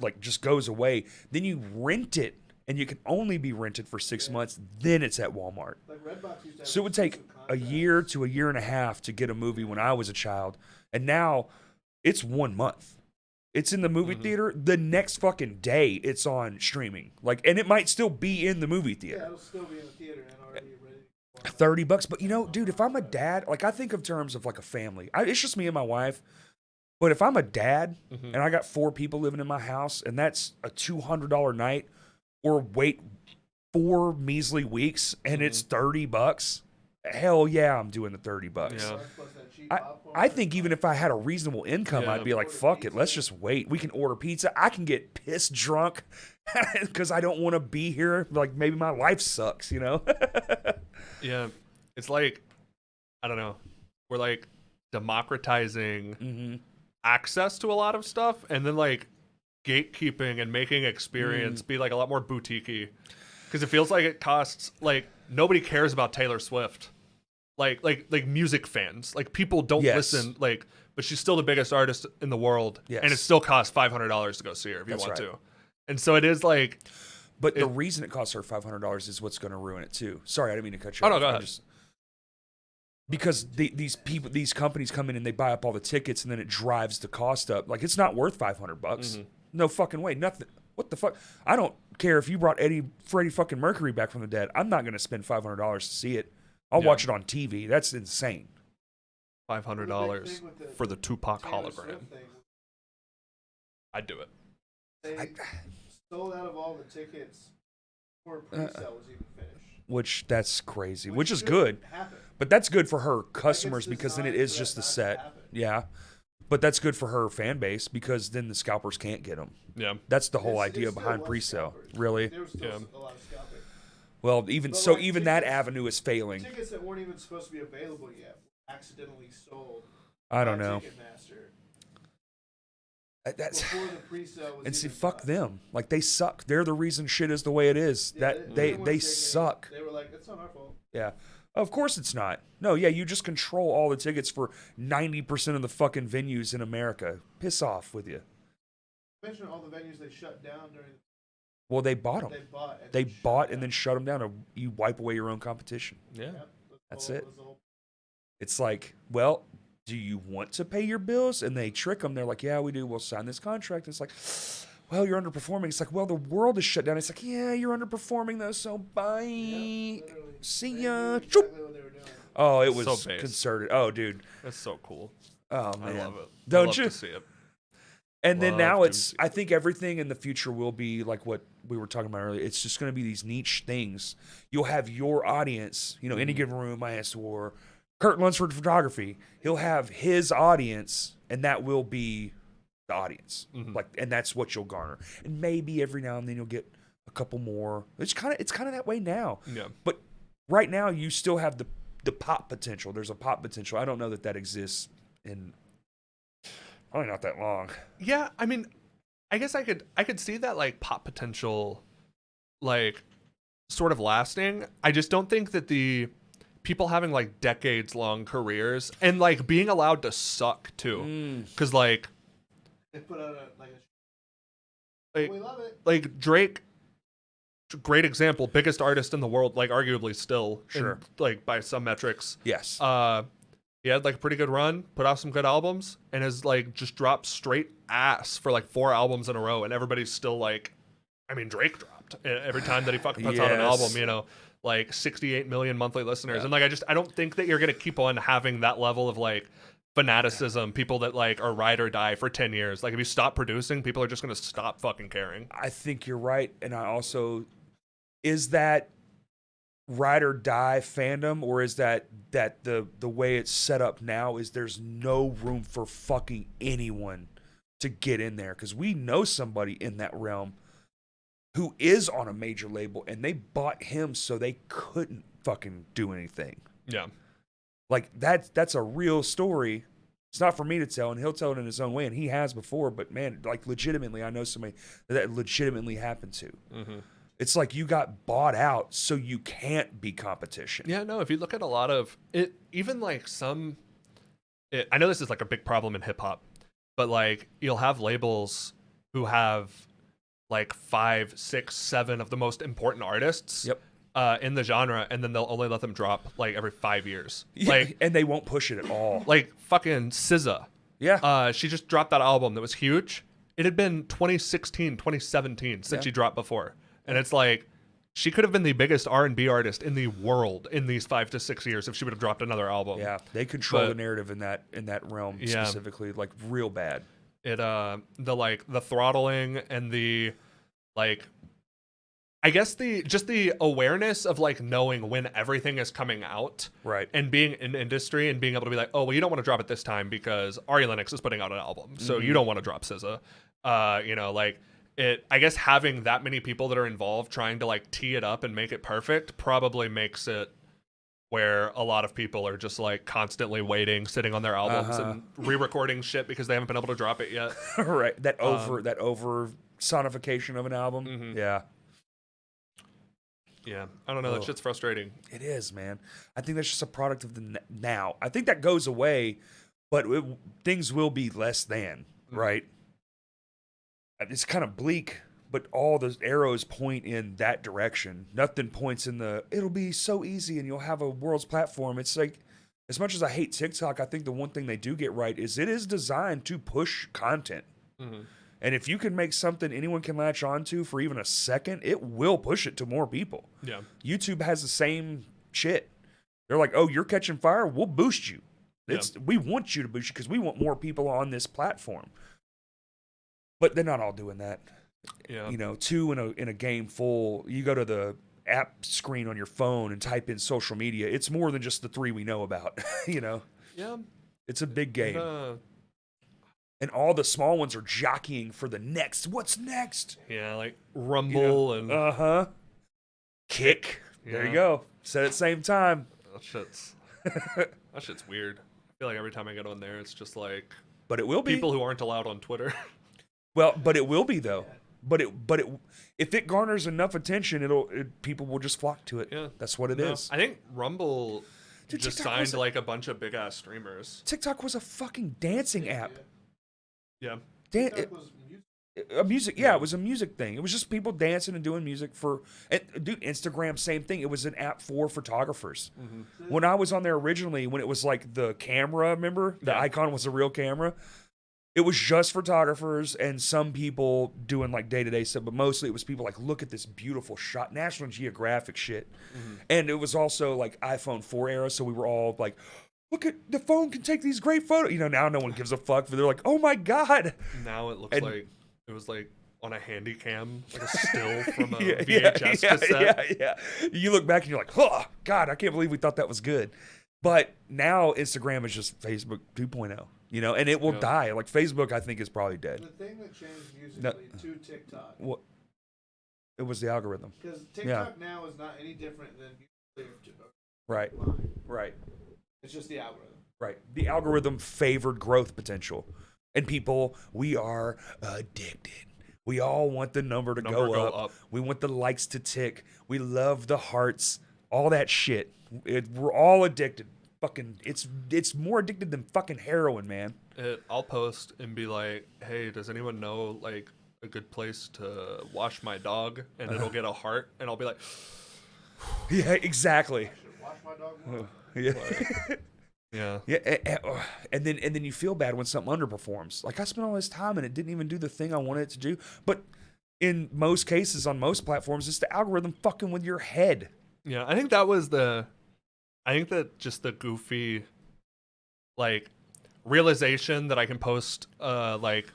like just goes away. Then you rent it, and you can only be rented for 6 months. Then it's at Walmart. Like Redbox used to have So it would take exclusive a contracts. year to a year and a half to get a movie when I was a child, and now it's 1 month. It's in the movie theater. The next fucking day, it's on streaming. Like, and it might still be in the movie Yeah, theater. it'll still be in the theater and already ready. $30, but you know, dude, if I'm a dad, like I think of terms of like a family. It's just me and my wife. But if I'm a dad and I got 4 people living in my house, and that's a $200 night, or wait 4 measly weeks and it's $30, hell yeah, I'm doing the $30. Yeah. Plus that cheap popcorn. I think even if I had a reasonable income, Yeah. I'd be like, fuck it, let's just wait. We can order pizza. I can get pissed drunk because I don't want to be here. Like maybe my life sucks, you know? Yeah, it's like I don't know. We're like democratizing access to a lot of stuff, and then like gatekeeping and making experience be like a lot more boutiquey. Because it feels like it costs like nobody cares about Taylor Swift. Like music fans, like people don't Yes. listen. Like, but she's still the biggest artist in the world, Yes. and it still costs $500 to go see her if you That's want right. to. And so it is like, But the reason it costs her $500 is what's going to ruin it too. Sorry, I didn't mean to cut you Oh, off. no, go I'm ahead. Because these companies come in and they buy up all the tickets, and then it drives the cost up. Like it's not worth $500. No fucking way. Nothing. What the fuck? I don't care if you brought Freddie fucking Mercury back from the dead. I'm not going to spend $500 to see it. I'll Yeah. watch it on TV. That's insane. $500 for the Tupac Taylor hologram. Swift thing, I'd do it. they sold out of all the tickets before pre-sale was even finished. Which that's crazy. Which is shouldn't good. happen. But that's good for her customers because then it designed is for just the that not to set. happen. Yeah. But that's good for her fan base because then the scalpers can't get them. Yeah. That's the whole It's- idea it's still behind less pre-sale. scalpers. Really? There was still Yeah. a lot of scalping. Well, even But so, like even that tickets- avenue is failing. Tickets that weren't even supposed to be available yet were accidentally sold. I don't by know. Ticketmaster That's before the pre-sale was and see, even fuck done. them. Like they suck. They're the reason shit is the way it is. Yeah, That they they weren't suck. They were like, it's not our fault. Yeah. Of course it's not. No, yeah, you just control all the tickets for 90% of the fucking venues in America. Piss off with you. Mention all the venues they shut down during. Well, they bought them. They bought. And They then shut bought down. and then shut them down. Or you wipe away your own competition. Yeah. Yep, That's the it. was the whole- It's like, well, do you want to pay your bills? And they trick them. They're like, yeah, we do. We'll sign this contract. It's like, well, you're underperforming. It's like, well, the world is shut down. It's like, yeah, you're underperforming though. So bye. Yeah, literally. See They ya. knew exactly what they were doing. Oh, it was So based. concerted. Oh, dude. That's so cool. Oh I man. love it. Don't I love you? to see it. And then Love now to it's, see I think everything in the future will be like what we were talking about earlier. It's just going to be these niche things. You'll have your audience, you know, Any Given Room, My Ass or Kurt Lunsford Photography. He'll have his audience, and that will be the audience. Like, and that's what you'll garner. And maybe every now and then you'll get a couple more. It's kind of that way now. Yeah. But right now you still have the pop potential. There's a pop potential. I don't know that exists in probably not that long. Yeah, I mean, I guess I could see that like pop potential, like sort of lasting. I just don't think that the people having like decades long careers and like being allowed to suck too, because like They put out a we love it. like Drake great example, biggest artist in the world, like arguably still, Sure. like by some metrics. Yes. He had like a pretty good run, put out some good albums, and has like just dropped straight ass for like 4 albums in a row, and everybody's still like, I mean, Drake dropped every time that he fucking puts out an Yes. album, you know, like 68 million monthly listeners, Yeah. and like I don't think that you're gonna keep on having that level of like fanaticism, people that like are ride or die for 10 years. Like if you stop producing, people are just gonna stop fucking caring. I think you're right, and I also is that ride or die fandom, or is that the way it's set up now is there's no room for fucking anyone to get in there, because we know somebody in that realm who is on a major label and they bought him so they couldn't fucking do anything. Yeah. Like that's a real story. It's not for me to tell, and he'll tell it in his own way, and he has before, but man, like legitimately, I know somebody that legitimately happened to. Mm-hmm. It's like you got bought out so you can't be competition. Yeah, no, if you look at a lot of it, even like I know this is like a big problem in hip hop, but like you'll have labels who have like 5, 6, 7 of the most important artists Yep. In the genre, and then they'll only let them drop like every 5 years. Yeah, Like and they won't push it at all. like fucking SZA. Yeah. She just dropped that album that was huge. It had been 2016, 2017 since Yeah. she dropped before. And it's like she could have been the biggest R&B artist in the world in these 5 to 6 years if she would have dropped another album. Yeah. They control But- the narrative in that realm Yeah. specifically, like real bad. It the throttling and the like, I guess the awareness of like knowing when everything is coming out, Right. and being in industry and being able to be like, oh well, you don't want to drop it this time because Ari Lennox is putting out an album, so you don't want to drop SZA. You know, like it. I guess having that many people that are involved trying to like tee it up and make it perfect probably makes it where a lot of people are just like constantly waiting, sitting on their albums and re-recording shit because they haven't been able to drop it yet. Right. That over sonification of an album. Mhm. Yeah. Yeah, I don't know. That Ugh. shit's frustrating. It is, man. I think that's just a product of the now. I think that goes away, but things will be less than, right? It's kind of bleak, but all the arrows point in that direction. Nothing points in it'll be so easy and you'll have a world's platform. It's like, as much as I hate TikTok, I think the one thing they do get right is it is designed to push content. Mm-hmm. And if you can make something anyone can latch onto for even a second, it will push it to more people. Yeah. YouTube has the same shit. They're like, oh, you're catching fire? We'll boost you. We want you to boost you because we want more people on this platform. But they're not all doing that. Yeah. You know, 2 in a game full, you go to the app screen on your phone and type in social media. It's more than just the 3 we know about. You know, Yeah. it's a big game. Uh, And all the small ones are jockeying for the next. What's next? yeah, like Rumble and Kick. There Yeah. you go. Said at the same time. that shit's weird. I feel like every time I get on there, it's just like But it will be. people who aren't allowed on Twitter. Well, but it will be though. But if it garners enough attention, people will just flock to it. Yeah. That's what it is. I think Rumble Dude, just TikTok signed was- like a bunch of big ass streamers. TikTok was a fucking dancing app. Yeah. That was music. A music, yeah, it was a music thing. It was just people dancing and doing music dude, Instagram, same thing. It was an app for photographers. Mm-hmm. When I was on there originally, when it was like the camera, remember? The Yeah. icon was a real camera. It was just photographers and some people doing like day-to-day stuff, but mostly it was people like, look at this beautiful shot, National Geographic shit. And it was also like iPhone 4 era, so we were all like, look at the phone can take these great photos. You know, now no one gives a fuck, but they're like, oh my God. Now it looks And- like it was like on a handy cam, like a still from a Yeah, VHS cassette. Yeah. You look back and you're like, oh, God, I can't believe we thought that was good. But now Instagram is just Facebook 2.0, you know, and it will Yeah. die. Like Facebook, I think, is probably dead. The thing that changed musically to TikTok, What? It was the algorithm. because TikTok now is not any different than music Right. line. Right. It's just the algorithm. Right. The algorithm favored growth potential. And people, we are addicted. We all want the number to go up. We want the likes to tick. We love the hearts. All that shit. We're all addicted. Fucking, it's more addicted than fucking heroin, man. I'll post and be like, hey, does anyone know like a good place to wash my dog, and it'll get a heart, and I'll be like, Yeah, exactly. I should wash my dog more. Yeah. yeah, Yeah, and then you feel bad when something underperforms. Like I spent all this time and it didn't even do the thing I wanted it to do. But in most cases, on most platforms, it's the algorithm fucking with your head. yeah. I think that just the goofy, like, realization that I can post, like,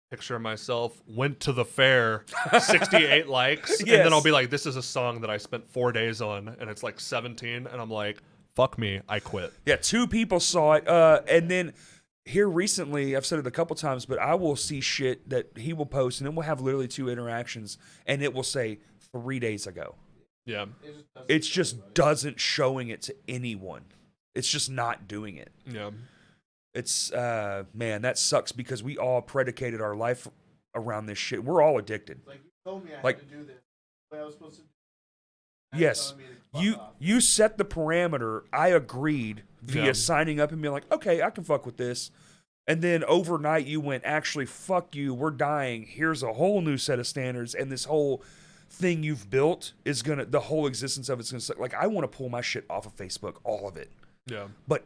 picture of myself went to the fair, 68 likes, and Yes. then I'll be like, this is a song that I spent 4 days on, and it's like 17, and I'm like, fuck me, I quit. Yeah, 2 people saw it, and then here recently, I've said it a couple times, but I will see shit that he will post, and then we'll have literally 2 interactions, and it will say 3 days ago. Yeah, It just doesn't showing it to anyone. It's just not doing it. yeah, It's man, that sucks because we all predicated our life around this shit. We're all addicted. Like you told me I Like- had to do this. The way I was supposed to do it. Yes, Telling me to fuck you off. you set the parameter. I agreed via Yeah. signing up and being like, okay, I can fuck with this. And then overnight you went, actually, fuck you. We're dying. Here's a whole new set of standards, and this whole thing you've built is gonna. The whole existence of it's gonna suck. Like I want to pull my shit off of Facebook, all of it. yeah. But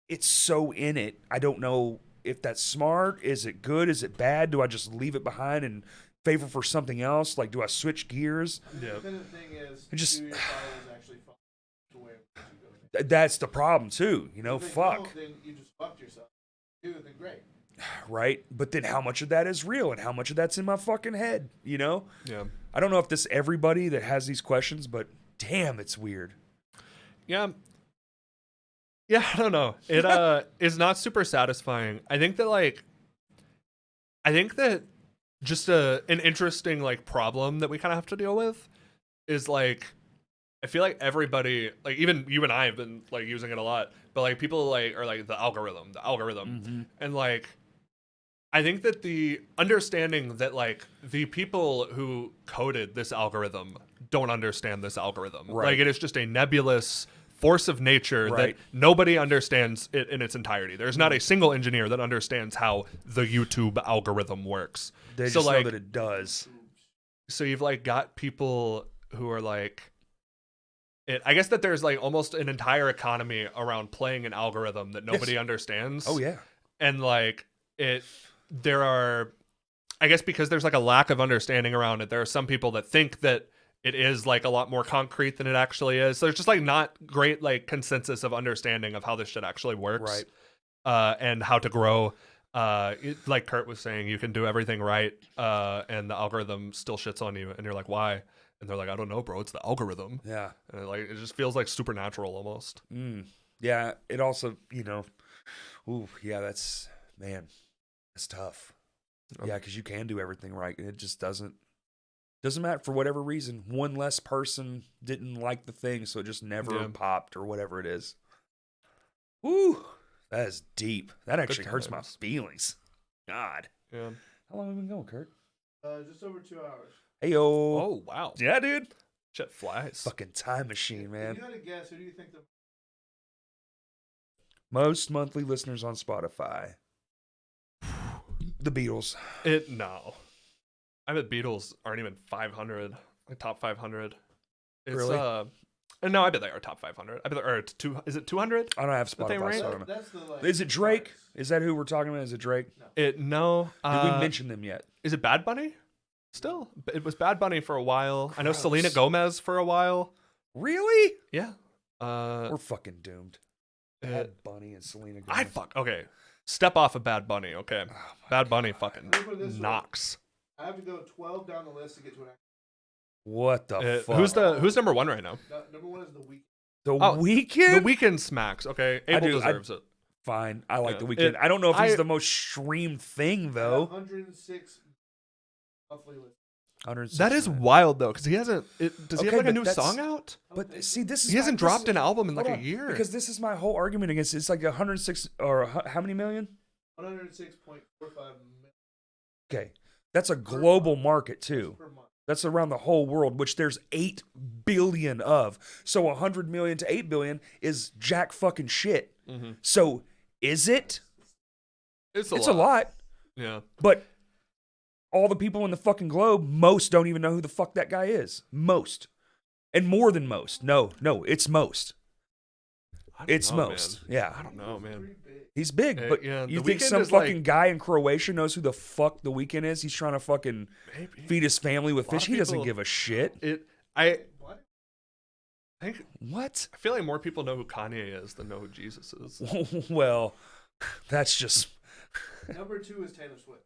it's so in it. I don't know if that's smart. Is it good? Is it bad? Do I just leave it behind and favor for something else? Like, do I switch gears? Yeah. Then the thing is, It just- do your followers actually fuck the way you go? That's the problem too. You know, If they fuck. don't, then you just fucked yourself. Dude, then great. Right? But then how much of that is real and how much of that's in my fucking head? You know? Yeah. I don't know if this everybody that has these questions, but damn, it's weird. Yeah. Yeah, I don't know. It is not super satisfying. I think that just an interesting like problem that we kind of have to deal with is like I feel like everybody, like even you and I have been like using it a lot, but like people like are like the algorithm. And like I think that the understanding that like the people who coded this algorithm don't understand this algorithm. Right. Like it is just a nebulous force of nature Right. that nobody understands it in its entirety. There's not a single engineer that understands how the YouTube algorithm works. They So, just know like- that it does. So you've like got people who are like I guess that there's like almost an entire economy around playing an algorithm that nobody understands. Oh yeah. And like there are, I guess because there's like a lack of understanding around it, there are some people that think that it is like a lot more concrete than it actually is. So there's just like not great like consensus of understanding of how this shit actually works. Right. And how to grow. Like Kurt was saying, you can do everything right, and the algorithm still shits on you, and you're like, why? And they're like, I don't know, bro. It's the algorithm. Yeah. And it just feels like supernatural almost. Yeah. It also, you know, ooh, yeah, that's tough. Yeah, because you can do everything right, and it just doesn't matter for whatever reason. One less person didn't like the thing, so it just never popped or whatever it is. Ooh, that is deep. That actually hurts my times. feelings. God. Yeah. How long have we been going, Kurt? Just over 2 hours. Hey yo. Oh wow. Yeah, dude. Shit flies. Fucking time machine, If man. you had to guess, who do you think the Most monthly listeners on Spotify. The Beatles. No. I bet Beatles aren't even 500, like top 500. It's, Really? No, I bet they are top 500. I bet they are. Is it 200? I don't have But they Spotify, rank- so I don't know. That's the like. Is it Drake? charts. Is that who we're talking about? Is it Drake? No. Did we mention them yet? Is it Bad Bunny? Still, it was Bad Bunny for a while. I know Gross. Selena Gomez for a while. Really? Yeah. We're fucking doomed. uh, Bad Bunny and Selena Gomez. I fuck. Okay, step off of Bad Bunny. Okay, Oh my Bad Bunny fucking Let me put it this way. knocks. I have to go 12 down the list to get to an. What the fuck? Who's number one right now? Number one is the week. The Oh, Weeknd? The Weeknd smacks. Okay, Abel do. deserves it. Fine. I like Yeah. The Weeknd. I don't know if he's I- the most streamed thing, though. 106 monthly list. 106 That is million. wild though, because he hasn't. Does he Okay, have like a but new that's- song out? But see, this is He hasn't my- this dropped is- an album in like hold a on, year. Because this is my whole argument against it. It's like 106 or how many million? 106.45 million Okay. That's a global market, too. per month. That's around the whole world, which there's 8 billion of. So 100 million to 8 billion is jack fucking shit. Mhm. So is it? It's It's a lot. Yeah. But all the people in the fucking globe, most don't even know who the fuck that guy is. Most. And more than most. No, it's most. I don't It's know, most. man. Yeah. I don't know, man. He's big, but yeah, you The think Weeknd some is fucking like- guy in Croatia knows who the fuck The Weeknd is? He's trying to fucking Maybe. feed his family with A lot fish. of He doesn't people- give a shit. I What? think What? I feel like more people know who Kanye is than know who Jesus is. Well, that's just Number 2 is Taylor Swift.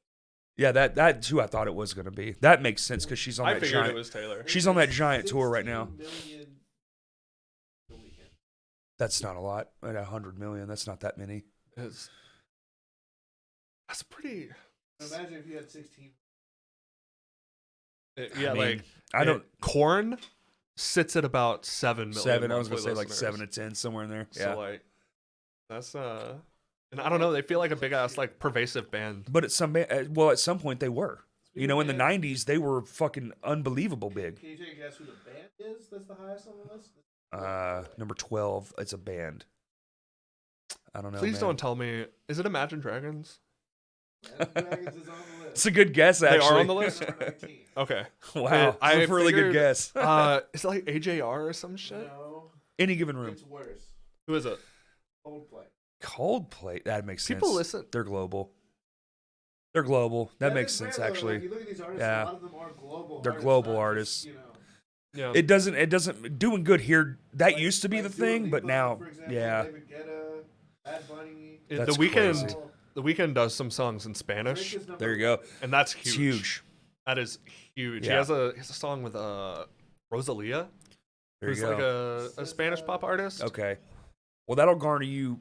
yeah. That's who I thought it was gonna be. That makes sense because she's on I that figured giant. it was Taylor. She's on that giant tour right now. 16 million The Weeknd. That's not a lot. At 100 million, that's not that many. That's pretty. Imagine if you had 16. Yeah, I mean, like I don't. Corn sits at about 7 million. 7. I was gonna monthly say like listeners. 7 to 10 somewhere in there. So Yeah. like, that's and I don't know. They feel like a big ass like pervasive band. But at some point they were. You know, in the 90s they were fucking unbelievable big. Can you take a guess who the band is that's the highest on the list? Number 12. It's a band. I don't know. Please man. don't tell me. Is it Imagine Dragons? Imagine Dragons is on the list. It's a good guess. They Actually, are on the list? Number 19. Okay. Wow, I that's a really good figured- guess. Is it like AJR or some shit? No, Any given room. it's worse. Who is it? Coldplay. Coldplay. That makes sense. People listen. They're global. They're global. That makes is sense rare, though. actually. Like, you look at these artists, Yeah. a lot of them are global. They're artists, global not artists. Just, Yeah. It doesn't doing good here. That like- used to be like the Dua thing, but Lipa, now, for example, yeah. David Guetta, Bad Bunny. That's the Weeknd. crazy. The Weeknd does some songs in Drake Spanish, is number There you go. and that's It's huge. huge. That is huge. Yeah. He has a song with Rosalia, There who's you go. like a Spanish pop artist. Okay. Well, that'll garner you,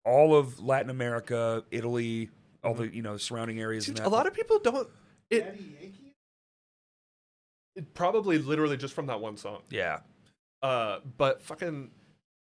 all of Latin America, Italy, all the, surrounding areas. Dude, and a lot of people don't. It Daddy Yankee. probably literally just from that one song. Yeah. But fucking,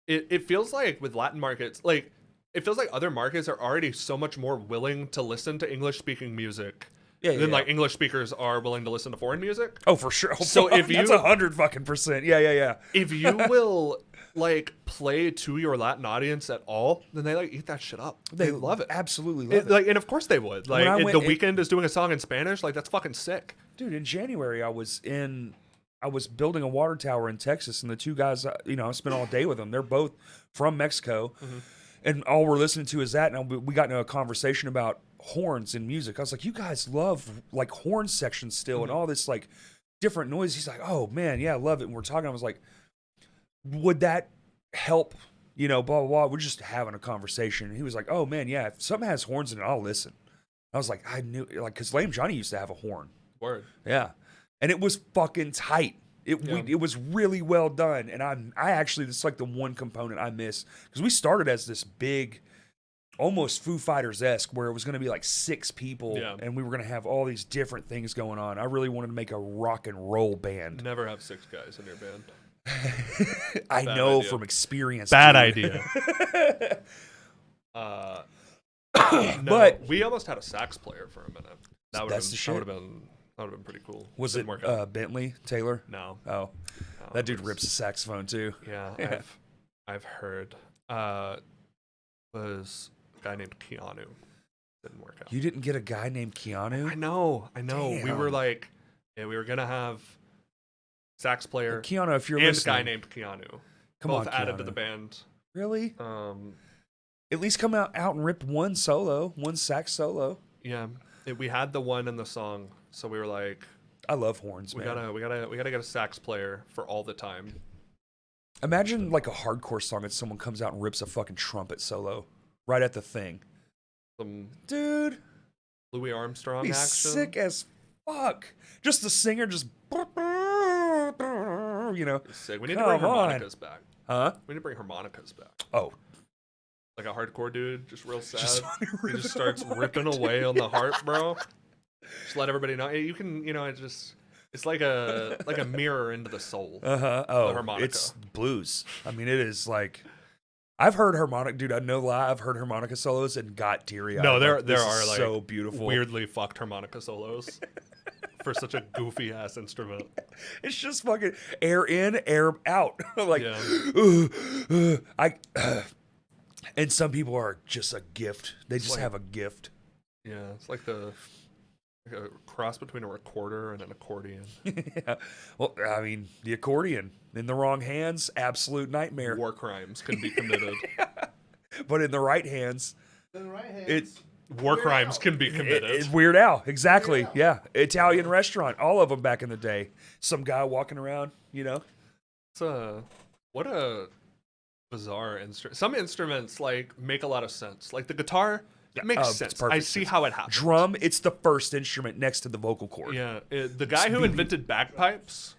it feels like with Latin markets, like it feels like other markets are already so much more willing to listen to English speaking music Yeah. than like English speakers are willing to listen to foreign music. Oh, for sure. So if that's you- 100%. Yeah. If you will like play to your Latin audience at all, then they like eat that shit up. They love it. Absolutely love it. Like, and of course they would. When I Like, went The in- Weeknd is doing a song in Spanish. Like, that's fucking sick. Dude, in January, I was building a water tower in Texas, and the two guys, I spent all day with them. They're both from Mexico, and all we're listening to is that. And we got into a conversation about horns in music. I was like, "You guys love like horn sections still, and all this like different noise." He's like, "Oh man, yeah, I love it." And we're talking. I was like, "Would that help?" Blah blah blah. We're just having a conversation. And he was like, "Oh man, yeah, if something has horns in it, I'll listen." I was like, I knew, like, because Lame Johnny used to have a horn. Word. Yeah, and it was fucking tight. It was really well done, and I actually, this is like the one component I miss, because we started as this big, almost Foo Fighters-esque, where it was going to be like 6 people, Yeah. and we were going to have all these different things going on. I really wanted to make a rock and roll band. Never have 6 guys in your band. I Bad know idea. from experience. Bad dude. idea. No, But- we almost had a sax player for a minute. That's the shit. That would have been pretty cool. Was Didn't it work out. Bentley Taylor? No. Oh, No, that dude it was- rips a saxophone too. Yeah, Yeah. I've heard. Was a guy named Keanu. Didn't work out. You didn't get a guy named Keanu? I know. We were Damn. like, we were gonna have sax player Keanu, if you're and a listening, guy named Keanu. come both on, added to Keanu. the band. Really? Um, At least come out and rip one sax solo. yeah, we had the one in the song, so we were like, I love horns, we man. gotta get a sax player for all the time. Imagine like a hardcore song and someone comes out and rips a fucking trumpet solo right at the thing. Some Dude, Louis Armstrong be action. sick as fuck. Just the singer just Sick. We need to bring Come on. harmonicas back. huh? We need to bring harmonicas back. Oh, Like a hardcore dude, just real sad. just fucking He rip just it starts apart. ripping away on the harp, bro. Just let everybody know. Hey, you can, it's like a mirror into the soul. Uh-huh. Oh, harmonica. it's blues. I mean, it is like I've heard harmonica, dude. I know lie. I've heard harmonica solos and got teary eyed. No, there this are is like so beautiful. weirdly fucked harmonica solos for such a goofy ass instrument. It's just fucking air in, air out. Like, Yeah. and some people are just a gift. They just like- have a gift. Yeah, it's like the Like a cross between a recorder and an accordion. Yeah. Well, I mean, the accordion in the wrong hands, absolute nightmare. War crimes can be committed. But in the right hands, In the right hands, It- War Weird crimes Al. can be committed. it's Weird Al, exactly. Weird Al. Yeah, Italian restaurant, all of them back in the day. Some guy walking around, What a bizarre instrument. Some instruments like make a lot of sense. Like the guitar, it makes it's sense. perfect I see sense. how it happens. Drum, it's the first instrument next to the vocal cord. Yeah, the guy who invented bagpipes.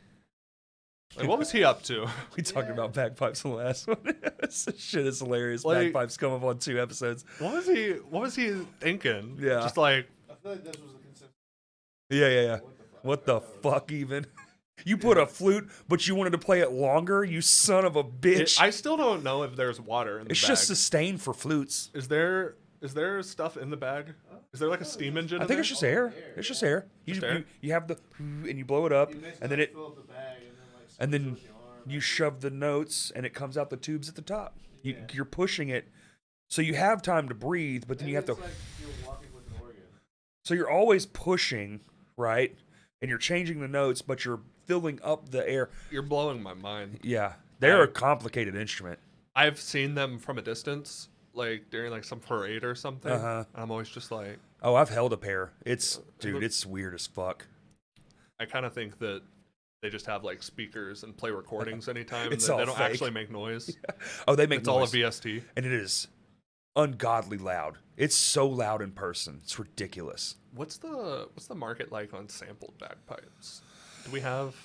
Like, what was he up to? We talked about bagpipes in the last one. This shit is hilarious. Like- Bagpipes come up on 2 episodes. What was he thinking? Yeah. Just like I feel like this was the consensus. Yeah. What the fuck even? You put a flute, but you wanted to play it longer, you son of a bitch. I still don't know if there's water in the It's bag. just sustain for flutes. Is there stuff in the bag? Is there like a steam engine? I think it's just air. It's just air. Just air? You have the and you blow it up, You basically and then like it fill up the bag and and then squeeze it with your arm. you shove the notes, and it comes out the tubes at the top. You're pushing it, so you have time to breathe, but then Maybe you have to. it's like you're walking with an organ. So you're always pushing, right? And you're changing the notes, but you're filling up the air. You're blowing my mind. Yeah, they're a complicated instrument. I've seen them from a distance, like during like some parade or something. Uh-huh. And I'm always just like, Oh, I've held a pair. It's weird as fuck. I kind of think that they just have like speakers and play recordings anytime. It's and all they don't fake. actually make noise. Oh, they make It's all a noise, VST. and it is ungodly loud. It's so loud in person. It's ridiculous. What's the market like on sampled bagpipes? Do we have?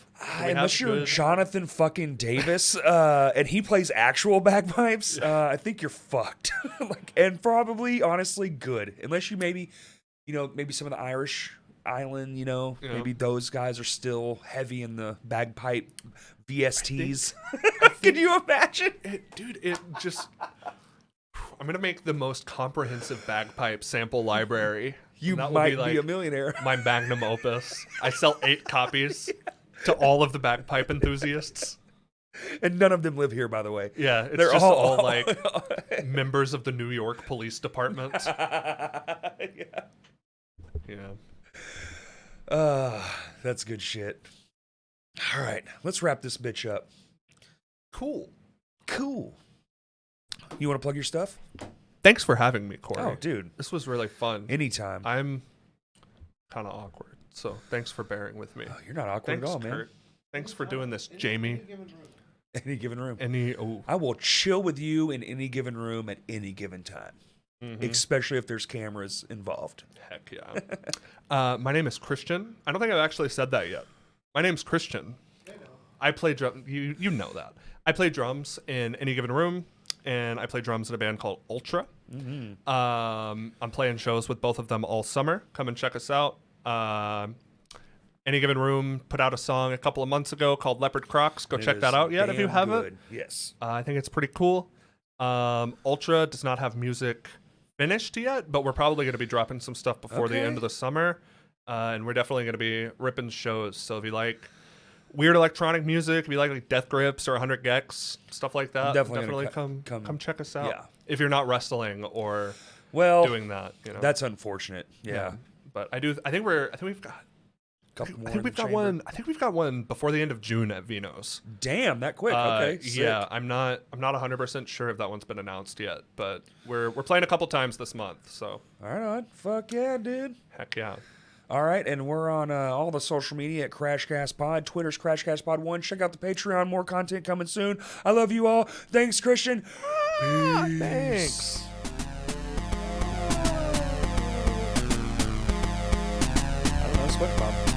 Unless you're good- Jonathan fucking Davis, and he plays actual bagpipes, I think you're fucked. And probably, honestly, good. Unless you maybe some of the Irish island, Yeah. maybe those guys are still heavy in the bagpipe VSTs. Can you imagine? It just. I'm gonna make the most comprehensive bagpipe sample library. You And that will might be, like a millionaire. my magnum opus. I sell 8 copies to all of the bagpipe enthusiasts. And none of them live here, by the way. Yeah, it's They're just all, all- like members of the New York Police Department. Yeah. That's good shit. All right, let's wrap this bitch up. Cool. You want to plug your stuff? Thanks for having me, Corey. Oh, dude, This was really fun. anytime. I'm kind of awkward, so thanks for bearing with me. Oh, you're not awkward Thanks, at all, man. Kurt. Thanks for doing this, Jamie. Any given room. Oh, I will chill with you in any given room at any given time, especially if there's cameras involved. heck yeah. My name is Christian. I don't think I've actually said that yet. My name's Christian. I play drum. You know that. I play drums in Any Given Room, and I play drums in a band called Ultra. I'm playing shows with both of them all summer. Come and check us out. Any Given Room put out a song a couple of months ago called Leopard Crocs. Go It check is that out yet if you damn haven't. good. Yes. I think it's pretty cool. Ultra does not have music finished yet, but we're probably going to be dropping some stuff before the Okay. end of the summer. And we're definitely going to be ripping shows. So if you like weird electronic music, if you like Death Grips or 100 Gex, stuff like that, Definitely definitely gonna come check us out. Yeah. If you're not wrestling or Well, doing that, that's unfortunate. Yeah. But I think we've got Couple more I in think we've the got chamber. one. I think we've got one before the end of June at Vino's. Damn, that quick. Okay. Sick. Yeah, I'm not 100% sure if that one's been announced yet, but we're playing a couple times this month, so All right. Fuck yeah, dude. heck yeah. All right, and we're on all the social media at Crashcast Pod. Twitter's Crashcast Pod 1. Check out the Patreon. More content coming soon. I love you all. Thanks, Christian. Peace. Thanks. I don't know, SpongeBob.